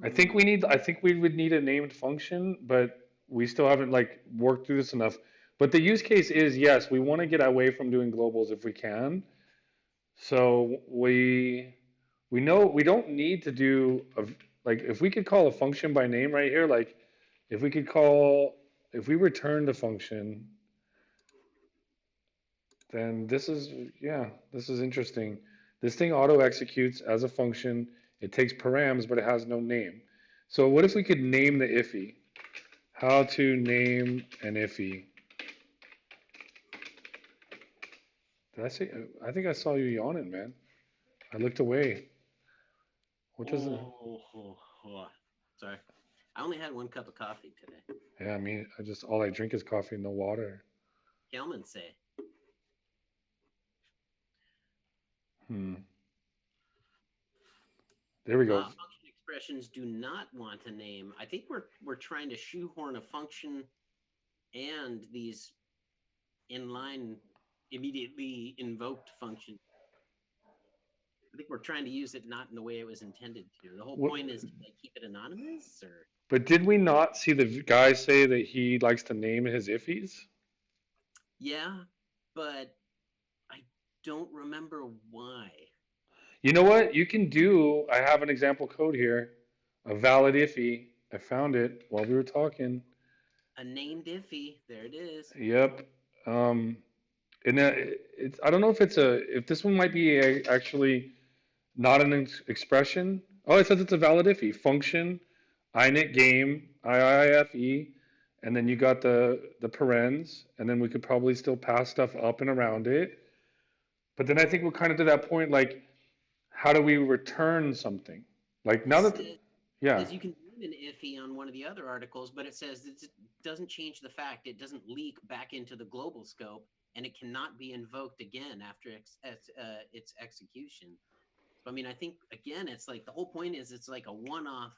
I think we would need a named function, but we still haven't like worked through this enough. But the use case is yes, we want to get away from doing globals if we can. So we know we don't need to do like if we could call a function by name right here, like if we could call if we returned a function, then this is yeah, this is interesting. This thing auto executes as a function. It takes params, but it has no name. So what if we could name the iffy? How to name an iffy? Did I say? I think I saw you yawning, man. I looked away. What does it? Oh. Sorry. I only had one cup of coffee today. Yeah, I mean, I just all I drink is coffee, no water. Kelman say. Hmm. There we go. Function expressions do not want a name. I think we're trying to shoehorn a function and these inline immediately invoked function. I think we're trying to use it not in the way it was intended to. The whole What, point is to like keep it anonymous, or but did we not see the guy say that he likes to name his ifs? yeah, but I don't remember why. You know what? You can do. I have an example code here, a valid iffy. I found it while we were talking. A named iffy, there it is. Yep. Um, and it's. I don't know if it's a. If this one might be actually not an expression. Oh, it says it's a valid iffy function, init game iife, and then you got the parens, and then we could probably still pass stuff up and around it. But then I think we're kind of to that point, like, how do we return something? Like It now that, says yeah. because you can name an iffy on one of the other articles, but it says it doesn't change the fact it doesn't leak back into the global scope, and it cannot be invoked again after its execution. So I mean, I think again, it's like the whole point is it's like a one-off.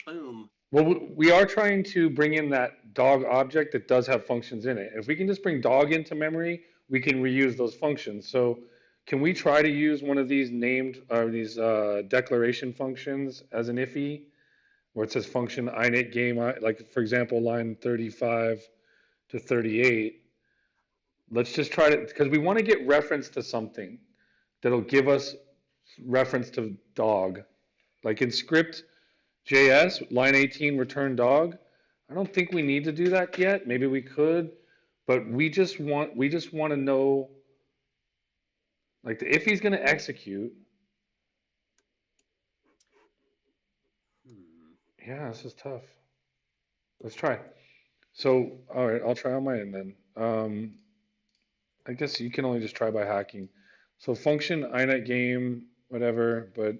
Boom. Well, we are trying to bring in that dog object that does have functions in it. If we can just bring dog into memory, we can reuse those functions. So, can we try to use one of these named or these declaration functions as an iffy, where it says function init game, like for example, line 35 to 38. Let's just try to, because we want to get reference to something that'll give us reference to dog. Like in script JS, line 18, return dog. I don't think we need to do that yet. Maybe we could, but we just want to know, like, if he's going to execute. Hmm. Yeah, this is tough. Let's try. So, all right, I'll try on my end then. I guess you can only just try by hacking. So function init game whatever, but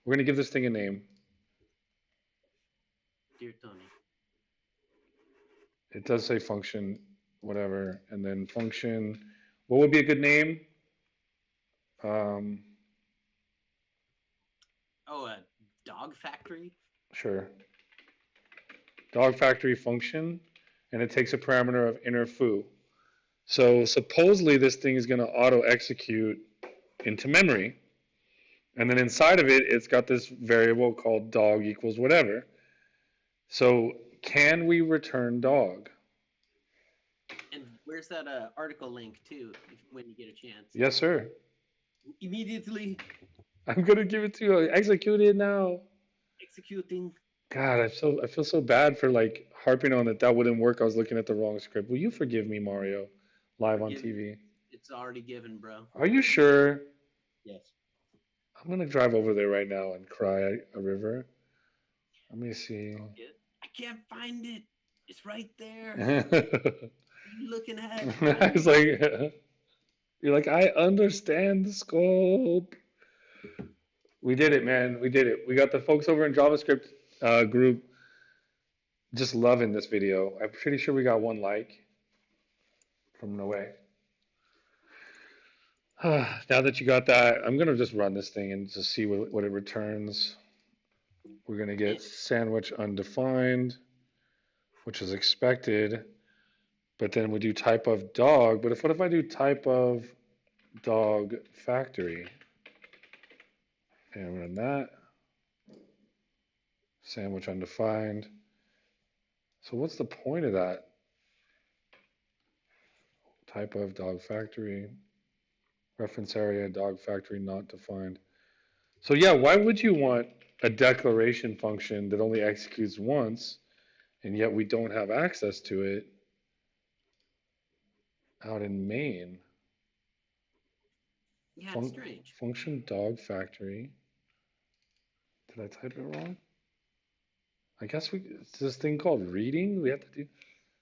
we're going to give this thing a name. Dear Tony. It does say function whatever, and then function. What would be a good name? Um, Oh, a dog factory? sure. Dog factory function, and it takes a parameter of inner foo. So supposedly this thing is going to auto execute into memory, and then inside of it, it's got this variable called dog equals whatever. So can we return dog? And where's that article link too, when you get a chance? Yes, sir. Immediately I'm gonna give it to you. Execute it now. executing. God, I feel so bad for like harping on that wouldn't work. I was looking at the wrong script. Will you forgive me, Mario? Live on Forgive me. TV. It's already given, bro. Are you sure? Yes. I'm gonna drive over there right now and cry a river. Let me see. All good. I can't find it. It's right there. I What are you looking at? was like, you're like, I understand the scope. We did it, man. We did it. We got the folks over in JavaScript group just loving this video. I'm pretty sure we got one like from no way. Now that you got that, I'm gonna just run this thing and just see what it returns. We're gonna get And sandwich undefined, which is expected, but then we do type of dog. But what if I do type of dog factory and run that? Sandwich undefined. So what's the point of that? Type of dog factory, reference area, dog factory not defined. So yeah, why would you want a declaration function that only executes once, and yet we don't have access to it out in main? yeah, it's strange. Function dog factory. Did I type it wrong? I guess it's this thing called reading. We have to do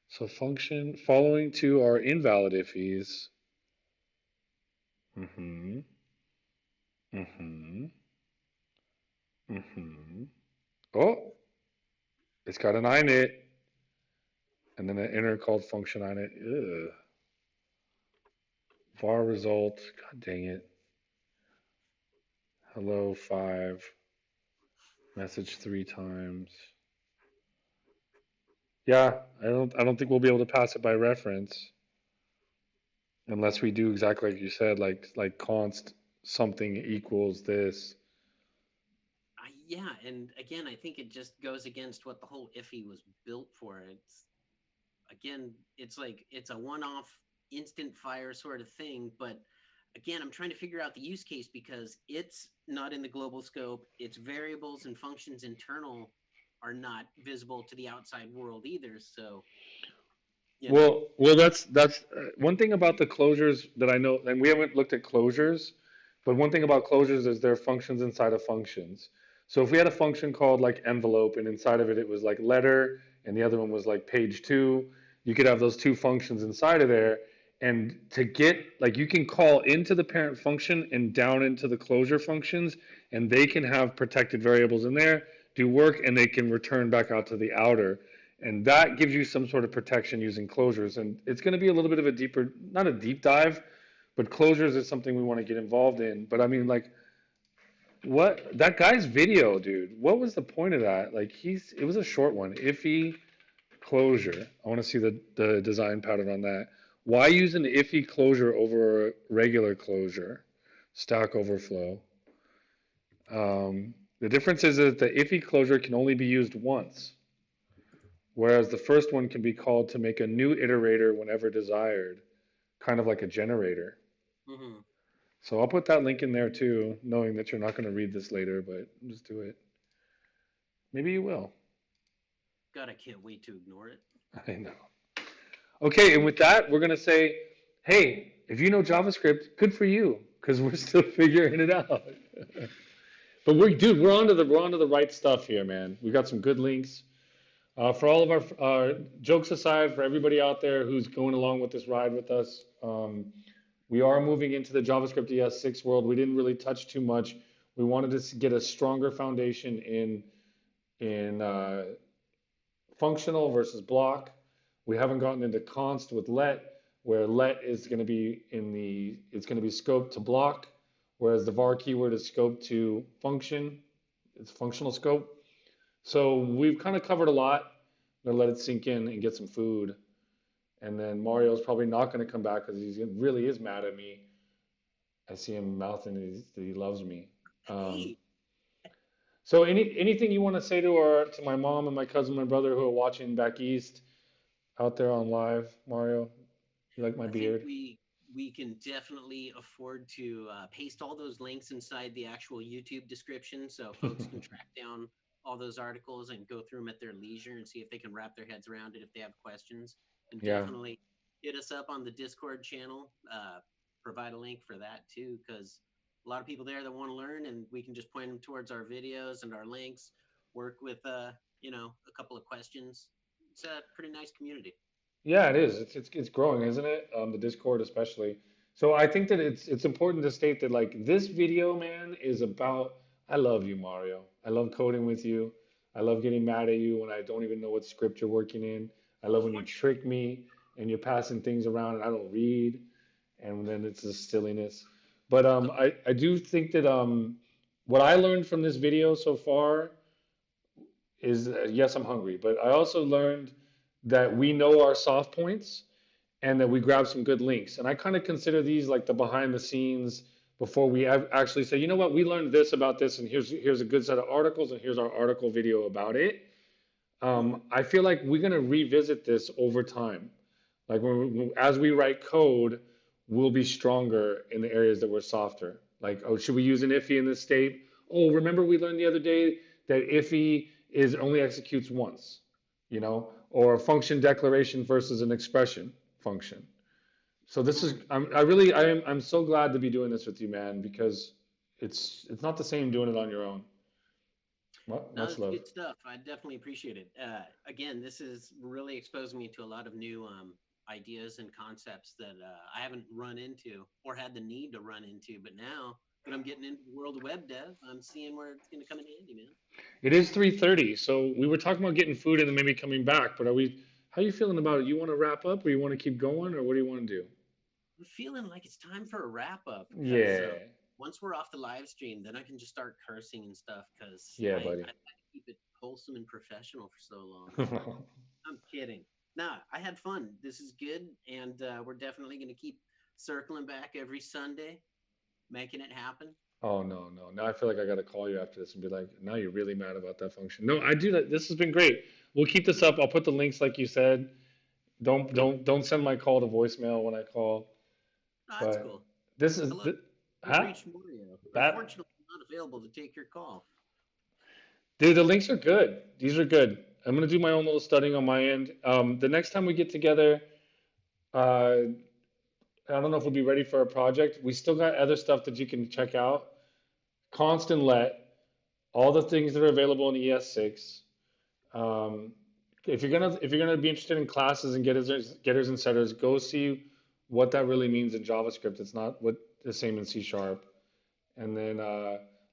so function following to our invalid ifs. Mm-hmm. Mm-hmm. Mm-hmm. Oh, it's got an init and then an inner called function init. Ugh. Var result. God dang it. Hello 5. Message 3 times. Yeah, I don't think we'll be able to pass it by reference. unless we do exactly like you said, like const something equals this. Yeah, and again, I think it just goes against what the whole iffy was built for. It's again, it's like it's a one-off instant fire sort of thing, but again, I'm trying to figure out the use case because it's not in the global scope. Its variables and functions internal are not visible to the outside world either. So, you know. Well, that's one thing about the closures that I know, and we haven't looked at closures, but one thing about closures is there are functions inside of functions. So if we had a function called like envelope, and inside of it it was like letter, and the other one was like page two, you could have those two functions inside of there, and to get like you can call into the parent function and down into the closure functions, and they can have protected variables in there, do work, and they can return back out to the outer. And that gives you some sort of protection using closures. And it's going to be a little bit of a deeper, not a deep dive, but closures is something we want to get involved in. But I mean, like, what that guy's video, dude, what was the point of that? Like, it was a short one. Iffy closure. I want to see the design pattern on that. Why use an iffy closure over a regular closure? Stack Overflow. The difference is that the iffy closure can only be used once, whereas the first one can be called to make a new iterator whenever desired, kind of like a generator. Mhm. So I'll put that link in there too, knowing that you're not going to read this later, but just do it. Maybe you will. God, I can't wait to ignore it. I know. Okay, and with that, we're going to say, hey, if you know JavaScript, good for you, because we're still figuring it out. But dude, we're onto the right stuff here, man. We got some good links. For all of our jokes aside, for everybody out there who's going along with this ride with us, we are moving into the JavaScript ES6 world. We didn't really touch too much. We wanted to get a stronger foundation in functional versus block. We haven't gotten into const with let, where let is going to be it's going to be scoped to block, whereas the var keyword is scoped to function. It's functional scope. So we've kind of covered a lot. I'm gonna let it sink in and get some food. And then Mario's probably not going to come back because he really is mad at me. I see him mouthing that he loves me. Um, Hey, so anything you want to say to my mom and my cousin, and my brother who are watching back east out there on live, Mario? You like my I think beard? we can definitely afford to paste all those links inside the actual YouTube description so folks can track down all those articles and go through them at their leisure and see if they can wrap their heads around it if they have questions. And Yeah. definitely hit us up on the Discord channel. Provide a link for that too, because a lot of people there that want to learn, and we can just point them towards our videos and our links. Work with a couple of questions. It's a pretty nice community. Yeah, it is. It's growing, isn't it? The Discord especially. So I think that it's important to state that like this video, man, is about I love you, Mario. I love coding with you. I love getting mad at you when I don't even know what script you're working in. I love when you trick me and you're passing things around and I don't read, and then it's just silliness. But I do think that what I learned from this video so far is yes, I'm hungry, but I also learned that we know our soft points and that we grab some good links. And I kind of consider these like the behind the scenes before we actually say, you know what, we learned this about this, and here's a good set of articles, and here's our article video about it. Mhm. I feel like we're gonna revisit this over time. Like as we write code, we'll be stronger in the areas that we're softer. Like, oh, should we use an iffy in this state? Oh, remember we learned the other day that iffy is only executes once, or a function declaration versus an expression function. So this is Mhm. I'm so glad to be doing this with you, man, because it's not the same doing it on your own. No, Much that's love. good stuff. I definitely appreciate it. Again, this is really exposed me to a lot of new ideas and concepts that I haven't run into or had the need to run into. But now that I'm getting into the world of web dev, I'm seeing where it's going to come in handy, man. It is 3:30, so we were talking about getting food and then maybe coming back. But how are you feeling about it? You want to wrap up, or you want to keep going, or what do you want to do? I'm feeling like it's time for a wrap up because Yeah, once we're off the live stream, then I can just start cursing and stuff because yeah, I buddy. had to keep it wholesome and professional for so long. I'm kidding. Nah, I had fun. This is good, and we're definitely going to keep circling back every Sunday, making it happen. Oh no, no. Now I feel like I gotta call you after this and be like, now you're really mad about that function. No, I do that. This has been great. We'll keep this up. I'll put the links like you said. Don't send my call to voicemail when I call. Oh, that's But cool. this is Hello, you've huh? reached Mario. That Unfortunately, I'm not available to take your call. dude, the links are good. These are good. I'm gonna do my own little studying on my end. The next time we get together, uh, I don't know if we'll be ready for a project. We still got other stuff that you can check out. Constant let all the things that are available in ES6. Um, if you're gonna be interested in classes and getters and setters, go see what that really means in JavaScript. It's not what the same in C sharp. And then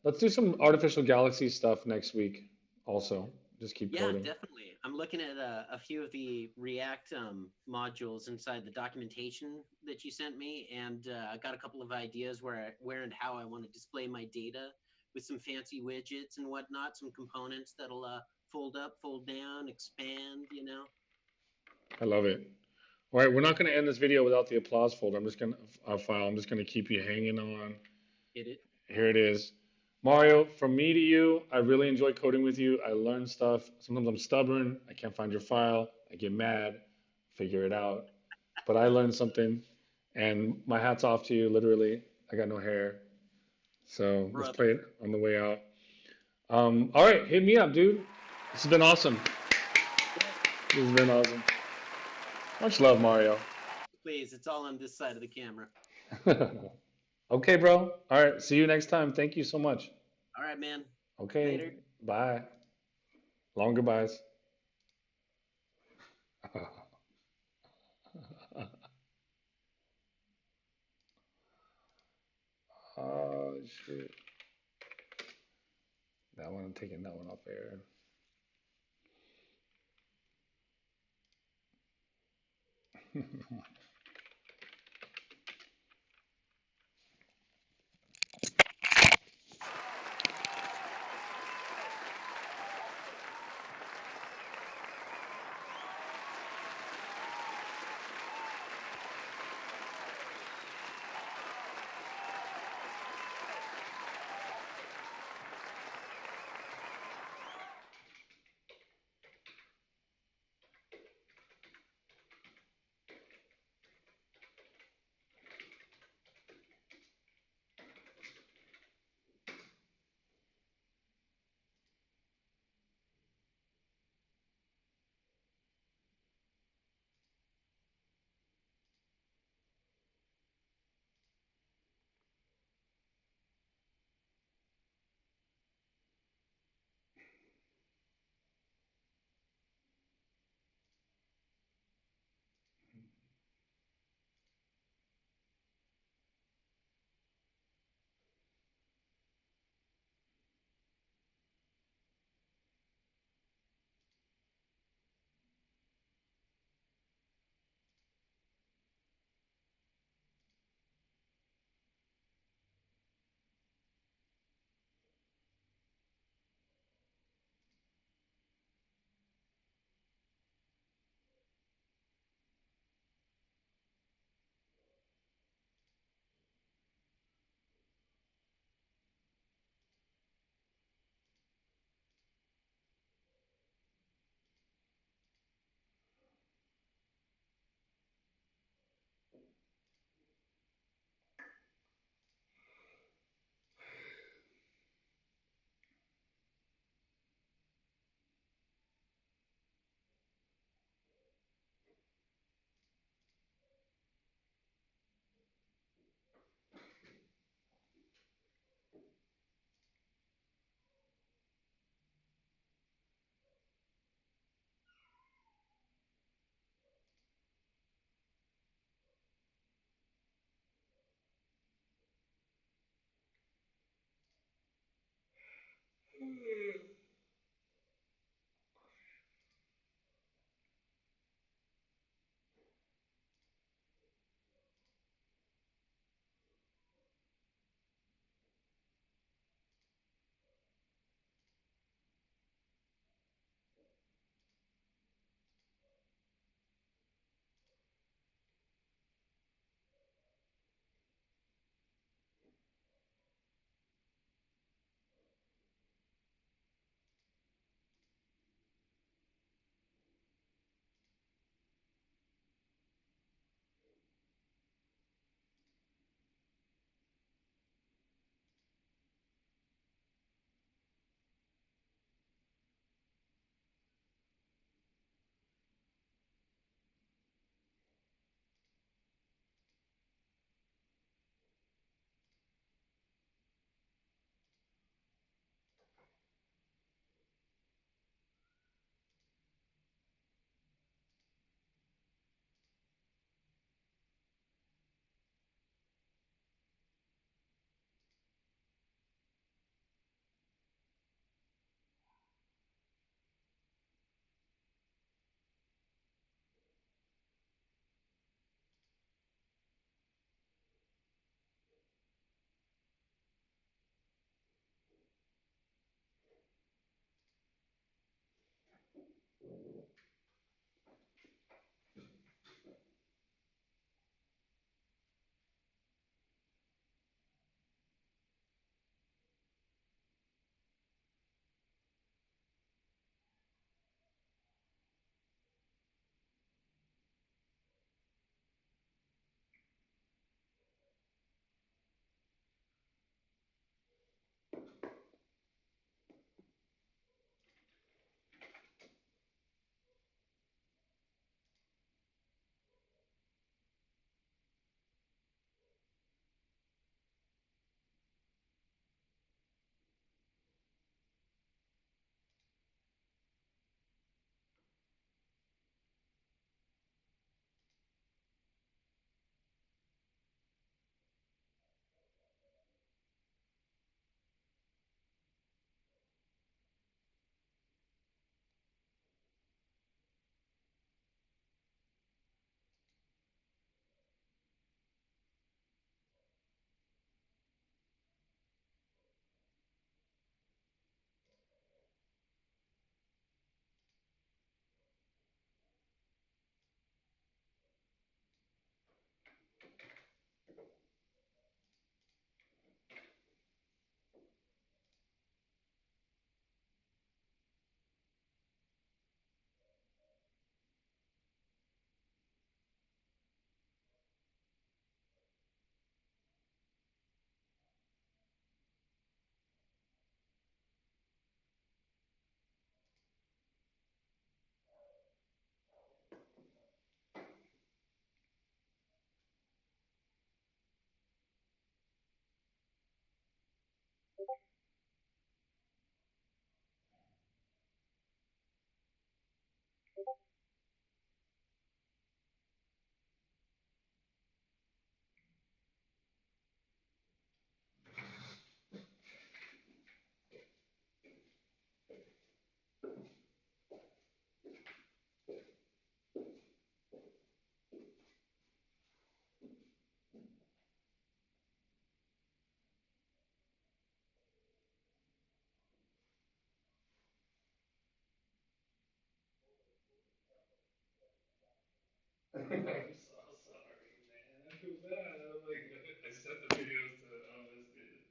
let's do some artificial galaxy stuff next week. Also, just keep Yeah, coding. definitely. I'm looking at a few of the React modules inside the documentation that you sent me, and I got a couple of ideas where and how I want to display my data with some fancy widgets and whatnot, some components that'll fold up, fold down, expand. I love it. All right, we're not gonna end this video without the applause folder. I'm just gonna file. I'm just gonna keep you hanging on. Hit it. Here it is. Mario, from me to you, I really enjoy coding with you. I learn stuff. Sometimes I'm stubborn. I can't find your file. I get mad. Figure it out. But I learned something. And my hat's off to you, literally. I got no hair. So let's Brother. play it on the way out. All right, hit me up, dude. This has been awesome. This has been awesome. Much love, Mario. Please, it's all on this side of the camera. Okay, bro. All right, see you next time. Thank you so much. All right, man. Okay, Later. bye. Long goodbyes. Oh, shit. That one, I'm taking that one off air. I'm so sorry, man. I feel bad. I'm like, I sent the videos to unlisted.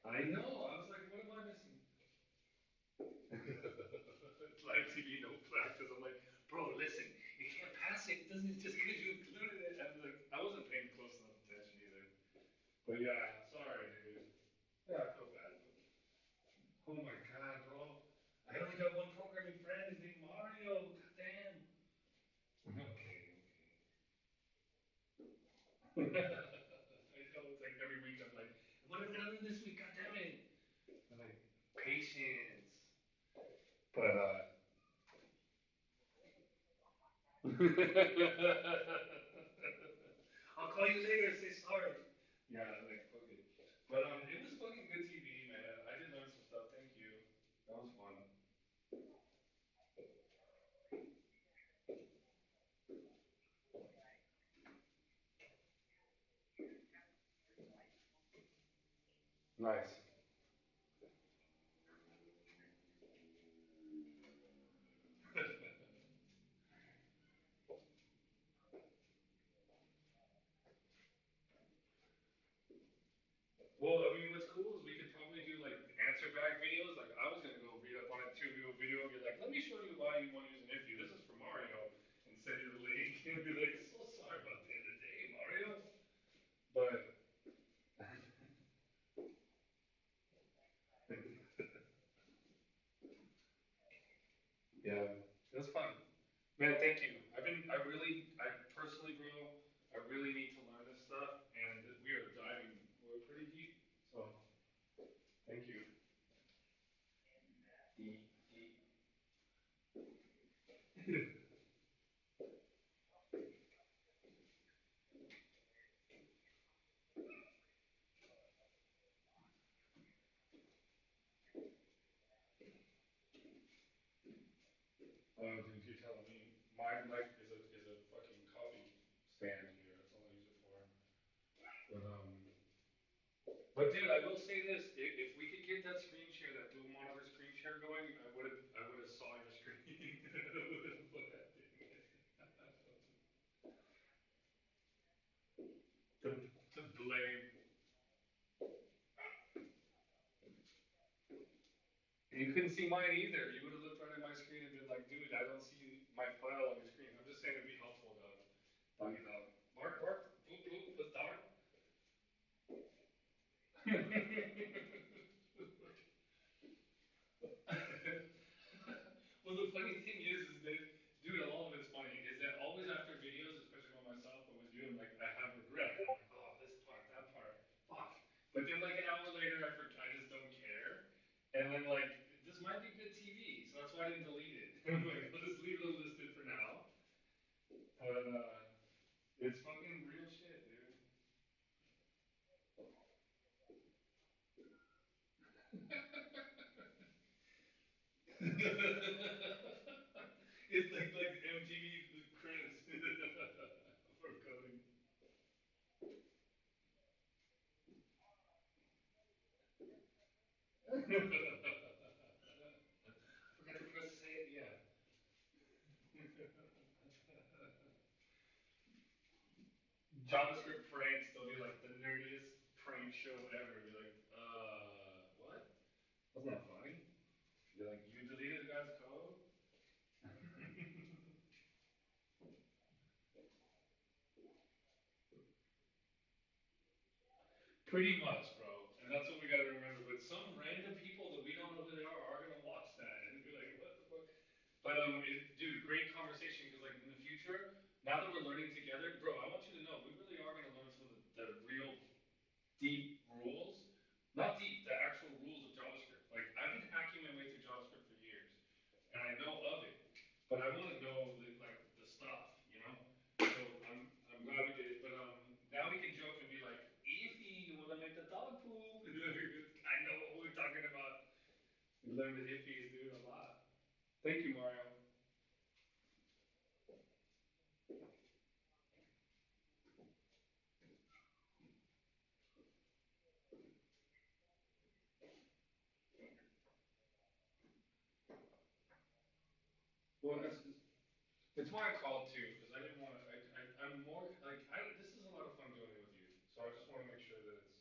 I know. I was like, what am I missing? It's live TV, no practice. I'm like, bro, listen, you can't pass it. It doesn't just because you included it. I was like, I wasn't paying close enough attention either. But yeah, sorry, dude. Yeah, I feel bad. Oh my god, bro. I only got one programming friend. His name Mario. God damn. Okay, okay. I know it's like every week I'm like, what am I gonna learn this week? God damn it. I'm like, patience. But I'll call you later and say sorry. Yeah, like fuck it. But it was fucking good TV, man. I did learn some stuff. Thank you. That was fun. Nice. Well, I mean, what's cool is we could probably do like answer back videos. Like I was gonna go read up on it too, do a video and be like, let me show you why you want to use an if you. This is for Mario, and send you the link and be like, so sorry about the other day, Mario. But yeah, it was fun. Man, thank you. I personally, bro, I really need to learn this stuff, and we're pretty deep. So thank you. Deep, deep. Oh, dude, you're telling me. My mic is a fucking coffee stand here. That's all I use it for. But But dude, I will say this: if we could get that screen share, that dual monitor screen share going, I would have saw your screen. I would have put that thing to blame. And you couldn't see mine either. You would have looked right at my screen and been like, dude, I don't see my file on your screen. I'm just saying it'd be helpful, dog. Doggy dog. Bark, bark. Poop, poop. What's dog? Well, the funny thing is that, dude, all of it's funny. Is that always after videos, especially by myself, but with you, I'm like, I have regret. I'm like, oh, this part, that part, fuck. But then, like an hour later, I just don't care. And then, like, this might be good TV, so that's why I didn't delete it. I'm like, I'll just leave it unlisted for now. But it's fucking real shit, dude. It's like MTV Cribs for coding. I forgot to press save. Yeah. JavaScript pranks. They'll be like the nerdiest prank show ever. Be like, what? That's not funny. Be like, you deleted the guy's code. Pretty much, bro. And that's what we gotta remember. But some random people that we don't know who they are gonna watch that and be like, what the fuck? But dude, great conversation because like in the future, now that we're learning together, bro, I want you to know we really are gonna learn some of the real deep rules. Not deep, the actual rules of JavaScript. Like I've been hacking my way through JavaScript for years, and I know of it, but I want to know like the stuff, you know. So I'm glad we did it. But now we can joke and be like, Ify, you want to make the dog poop? I know what we're talking about. We learned the iffies, dude, a lot. Thank you, Mario. Well, it's why I called too, because I didn't want to. I'm more like this is a lot of fun doing it with you. So I just want to make sure that it's.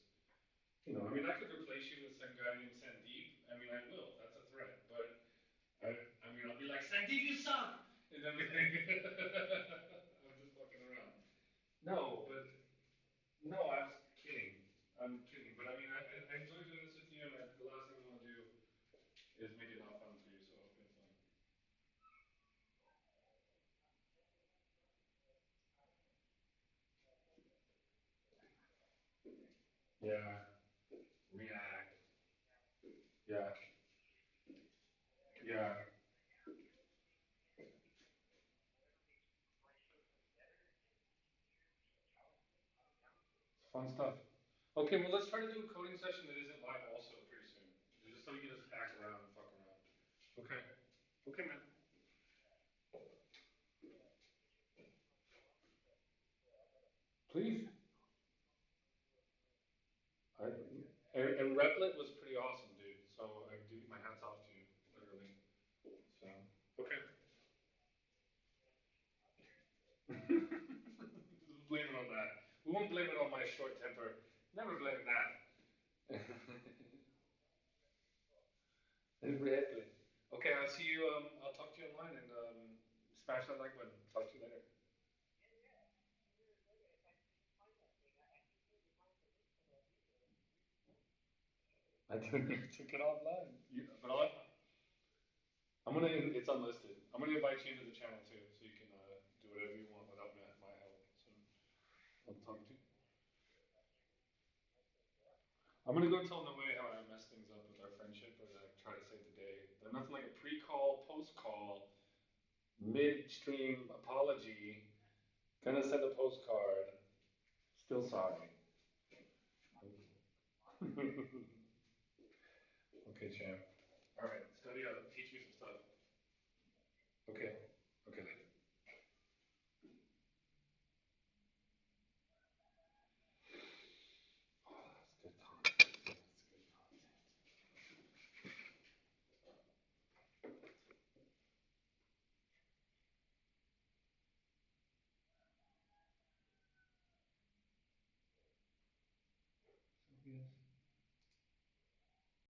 I mean, I could replace you with some guy named Sandeep. I mean, I will. That's a threat. But I mean, I'll be like, Sandeep, you suck, and then be like, I'm just fucking around. No, but no, I was kidding. I'm kidding. But I mean, I enjoy doing this with you, and the last thing I want to do is make it not fun for you. So I hope you have fun. Yeah. React. Yeah. Yeah. Fun stuff. Okay, well, let's try to do a coding session that isn't live also pretty soon. Just so we can just hack around and fuck around. Okay. Okay, man. Please. I, and Replit was pretty awesome, dude. So I do my hats off to you, literally. So okay. Blame it on that. We won't blame it on my short temper. Never blame that. Replit. Okay, I'll see you. I'll talk to you online and smash that like button. Talk to you later. I took it offline. But I'm gonna. It's unlisted. I'm gonna invite you into the channel too, so you can do whatever you want without my help. So I'll talk to you. I'm gonna go tell Noe how I messed things up with our friendship, and try to save the day. There's nothing like a pre-call, post-call, midstream apology. Gonna send a postcard. Still sorry. Okay, champ. All right, study up. Teach me some stuff. Okay. Okay. Oh, that's good time.